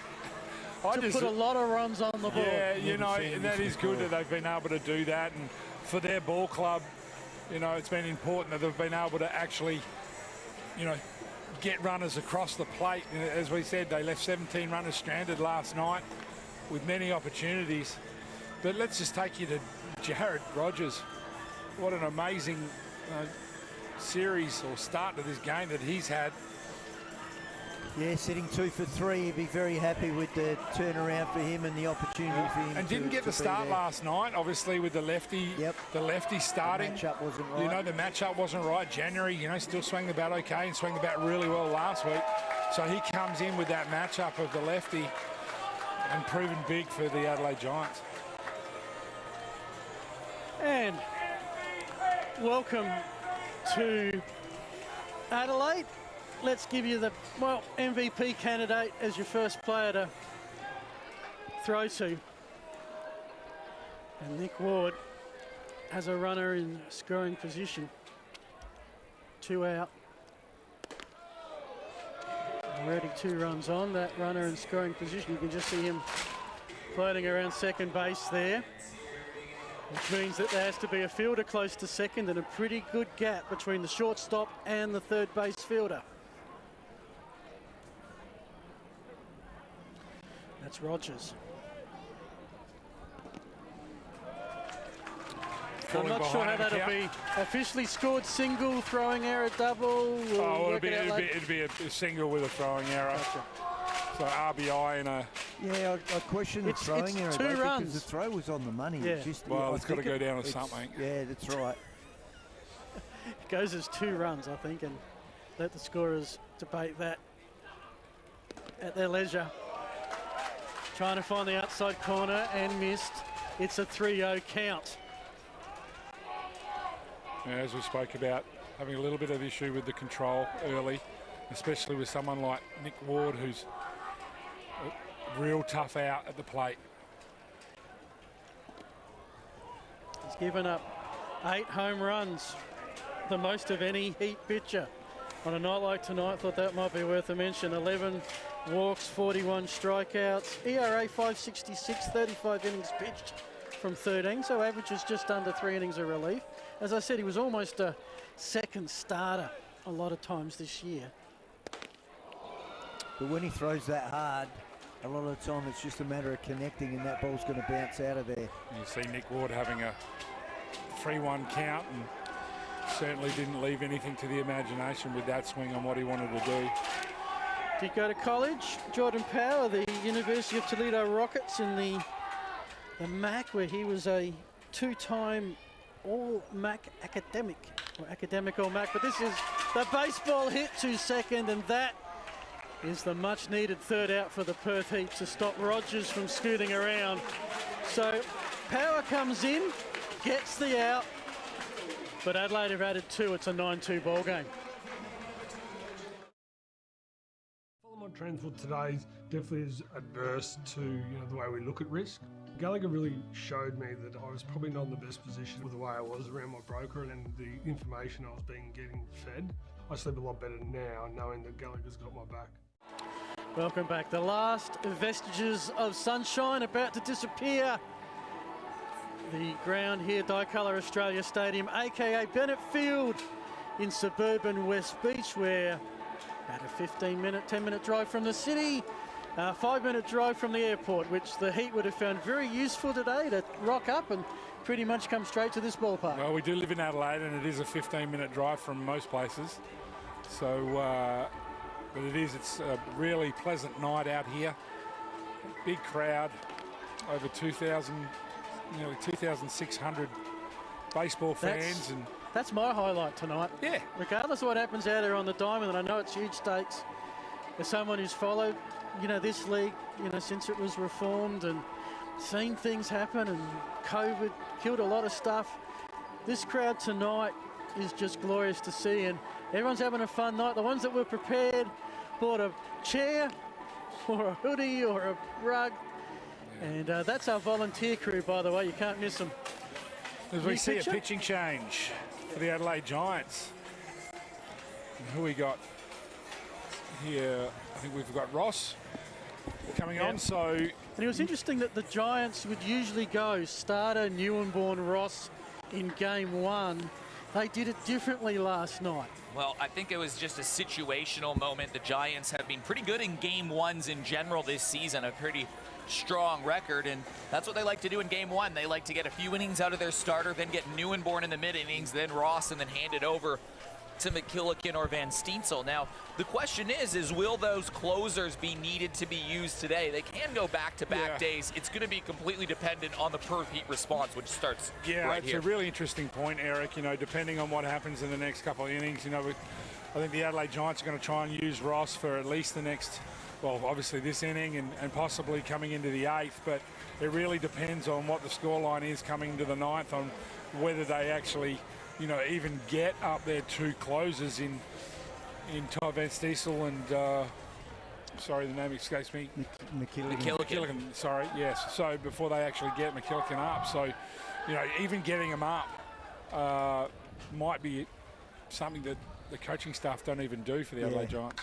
to put a lot of runs on the board. Yeah, you know, that is good that they've been able to do that, and for their ball club, you know, it's been important that they've been able to actually, you know, get runners across the plate. And as we said, they left 17 runners stranded last night with many opportunities. But let's just take you to Jared Rogers. What an amazing series or start to this game that he's had. Yeah, sitting 2 for 3. He'd be very happy with the turnaround for him and the opportunity for him. And didn't get the start last night, obviously, with the lefty. Yep. The lefty starting. The matchup wasn't right. You know, the matchup wasn't right. January, you know, still swung the bat okay and swung the bat really well last week. So he comes in with that matchup of the lefty and proven big for the Adelaide Giants. And welcome to Adelaide. Let's give you the, well, MVP candidate as your first player to throw to. And Nick Ward has a runner in scoring position. 2 out. Already 2 runs on that runner in scoring position. You can just see him floating around second base there, which means that there has to be a fielder close to second and a pretty good gap between the shortstop and the third base fielder. That's Rogers. I'm not sure how that'll be officially scored. Single, throwing error, double. Oh, it'd be a single with a throwing error. Gotcha. So RBI and a... Yeah, I question the throwing error. It's 2 runs. Because the throw was on the money. Yeah. It's just, Well, it's got to go down to something. Yeah, that's right. It goes as 2 runs, I think, and let the scorers debate that at their leisure. Trying to find the outside corner and missed. It's a 3-0 count. Yeah, as we spoke about, having a little bit of issue with the control early, especially with someone like Nick Ward, who's a real tough out at the plate. He's given up 8 home runs, the most of any Heat pitcher. On a night like tonight, thought that might be worth a mention. 11 walks, 41 strikeouts, ERA 5.66, 35 innings pitched from 13, so averages just under 3 innings of relief. As I said, he was almost a second starter a lot of times this year. But when he throws that hard, a lot of the time it's just a matter of connecting and that ball's going to bounce out of there. You see Nick Ward having a 3-1 count and certainly didn't leave anything to the imagination with that swing on what he wanted to do. Did go to college. Jordan Power, the University of Toledo Rockets in the MAC, where he was a 2-time All-MAC academic, or academic All-MAC. But this is the baseball hit to second, and that is the much-needed 3rd out for the Perth Heat to stop Rogers from scooting around. So Power comes in, gets the out, but Adelaide have added 2. It's a 9-2 ball game. My trend for today definitely is adverse to the way we look at risk. Gallagher really showed me that I was probably not in the best position with the way I was around my broker and the information I was getting fed. I sleep a lot better now knowing that Gallagher's got my back. Welcome back. The last vestiges of sunshine about to disappear. The ground here, Dicolour Australia Stadium, aka Bennett Field in suburban West Beach, where about a 10-minute drive from the city, 5-minute drive from the airport, which the Heat would have found very useful today to rock up and pretty much come straight to this ballpark. Well, we do live in Adelaide and it is a 15-minute drive from most places. So, but it's a really pleasant night out here. Big crowd, over 2,000, nearly 2,600 baseball fans. That's my highlight tonight. Yeah. Regardless of what happens out there on the diamond, and I know it's huge stakes, as someone who's followed, this league, since it was reformed and seen things happen, and COVID killed a lot of stuff, this crowd tonight is just glorious to see, and everyone's having a fun night. The ones that were prepared bought a chair or a hoodie or a rug. And that's our volunteer crew, by the way. You can't miss them. As we see a pitching change for the Adelaide Giants. And who we got here? I think we've got Ross coming on. So, and it was interesting that the Giants would usually go starter Neuenborn Ross in game 1. They did it differently last night. Well, I think it was just a situational moment. The Giants have been pretty good in game 1s in general this season, a pretty strong record, and that's what they like to do in game 1. They like to get a few innings out of their starter, then get Neuenborn in the mid-innings, then Ross, and then hand it over to McKillican or Van Steensel. Now, the question is will those closers be needed to be used today? They can go back-to-back days. It's going to be completely dependent on the Perth Heat response, which starts right here. It's a really interesting point, Eric. You know, depending on what happens in the next couple of innings, you know, I think the Adelaide Giants are going to try and use Ross for at least the next, well, obviously this inning and possibly coming into the 8th, but it really depends on what the scoreline is coming into the 9th, on whether they actually, you know, even get up their 2 closers in Ty Van Steensel and sorry, the name escapes me. McKillican. Sorry, yes. So before they actually get McKillican up, so you know, even getting them up might be something that the coaching staff don't even do for the Adelaide Giants.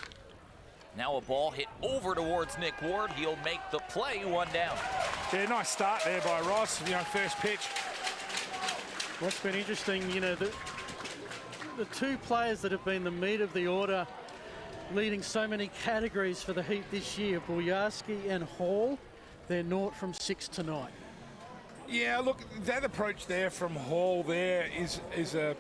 Now a ball hit over towards Nick Ward. He'll make the play, 1 down. Yeah, nice start there by Ross. You know, first pitch. What's been interesting, you know, the 2 players that have been the meat of the order, leading so many categories for the Heat this year, Boyarsky and Hall, they're 0 from 6 tonight. Yeah, look, that approach there from Hall there is a,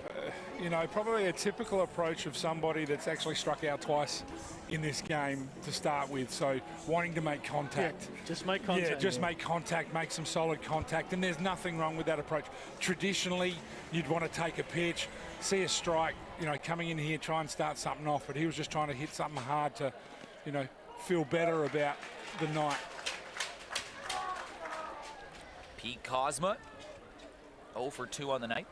you know, probably a typical approach of somebody that's actually struck out twice in this game to start with. So wanting to make contact. Yeah, just make contact. Yeah, just make contact, make some solid contact, and there's nothing wrong with that approach. Traditionally, you'd want to take a pitch, see a strike, you know, coming in here, try and start something off, but he was just trying to hit something hard to, you know, feel better about the night. Pete Kozma, 0 for 2 on the night.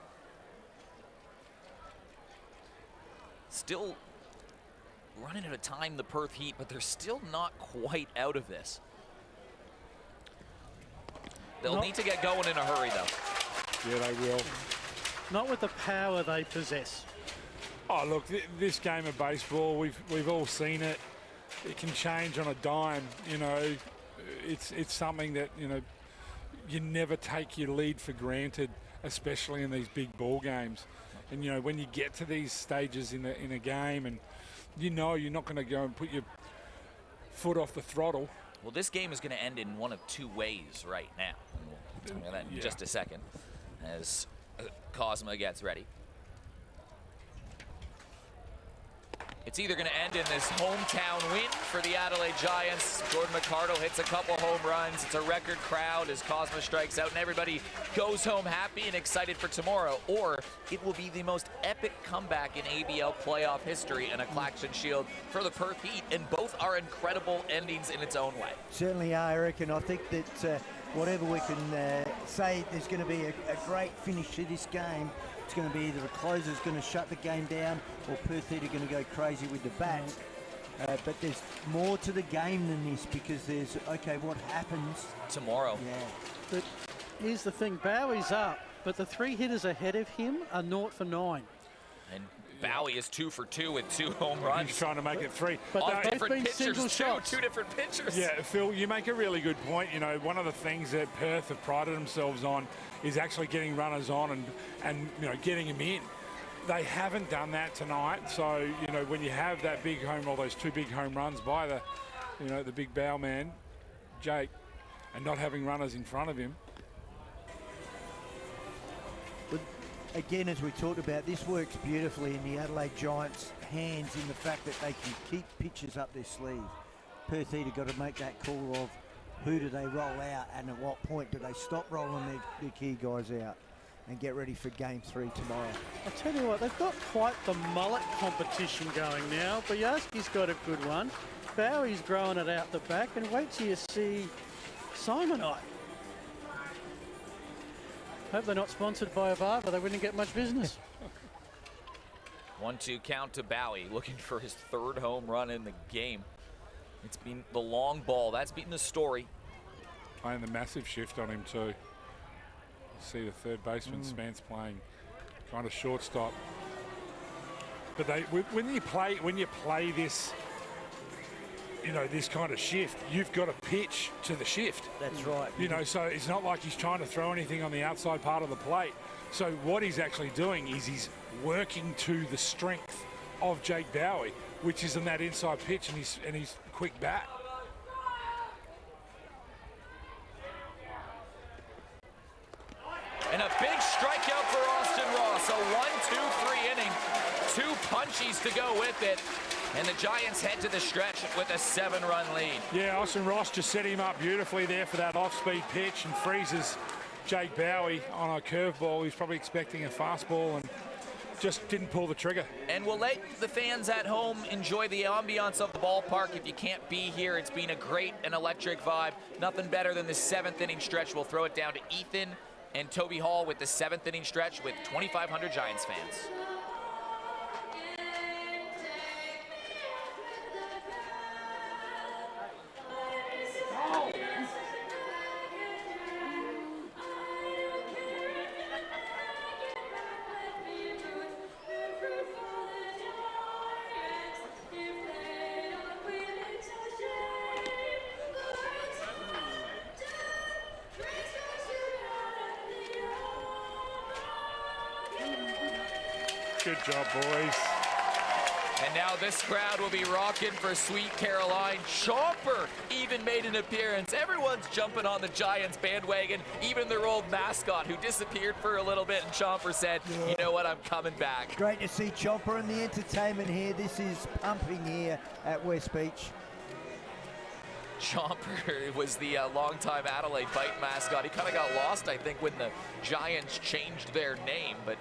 Still running out of time, the Perth Heat, but they're still not quite out of this. They'll need to get going in a hurry, though. Yeah, they will. Not with the power they possess. Oh, look, this game of baseball, we've all seen it. It can change on a dime, you know. It's something that, you know, you never take your lead for granted, especially in these big ball games. And, you know, when you get to these stages in a game and you know you're not going to go and put your foot off the throttle. Well, this game is going to end in one of 2 ways right now. And we'll talk about that in just a second as Kozma gets ready. It's either going to end in this hometown win for the Adelaide Giants. Jordan McArdle hits a couple home runs. It's a record crowd as Kozma strikes out and everybody goes home happy and excited for tomorrow. Or it will be the most epic comeback in ABL playoff history and a Claxton Shield for the Perth Heat. And both are incredible endings in its own way. Certainly are, Eric, and I think that whatever we can say, there's going to be a great finish to this game. It's going to be either the closer's going to shut the game down or Perth Heat are going to go crazy with the bats. But there's more to the game than this, because there's, okay, what happens tomorrow? Yeah. But here's the thing, Bowie's up, but the 3 hitters ahead of him are 0 for 9. And Bowie is 2 for 2 with 2 home runs. He's trying to make it 3. But on they've different been pitchers, single shots. 2 different pitchers. Yeah, Phil, you make a really good point. You know, one of the things that Perth have prided themselves on is actually getting runners on and you know, getting them in. They haven't done that tonight. So, you know, when you have that big home, or those 2 big home runs by the, you know, the big bow man, Jake, and not having runners in front of him. But again, as we talked about, this works beautifully in the Adelaide Giants' hands in the fact that they can keep pitches up their sleeve. Perth Heat have got to make that call of who do they roll out and at what point do they stop rolling their key guys out and get ready for game 3 tomorrow. I'll tell you what, they've got quite the mullet competition going now. Boyarsky's got a good one. Bowie's growing it out the back, and wait till you see Simonite. Hope they're not sponsored by Avava. They wouldn't get much business. 1-2 count to Bowie, looking for his 3rd home run in the game. It's been the long ball. That's been the story. playing the massive shift on him too. You see the third baseman Spence playing kind of shortstop. But when you play this, you know, this kind of shift, you've got to pitch to the shift. That's right. You know, so it's not like he's trying to throw anything on the outside part of the plate. So what he's actually doing is he's working to the strength of Jake Bowie, which is in that inside pitch and his quick bat. And a big strikeout for Austin Ross. A 1-2-3 inning. 2 punchies to go with it. And the Giants head to the stretch with a 7-run lead. Yeah, Austin Ross just set him up beautifully there for that off-speed pitch and freezes Jake Bowie on a curveball. He's probably expecting a fastball and just didn't pull the trigger. And we'll let the fans at home enjoy the ambiance of the ballpark. If you can't be here, it's been a great and electric vibe. Nothing better than the 7th inning stretch. We'll throw it down to Ethan and Toby Hall with the 7th inning stretch with 2,500 Giants fans. Good job, boys. And now this crowd will be rocking for Sweet Caroline. Chomper even made an appearance. Everyone's jumping on the Giants bandwagon, even their old mascot who disappeared for a little bit, and Chomper said, you know what, I'm coming back. Great to see Chomper and the entertainment here. This is pumping here at West Beach. Chomper was the longtime Adelaide Bite mascot. He kind of got lost, I think, when the Giants changed their name, but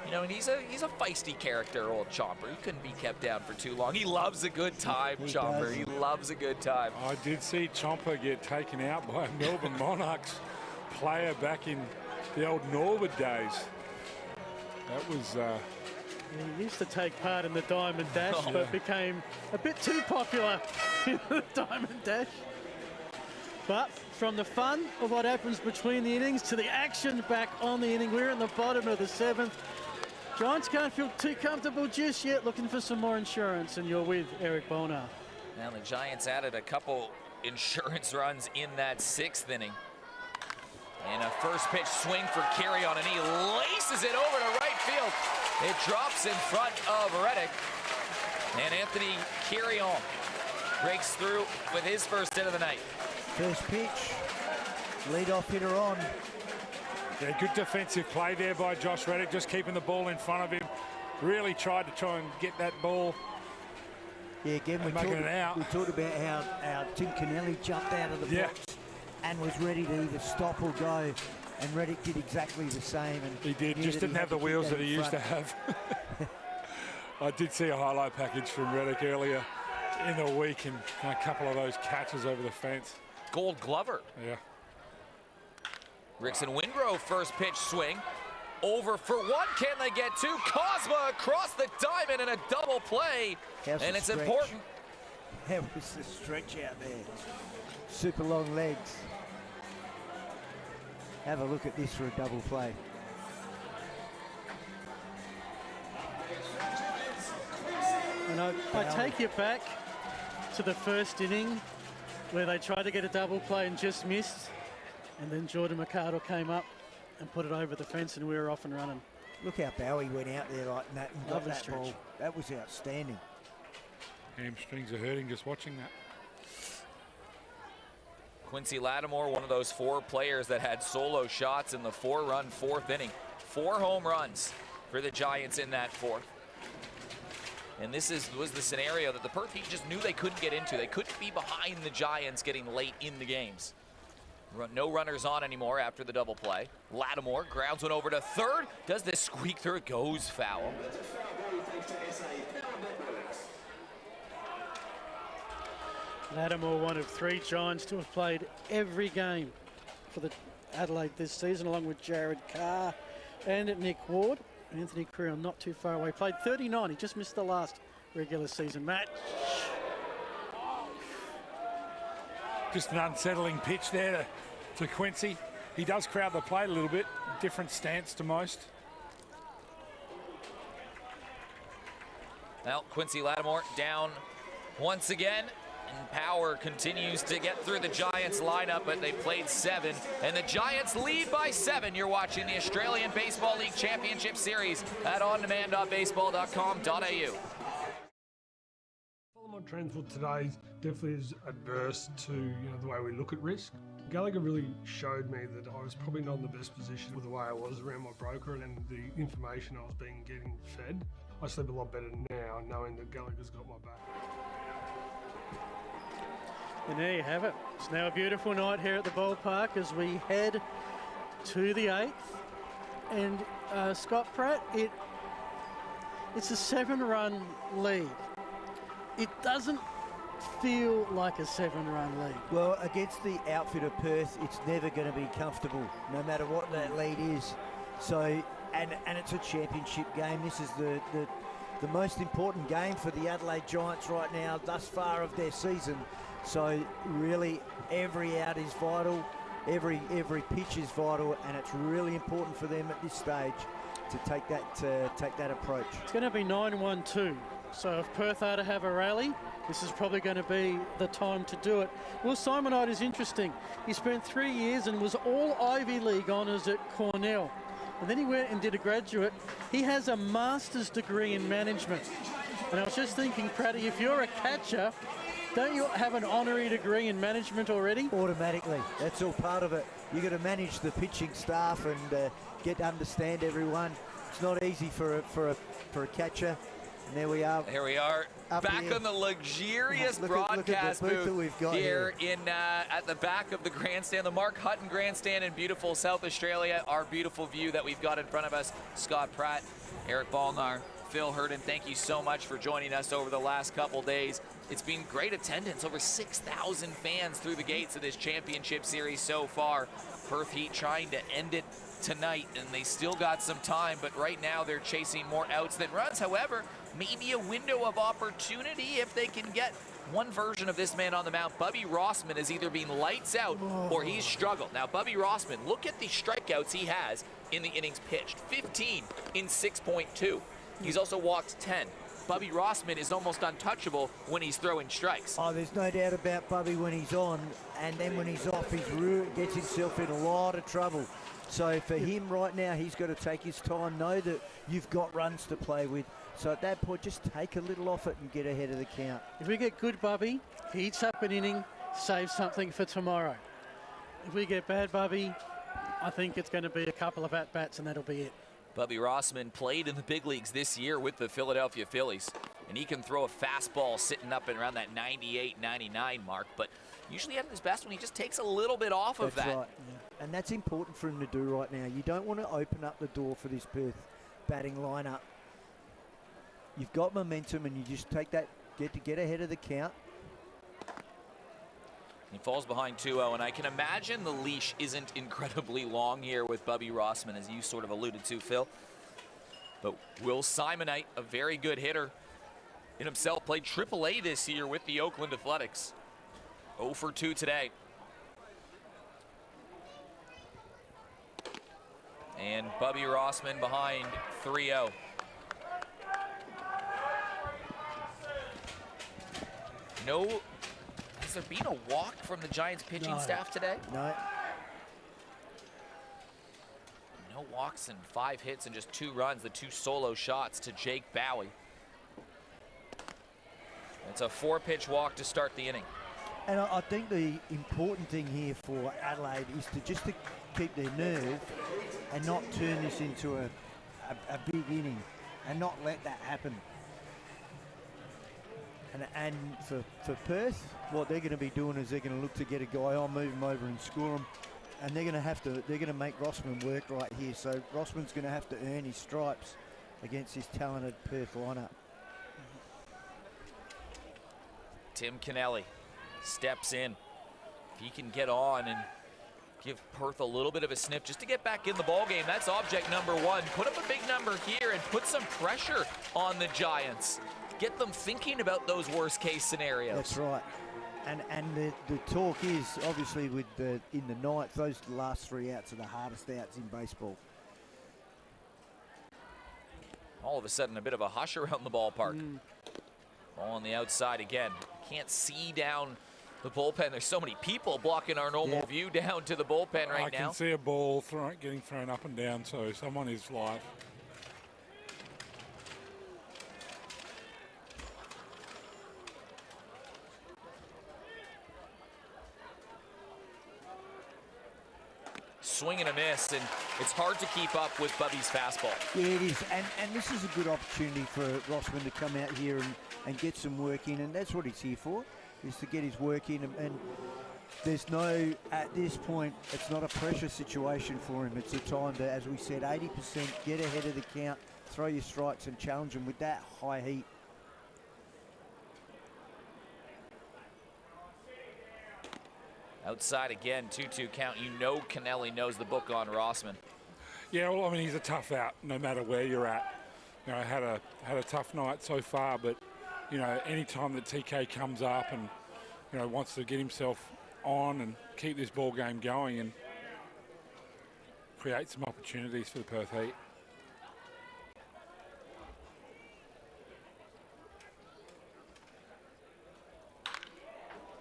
you know, and he's a feisty character, old Chomper. He couldn't be kept down for too long. He loves a good time, Chomper. He loves a good time. I did see Chomper get taken out by a Melbourne Monarchs player back in the old Norwood days. That was... He used to take part in the Diamond Dash, but became a bit too popular in the Diamond Dash. But from the fun of what happens between the innings to the action back on the inning, we're in the bottom of the 7th. Giants can't feel too comfortable just yet, looking for some more insurance, and you're with Eric Bonar. Now the Giants added a couple insurance runs in that 6th inning. And a first pitch swing for Carrion, and he laces it over to right field. It drops in front of Reddick. And Anthony Carrion breaks through with his first hit of the night. First pitch, lead-off hitter on. Yeah, good defensive play there by Josh Reddick, just keeping the ball in front of him. Really tried to try and get that ball. Yeah, again, we talked about how Tim Kennelly jumped out of the box and was ready to either stop or go. And Reddick did exactly the same. And he did, just didn't have the wheels that he used to have. I did see a highlight package from Reddick earlier in the week and a couple of those catches over the fence. Gold Glover. Yeah. Rickson Wingrove first pitch swing. Over for one. Can they get two? Cosma across the diamond in a double play. And it's important. That was the stretch out there. Super long legs. Have a look at this for a double play. And I take you back to the first inning where they tried to get a double play and just missed. And then Jordan McArdle came up and put it over the fence, and we were off and running. Look how Bowie went out there like that and got that stretch. ball. That was outstanding. Hamstrings are hurting just watching that. Quincy Lattimore, one of those 4 players that had solo shots in the 4-run 4th inning. 4 home runs for the Giants in that 4th. And this was the scenario that the Perth Heat just knew they couldn't get into. They couldn't be behind the Giants getting late in the games. No runners on anymore after the double play. Lattimore grounds one over to third. Does this squeak through? It goes foul. Lattimore, one of 3 Giants to have played every game for the Adelaide this season, along with Jared Carr and Nick Ward. Anthony Carrion not too far away. Played 39. He just missed the last regular season match. Just an unsettling pitch there to Quincy. He does crowd the plate a little bit, different stance to most. Well, Quincy Lattimore down once again, and Power continues to get through the Giants lineup, but they played 7, and the Giants lead by 7. You're watching the Australian Baseball League Championship Series at ondemand.baseball.com.au. My trend for today definitely is adverse to the way we look at risk. Gallagher really showed me that I was probably not in the best position with the way I was around my broker and the information I was getting fed. I sleep a lot better now knowing that Gallagher's got my back. And there you have it. It's now a beautiful night here at the ballpark as we head to the 8th. And Scott Pratt, it's a 7-run lead. It doesn't feel like a 7-run lead. Well, against the outfit of Perth, it's never going to be comfortable, no matter what that lead is. So, and it's a championship game. This is the most important game for the Adelaide Giants right now, thus far of their season. So, really, every out is vital, every pitch is vital, and it's really important for them at this stage to take that approach. It's going to be 9-1-2. So if Perth are to have a rally, this is probably going to be the time to do it. Will Simonite is interesting. He spent 3 years and was all Ivy League honours at Cornell. And then he went and did a graduate. He has a master's degree in management. And I was just thinking, Pratty, if you're a catcher, don't you have an honorary degree in management already? Automatically. That's all part of it. You've got to manage the pitching staff and get to understand everyone. It's not easy for a catcher. And there we are. Here we are, back on the luxurious broadcast booth we've got here in at the back of the grandstand, the Mark Hutton grandstand in beautiful South Australia. Our beautiful view that we've got in front of us. Scott Pratt, Eric Ballnar, Phil Herden, thank you so much for joining us over the last couple days. It's been great attendance, over 6,000 fans through the gates of this championship series so far. Perth Heat trying to end it tonight, and they still got some time, but right now they're chasing more outs than runs. However, maybe a window of opportunity if they can get one version of this man on the mound. Bubby Rossman has either been lights out or he's struggled. Now, Bubby Rossman, look at the strikeouts he has in the innings pitched. 15 in 6.2. He's also walked 10. Bubby Rossman is almost untouchable when he's throwing strikes. Oh, there's no doubt about Bubby when he's on, and then when he's off, he gets himself in a lot of trouble. So for him right now, he's got to take his time, know that you've got runs to play with. So at that point, just take a little off it and get ahead of the count. If we get good Bubby, he eats up an inning, saves something for tomorrow. If we get bad Bubby, I think it's going to be a couple of at-bats and that'll be it. Bubby Rossman played in the big leagues this year with the Philadelphia Phillies, and he can throw a fastball sitting up and around that 98, 99 mark, but usually at his best when he just takes a little bit off of that. That's right, yeah. And that's important for him to do right now. You don't want to open up the door for this Perth batting lineup. You've got momentum, and you just take that, get ahead of the count. He falls behind 2-0, and I can imagine the leash isn't incredibly long here with Bubby Rossman, as you sort of alluded to, Phil. But Will Simonite, a very good hitter in himself, played AAA this year with the Oakland Athletics. 0 for 2 today. And Bubby Rossman behind 3-0. No. Has there been a walk from the Giants pitching staff today? No. No walks and 5 hits and just 2 runs, the 2 solo shots to Jake Bowie. It's a 4-pitch walk to start the inning. And I think the important thing here for Adelaide is to keep their nerve and not turn this into a big inning and not let that happen. And for Perth, what they're going to be doing is they're going to look to get a guy on, move him over and score him. And they're going to make Rossman work right here. So Rossman's going to have to earn his stripes against this talented Perth lineup. Tim Kennelly steps in. If he can get on and give Perth a little bit of a sniff just to get back in the ballgame, that's object number 1. Put up a big number here and put some pressure on the Giants. Get them thinking about those worst case scenarios. That's right. And the talk is, obviously, with in the ninth, those last 3 outs are the hardest outs in baseball. All of a sudden, a bit of a hush around the ballpark. Ball on the outside again. Can't see down the bullpen. There's so many people blocking our normal view down to the bullpen right now. I can see a ball getting thrown up and down, so someone is live. Swing and a miss, and it's hard to keep up with Bubby's fastball. Yeah, it is, and this is a good opportunity for Rossman to come out here and get some work in, and that's what he's here for, is to get his work in, and there's no, at this point, it's not a pressure situation for him. It's a time to, as we said, 80%, get ahead of the count, throw your strikes and challenge him with that high heat. Outside again, 2-2 count. You know Kennelly knows the book on Rossman. Yeah, well, I mean, he's a tough out no matter where you're at. You know, had a tough night so far, but, you know, any time that TK comes up and, you know, wants to get himself on and keep this ball game going and create some opportunities for the Perth Heat.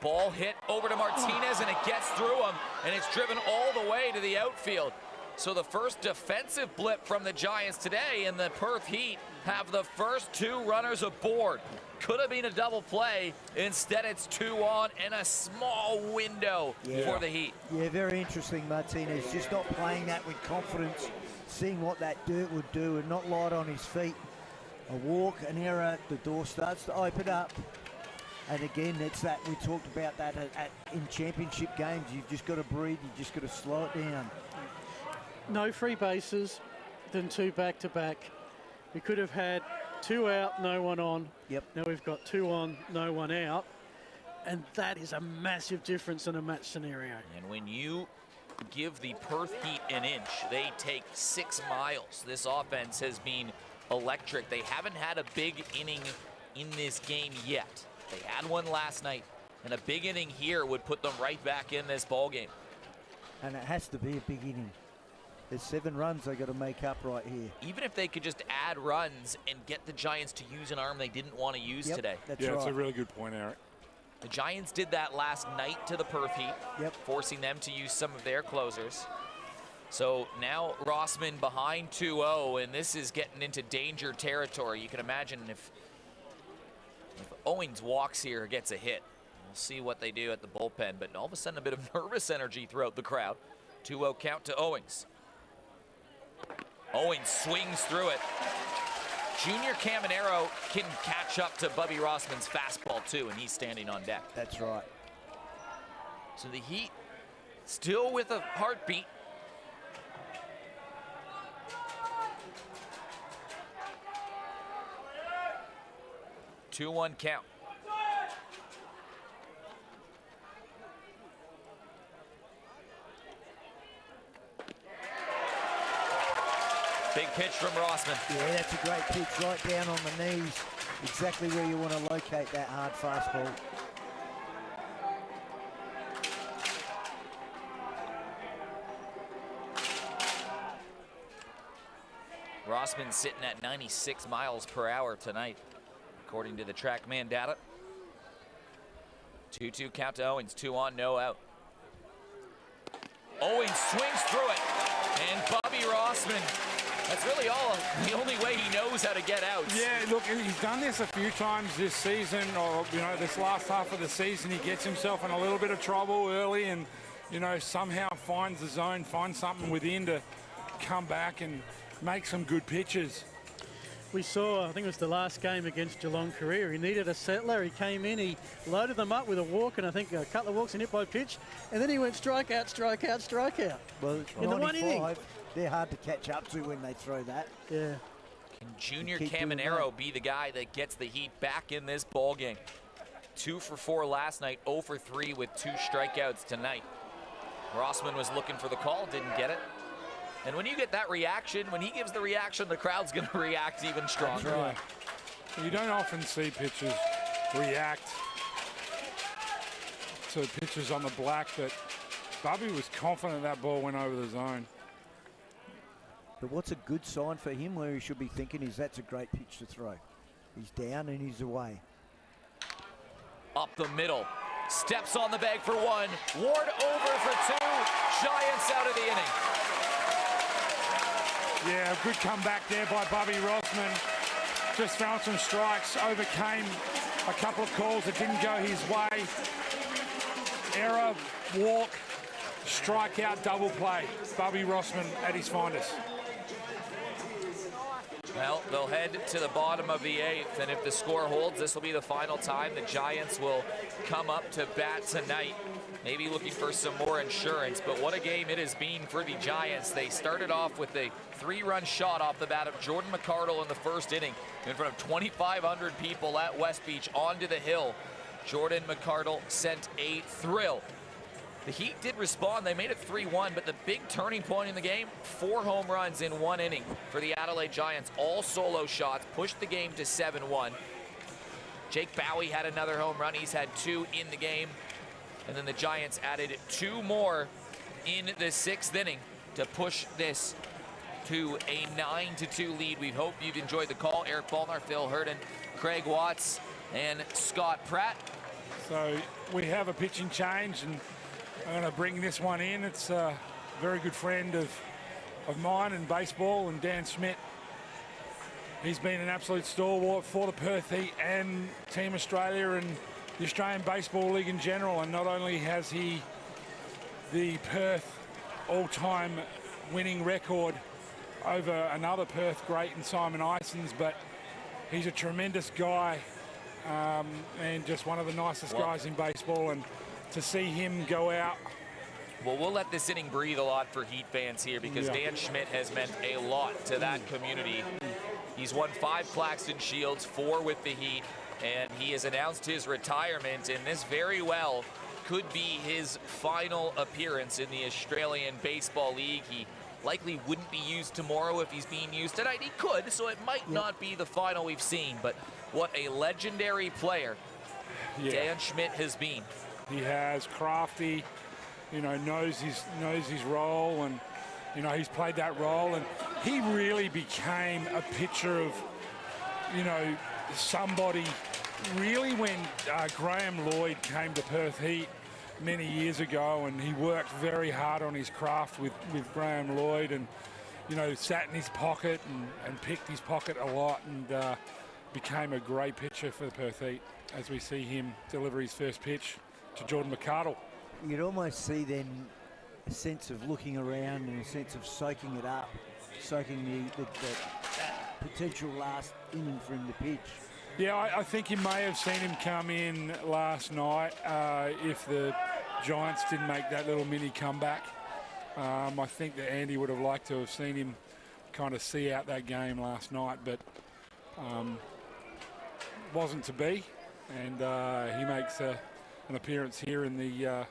Ball hit over to Martinez, and it gets through him, and it's driven all the way to the outfield. So the first defensive blip from the Giants today, and the Perth Heat have the first 2 runners aboard. Could have been a double play. Instead, it's 2 on and a small window for the Heat. Yeah, very interesting, Martinez. Just not playing that with confidence, seeing what that dirt would do and not light on his feet. A walk, an error, the door starts to open up. And again, it's that, we talked about that in championship games. You've just got to breathe, you've just got to slow it down. No free bases, then 2 back-to-back. We could have had 2 out, no one on. Yep. Now we've got 2 on, no one out. And that is a massive difference in a match scenario. And when you give the Perth Heat an inch, they take 6 miles. This offense has been electric. They haven't had a big inning in this game yet. They had one last night, and a big inning here would put them right back in this ball game. And it has to be a big inning. There's 7 runs they got to make up right here. Even if they could just add runs and get the Giants to use an arm they didn't want to use today. That's yeah, right. That's a really good point, Eric. The Giants did that last night to the Perth Heat, forcing them to use some of their closers. So now Rossman behind 2-0, and this is getting into danger territory. You can imagine if Owings walks here or gets a hit. We'll see what they do at the bullpen, but all of a sudden a bit of nervous energy throughout the crowd. 2-0 count to Owings. Owings swings through it. Junior Caminero can catch up to Bubby Rossman's fastball too, and he's standing on deck. That's right. So the Heat still with a heartbeat. Two-one count. Big pitch from Rossman. Yeah, that's a great pitch right down on the knees. Exactly where you want to locate that hard fastball. Rossman sitting at 96 miles per hour tonight, according to the TrackMan data. 2-2 count to Owings, 2 on, no out. Owings swings through it, and Bubby Rossman, that's really the only way he knows how to get out. Yeah, look, he's done this a few times this season, or, you know, this last half of the season. He gets himself in a little bit of trouble early and, you know, somehow finds the zone, finds something within to come back and make some good pitches. We saw, I think it was the last game against 질롱코리아, he needed a settler. He came in, he loaded them up with a walk and I think a couple of walks and hit by pitch, and then he went strikeout, strikeout, strikeout. Well, in the 1 inning. They're hard to catch up to when they throw that. Yeah. Can Junior Caminero be the guy that gets the Heat back in this ball game? 2 for 4 last night, 0 for 3 with 2 strikeouts tonight. Rossman was looking for the call, didn't get it. And when you get that reaction, when he gives the reaction, the crowd's going to react even stronger. That's right. You don't often see pitchers react lots of pitches on the black, but Bubby was confident that ball went over the zone. But what's a good sign for him where he should be thinking is that's a great pitch to throw. He's down and he's away. Up the middle, steps on the bag for one, Ward over for two, Giants out of the inning. Yeah, good comeback there by Bubby Rossman. Just found some strikes, overcame a couple of calls that didn't go his way. Error, walk, strikeout, double play. Bubby Rossman at his finest. Well, they'll head to the bottom of the eighth, and if the score holds, this will be the final time the Giants will come up to bat tonight. Maybe looking for some more insurance, but what a game it has been for the Giants. They started off with a 3-run shot off the bat of Jordan McArdle in the first inning in front of 2,500 people at West Beach onto the hill. Jordan McArdle sent a thrill. The Heat did respond. They made it 3-1, but the big turning point in the game, 4 home runs in 1 inning for the Adelaide Giants. All solo shots, pushed the game to 7-1. Jake Bowie had another home run. He's had 2 in the game. And then the Giants added 2 more in the 6th inning to push this to a 9-2 lead. We hope you've enjoyed the call. Eric Ballnar, Phil Herden, Craig Watts, and Scott Pratt. So we have a pitching change, and I'm going to bring this one in. It's a very good friend of mine in baseball, and Dan Schmidt. He's been an absolute stalwart for the Perth Heat and Team Australia and the Australian Baseball League in general. And not only has he the Perth all-time winning record over another Perth great in Simon Isons, but he's a tremendous guy and just one of the nicest guys in baseball. And to see him go out. Well, we'll let this inning breathe a lot for Heat fans here because Dan Schmidt has meant a lot to that community. He's won 5 Claxton Shields, 4 with the Heat, and he has announced his retirement, and this very well could be his final appearance in the Australian Baseball League. He likely wouldn't be used tomorrow if he's being used tonight. He could, so it might not be the final we've seen, but what a legendary player Dan Schmidt has been. He has crafty, you know, knows his role, and you know he's played that role, and he really became a picture of, you know, somebody really when Graham Lloyd came to Perth Heat many years ago, and he worked very hard on his craft with Graham Lloyd, and you know sat in his pocket and picked his pocket a lot, and became a great pitcher for the Perth Heat as we see him deliver his first pitch to Jordan McArdle. You'd almost see then a sense of looking around and a sense of soaking it up, soaking the potential last inning for him to pitch. Yeah, I think you may have seen him come in last night if the Giants didn't make that little mini comeback. I think that Andy would have liked to have seen him kind of see out that game last night, but wasn't to be, and he makes an appearance here in the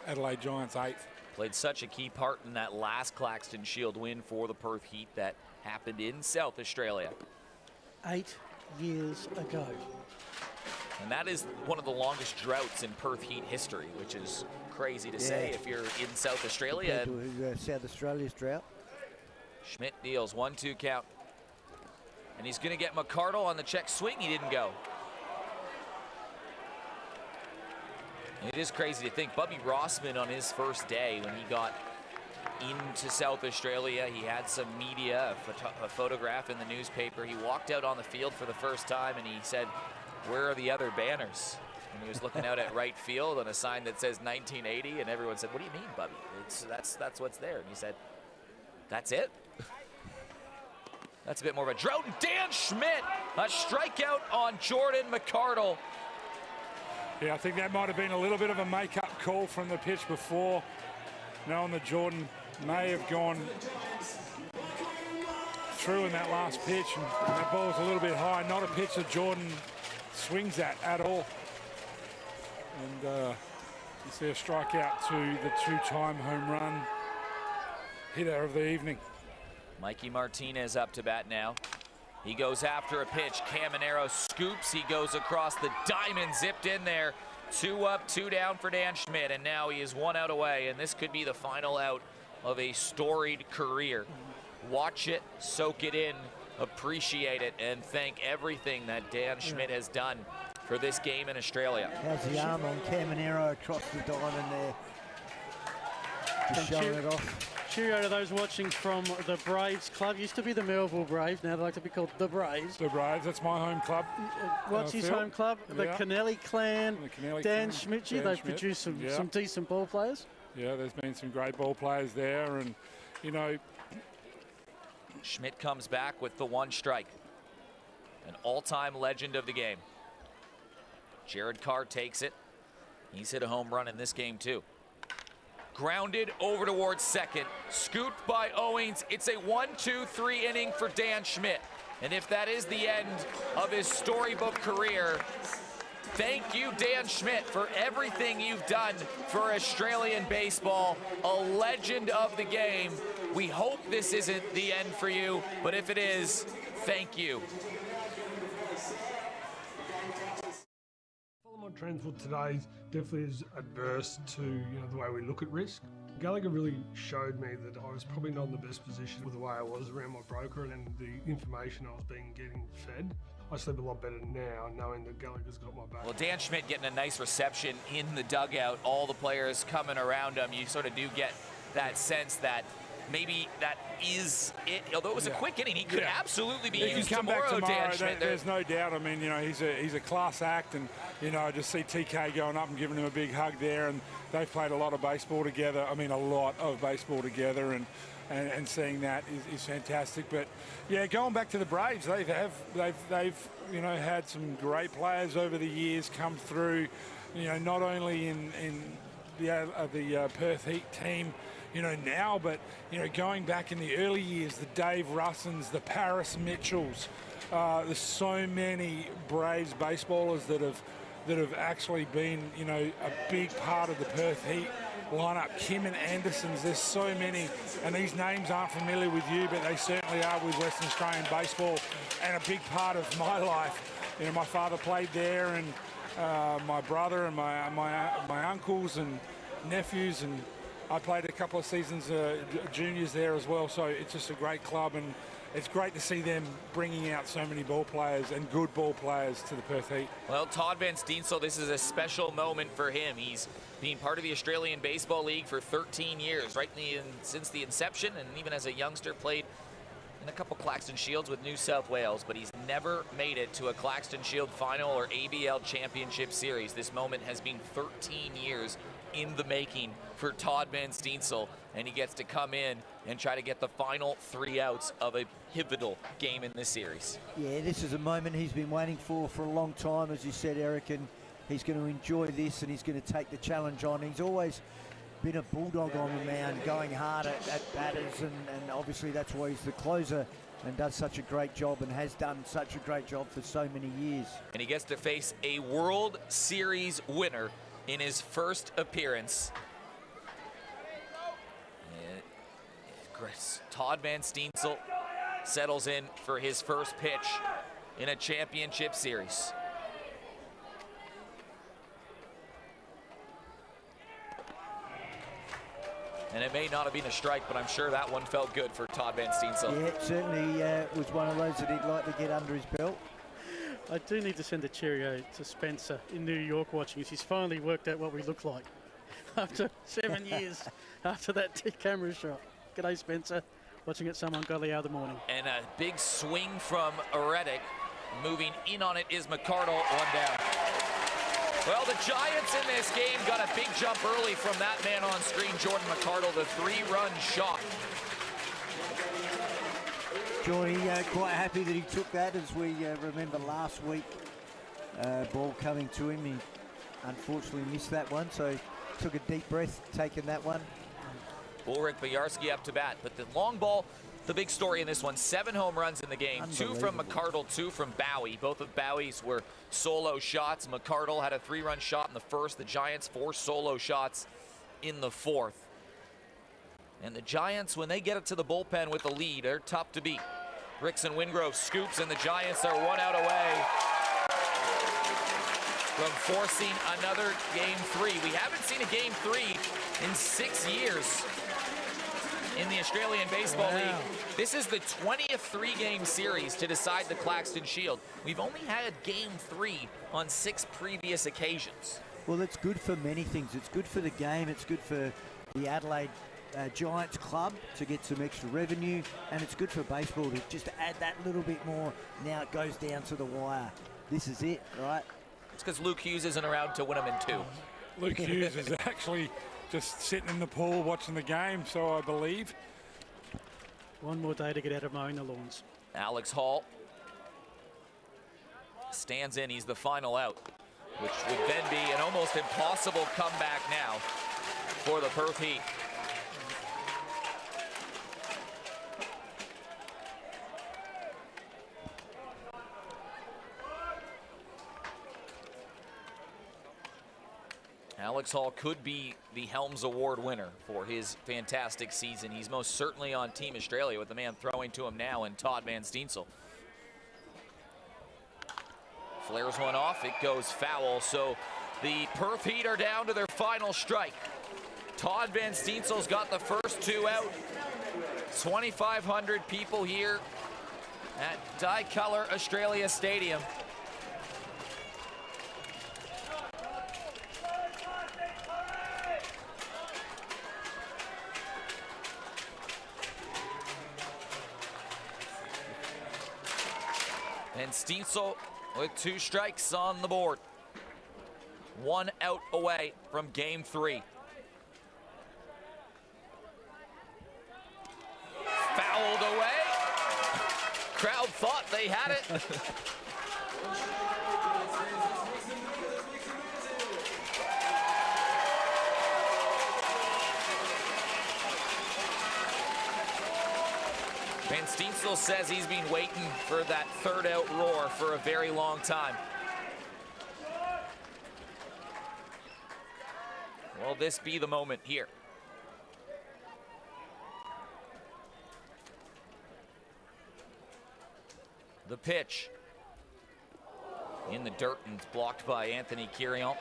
Adelaide Giants 8th. Played such a key part in that last Claxton Shield win for the Perth Heat that happened in South Australia 8 years ago. And that is one of the longest droughts in Perth Heat history, which is crazy to say if you're in South Australia. South Australia's drought. Schmidt deals 1-2 count. And he's going to get McArdle on the check swing. He didn't go. It is crazy to think Bubby Rossman on his first day when he got into South Australia, he had some media, a photograph in the newspaper. He walked out on the field for the first time and he said, "Where are the other banners?" And he was looking out at right field on a sign that says 1980, and everyone said, "What do you mean, Bubby? That's what's there." And he said, "That's it?" That's a bit more of a drought. Dan Schmidt, a strikeout on Jordan McArdle. Yeah, I think that might have been a little bit of a make-up call from the pitch before, knowing that Jordan may have gone through in that last pitch, and that ball was a little bit high. Not a pitch that Jordan swings at all. And you see a strikeout to the 2-time home run hitter of the evening. Mikey Martinez up to bat now. He goes after a pitch. Caminero scoops. He goes across the diamond, zipped in there 2 up, 2 down for Dan Schmidt, and now he is 1 out away, and this could be the final out of a storied career. Watch it, soak it in, appreciate it, and thank everything that Dan Schmidt has done for this game in Australia. How's the arm on Caminero across the diamond there? Just showing it off. Cheerio to those watching from the Braves club. Used to be the Melville Braves, now they like to be called the Braves. The Braves, that's my home club. What's his home club? The Kennelly clan. Dan Schmidt. They've produced some decent ball players. Yeah, there's been some great ball players there, and you know, Schmidt comes back with the 1 strike. An all-time legend of the game. Jared Carr takes it. He's hit a home run in this game too. Grounded over towards second, scooped by Owings. It's a 1-2-3 inning for Dan Schmidt. And if that is the end of his storybook career, thank you, Dan Schmidt, for everything you've done for Australian baseball. A legend of the game. We hope this isn't the end for you, but if it is, thank you. My trend for today definitely is adverse to the way we look at risk. Gallagher really showed me that I was probably not in the best position with the way I was around my broker and the information I was getting fed. I sleep a lot better now knowing that Gallagher's got my back. Well, Dan Schmidt getting a nice reception in the dugout, all the players coming around him. You sort of do get that sense that maybe that is it. Although it was a quick inning, he could absolutely be used tomorrow, Dan Schmidt. There's no doubt. I mean, he's a class act, and I just see TK going up and giving him a big hug there, and they've played a lot of baseball together. I mean, a lot of baseball together, and seeing that is fantastic. But yeah, going back to the Braves, they've had some great players over the years come through. Not only in the Perth Heat team, now, but going back in the early years, the Dave Russins, the Paris Mitchells, there's so many Braves baseballers that have actually been a big part of the Perth Heat lineup. Kim and Andersons, there's so many, and these names aren't familiar with you, but they certainly are with Western Australian baseball, and a big part of my life. My father played there, and my brother and my uncles and nephews, and I played a couple of seasons juniors there as well, so it's just a great club, and it's great to see them bringing out so many ball players and good ball players to the Perth Heat. Well, Todd Van Steensel, this is a special moment for him. He's been part of the Australian Baseball League for 13 years, right since the inception, and even as a youngster played in a couple Claxton Shields with New South Wales, but he's never made it to a Claxton Shield final or ABL Championship Series. This moment has been 13 years in the making for Todd Van Steensel, and he gets to come in and try to get the final 3 outs of a pivotal game in this series. Yeah, this is a moment he's been waiting for a long time, as you said, Eric, and he's going to enjoy this, and he's going to take the challenge on. He's always been a bulldog on the mound, going hard at batters, and obviously that's why he's the closer and does such a great job, and has done such a great job for so many years. And he gets to face a World Series winner in his first appearance. Todd Van Steensel settles in for his first pitch in a championship series. And it may not have been a strike, but I'm sure that one felt good for Todd Van Steensel. Yeah, it certainly was one of those that he'd like to get under his belt. I do need to send a cheerio to Spencer in New York watching us. He's finally worked out what we look like after 7 years after that camera shot. G'day, Spencer. Watching it some ungodly hour of the morning. And a big swing from Reddick. Moving in on it is McCardle, 1 down. Well, the Giants in this game got a big jump early from that man on screen, Jordan McCardle, the 3-run shot. Johnny quite happy that he took that, as we remember last week. Ball coming to him, he unfortunately missed that one, so took a deep breath taking that one. Ulrich Bojarski up to bat, but the long ball, the big story in this one, 7 home runs in the game, 2 from McCardle, 2 from Bowie. Both of Bowie's were solo shots. McCardle had a 3-run shot in the first. The Giants 4 solo shots in the fourth. And the Giants, when they get it to the bullpen with the lead, they're tough to beat. Rickson Wingrove scoops, and the Giants are 1 out away. from forcing another Game 3. We haven't seen a Game 3 in 6 years in the Australian Baseball League. This is the 20th three-game series to decide the Claxton Shield. We've only had Game 3 on 6 previous occasions. Well, it's good for many things. It's good for the game. It's good for the Adelaide Giants club to get some extra revenue, and it's good for baseball to just add that little bit more. Now it goes down to the wire. This is it, right? It's because Luke Hughes isn't around to win them in 2. Luke Hughes is actually just sitting in the pool watching the game, so I believe. One more day to get out of mowing the lawns. Alex Hall stands in. He's the final out, which would then be an almost impossible comeback now for the Perth Heat. Alex Hall could be the Helms Award winner for his fantastic season. He's most certainly on Team Australia with the man throwing to him now and Todd Van Steensel. Flares one off, it goes foul, so the Perth Heat are down to their final strike. Todd Van Steensel's got the first 2 out. 2,500 people here at Dye-Color Australia Stadium. And Steensel with 2 strikes on the board. 1 out away from Game 3. Fouled away. Crowd thought they had it. Van Steensel says he's been waiting for that 3rd out roar for a very long time. Will this be the moment here? The pitch in the dirt and it's blocked by Anthony Kirion.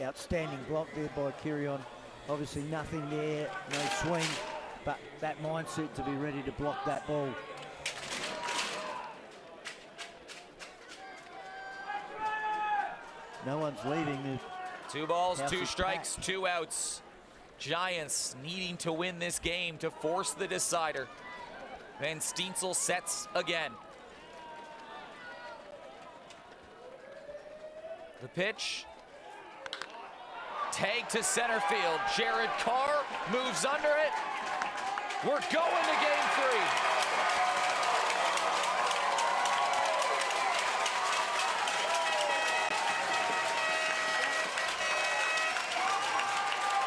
Outstanding block there by Kirion. Obviously nothing there, no swing, but that mindset to be ready to block that ball. No one's leaving. 2 balls, 2 strikes, 2 outs. Giants needing to win this game to force the decider. Van Steensel sets again. The pitch. Tag to center field. Jared Carr moves under it. We're going to Game 3.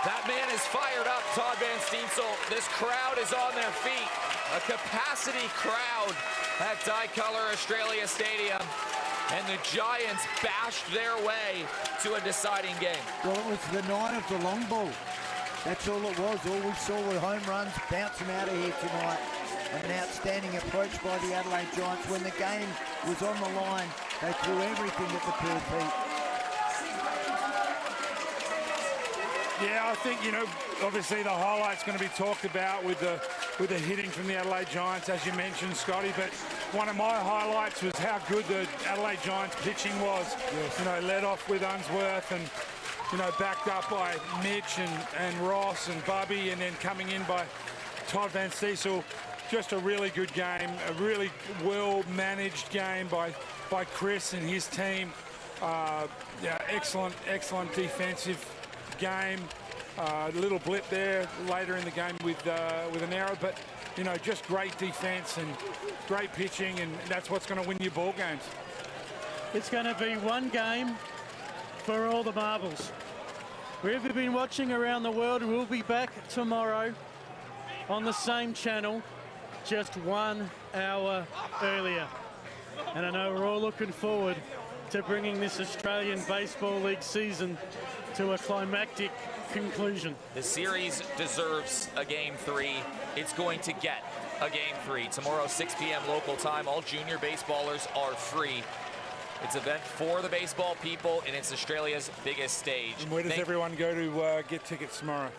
That man is fired up, Todd Van Steensel. This crowd is on their feet. A capacity crowd at Dye-Color Australia Stadium. And the Giants bashed their way to a deciding game. Well, it was the night of the long ball. That's all it was. All we saw were home runs bouncing out of here tonight. An outstanding approach by the Adelaide Giants. When the game was on the line, they threw everything at the Perth Heat. Yeah, I think, you know, obviously the highlight's going to be talked about with the hitting from the Adelaide Giants, as you mentioned, Scotty. But one of my highlights was how good the Adelaide Giants pitching was. Yes. You know, led off with Unsworth and, you know, backed up by Mitch and Ross and Bubby, and then coming in by Todd Van Steensel. Just a really good game, a really well-managed game by Chris and his team. Yeah, excellent defensive game. A little blip there later in the game with an error, but you know, just great defense and great pitching, and that's what's going to win you ball games. It's going to be one game for all the marbles. Wherever you've been watching around the world, we'll be back tomorrow on the same channel, just 1 hour earlier. And I know we're all looking forward to bringing this Australian Baseball League season to a climactic conclusion. The series deserves a Game 3. It's going to get a Game 3. Tomorrow, 6 p.m. local time. All junior baseballers are free. It's an event for the baseball people, and it's Australia's biggest stage. And where does everyone go to get tickets tomorrow?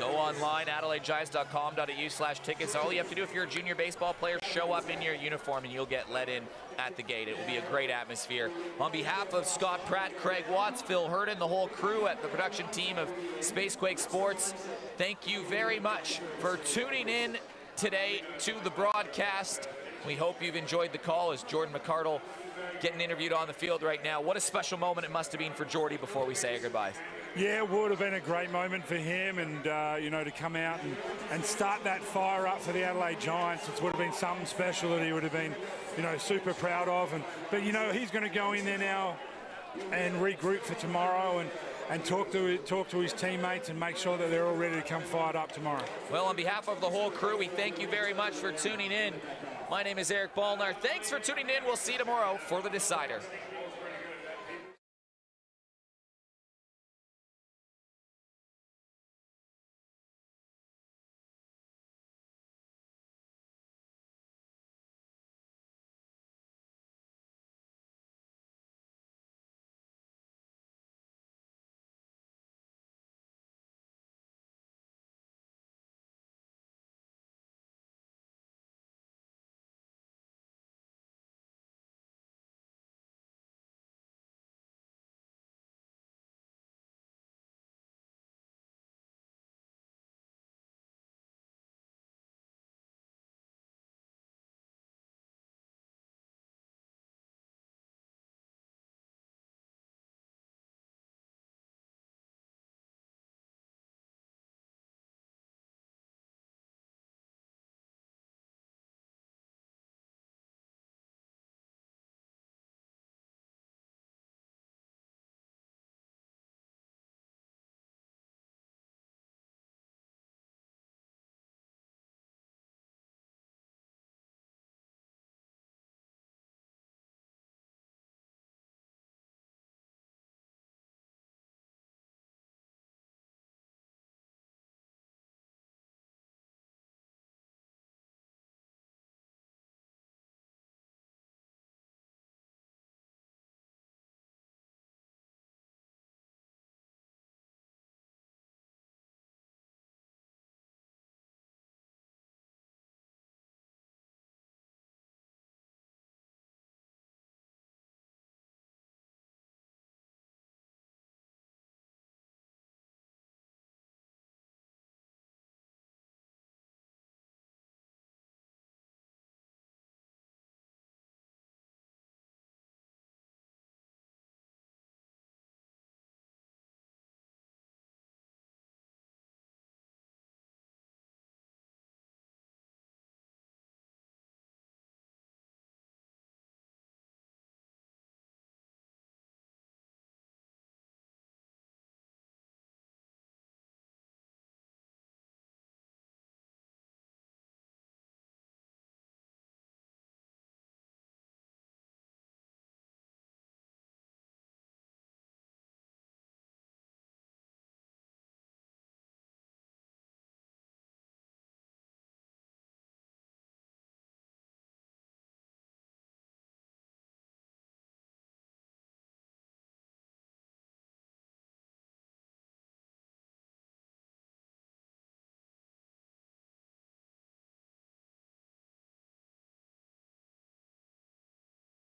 Go online, adelaidegiants.com.au/tickets. All you have to do if you're a junior baseball player, show up in your uniform and you'll get let in at the gate. It will be a great atmosphere. On behalf of Scott Pratt, Craig Watts, Phil Herden, the whole crew at the production team of Spacequake Sports, thank you very much for tuning in today to the broadcast. We hope you've enjoyed the call as Jordan McArdle getting interviewed on the field right now. What a special moment it must have been for Jordy before we say our goodbyes. Yeah, it would have been a great moment for him, and you know, to come out and start that fire up for the Adelaide Giants. It would have been something special that he would have been, you know, super proud of. But you know, he's going to go in there now and regroup for tomorrow and talk to his teammates and make sure that they're all ready to come fired up tomorrow. Well, on behalf of the whole crew, we thank you very much for tuning in. My name is Eric Ballnar. Thanks for tuning in. We'll see you tomorrow for The Decider.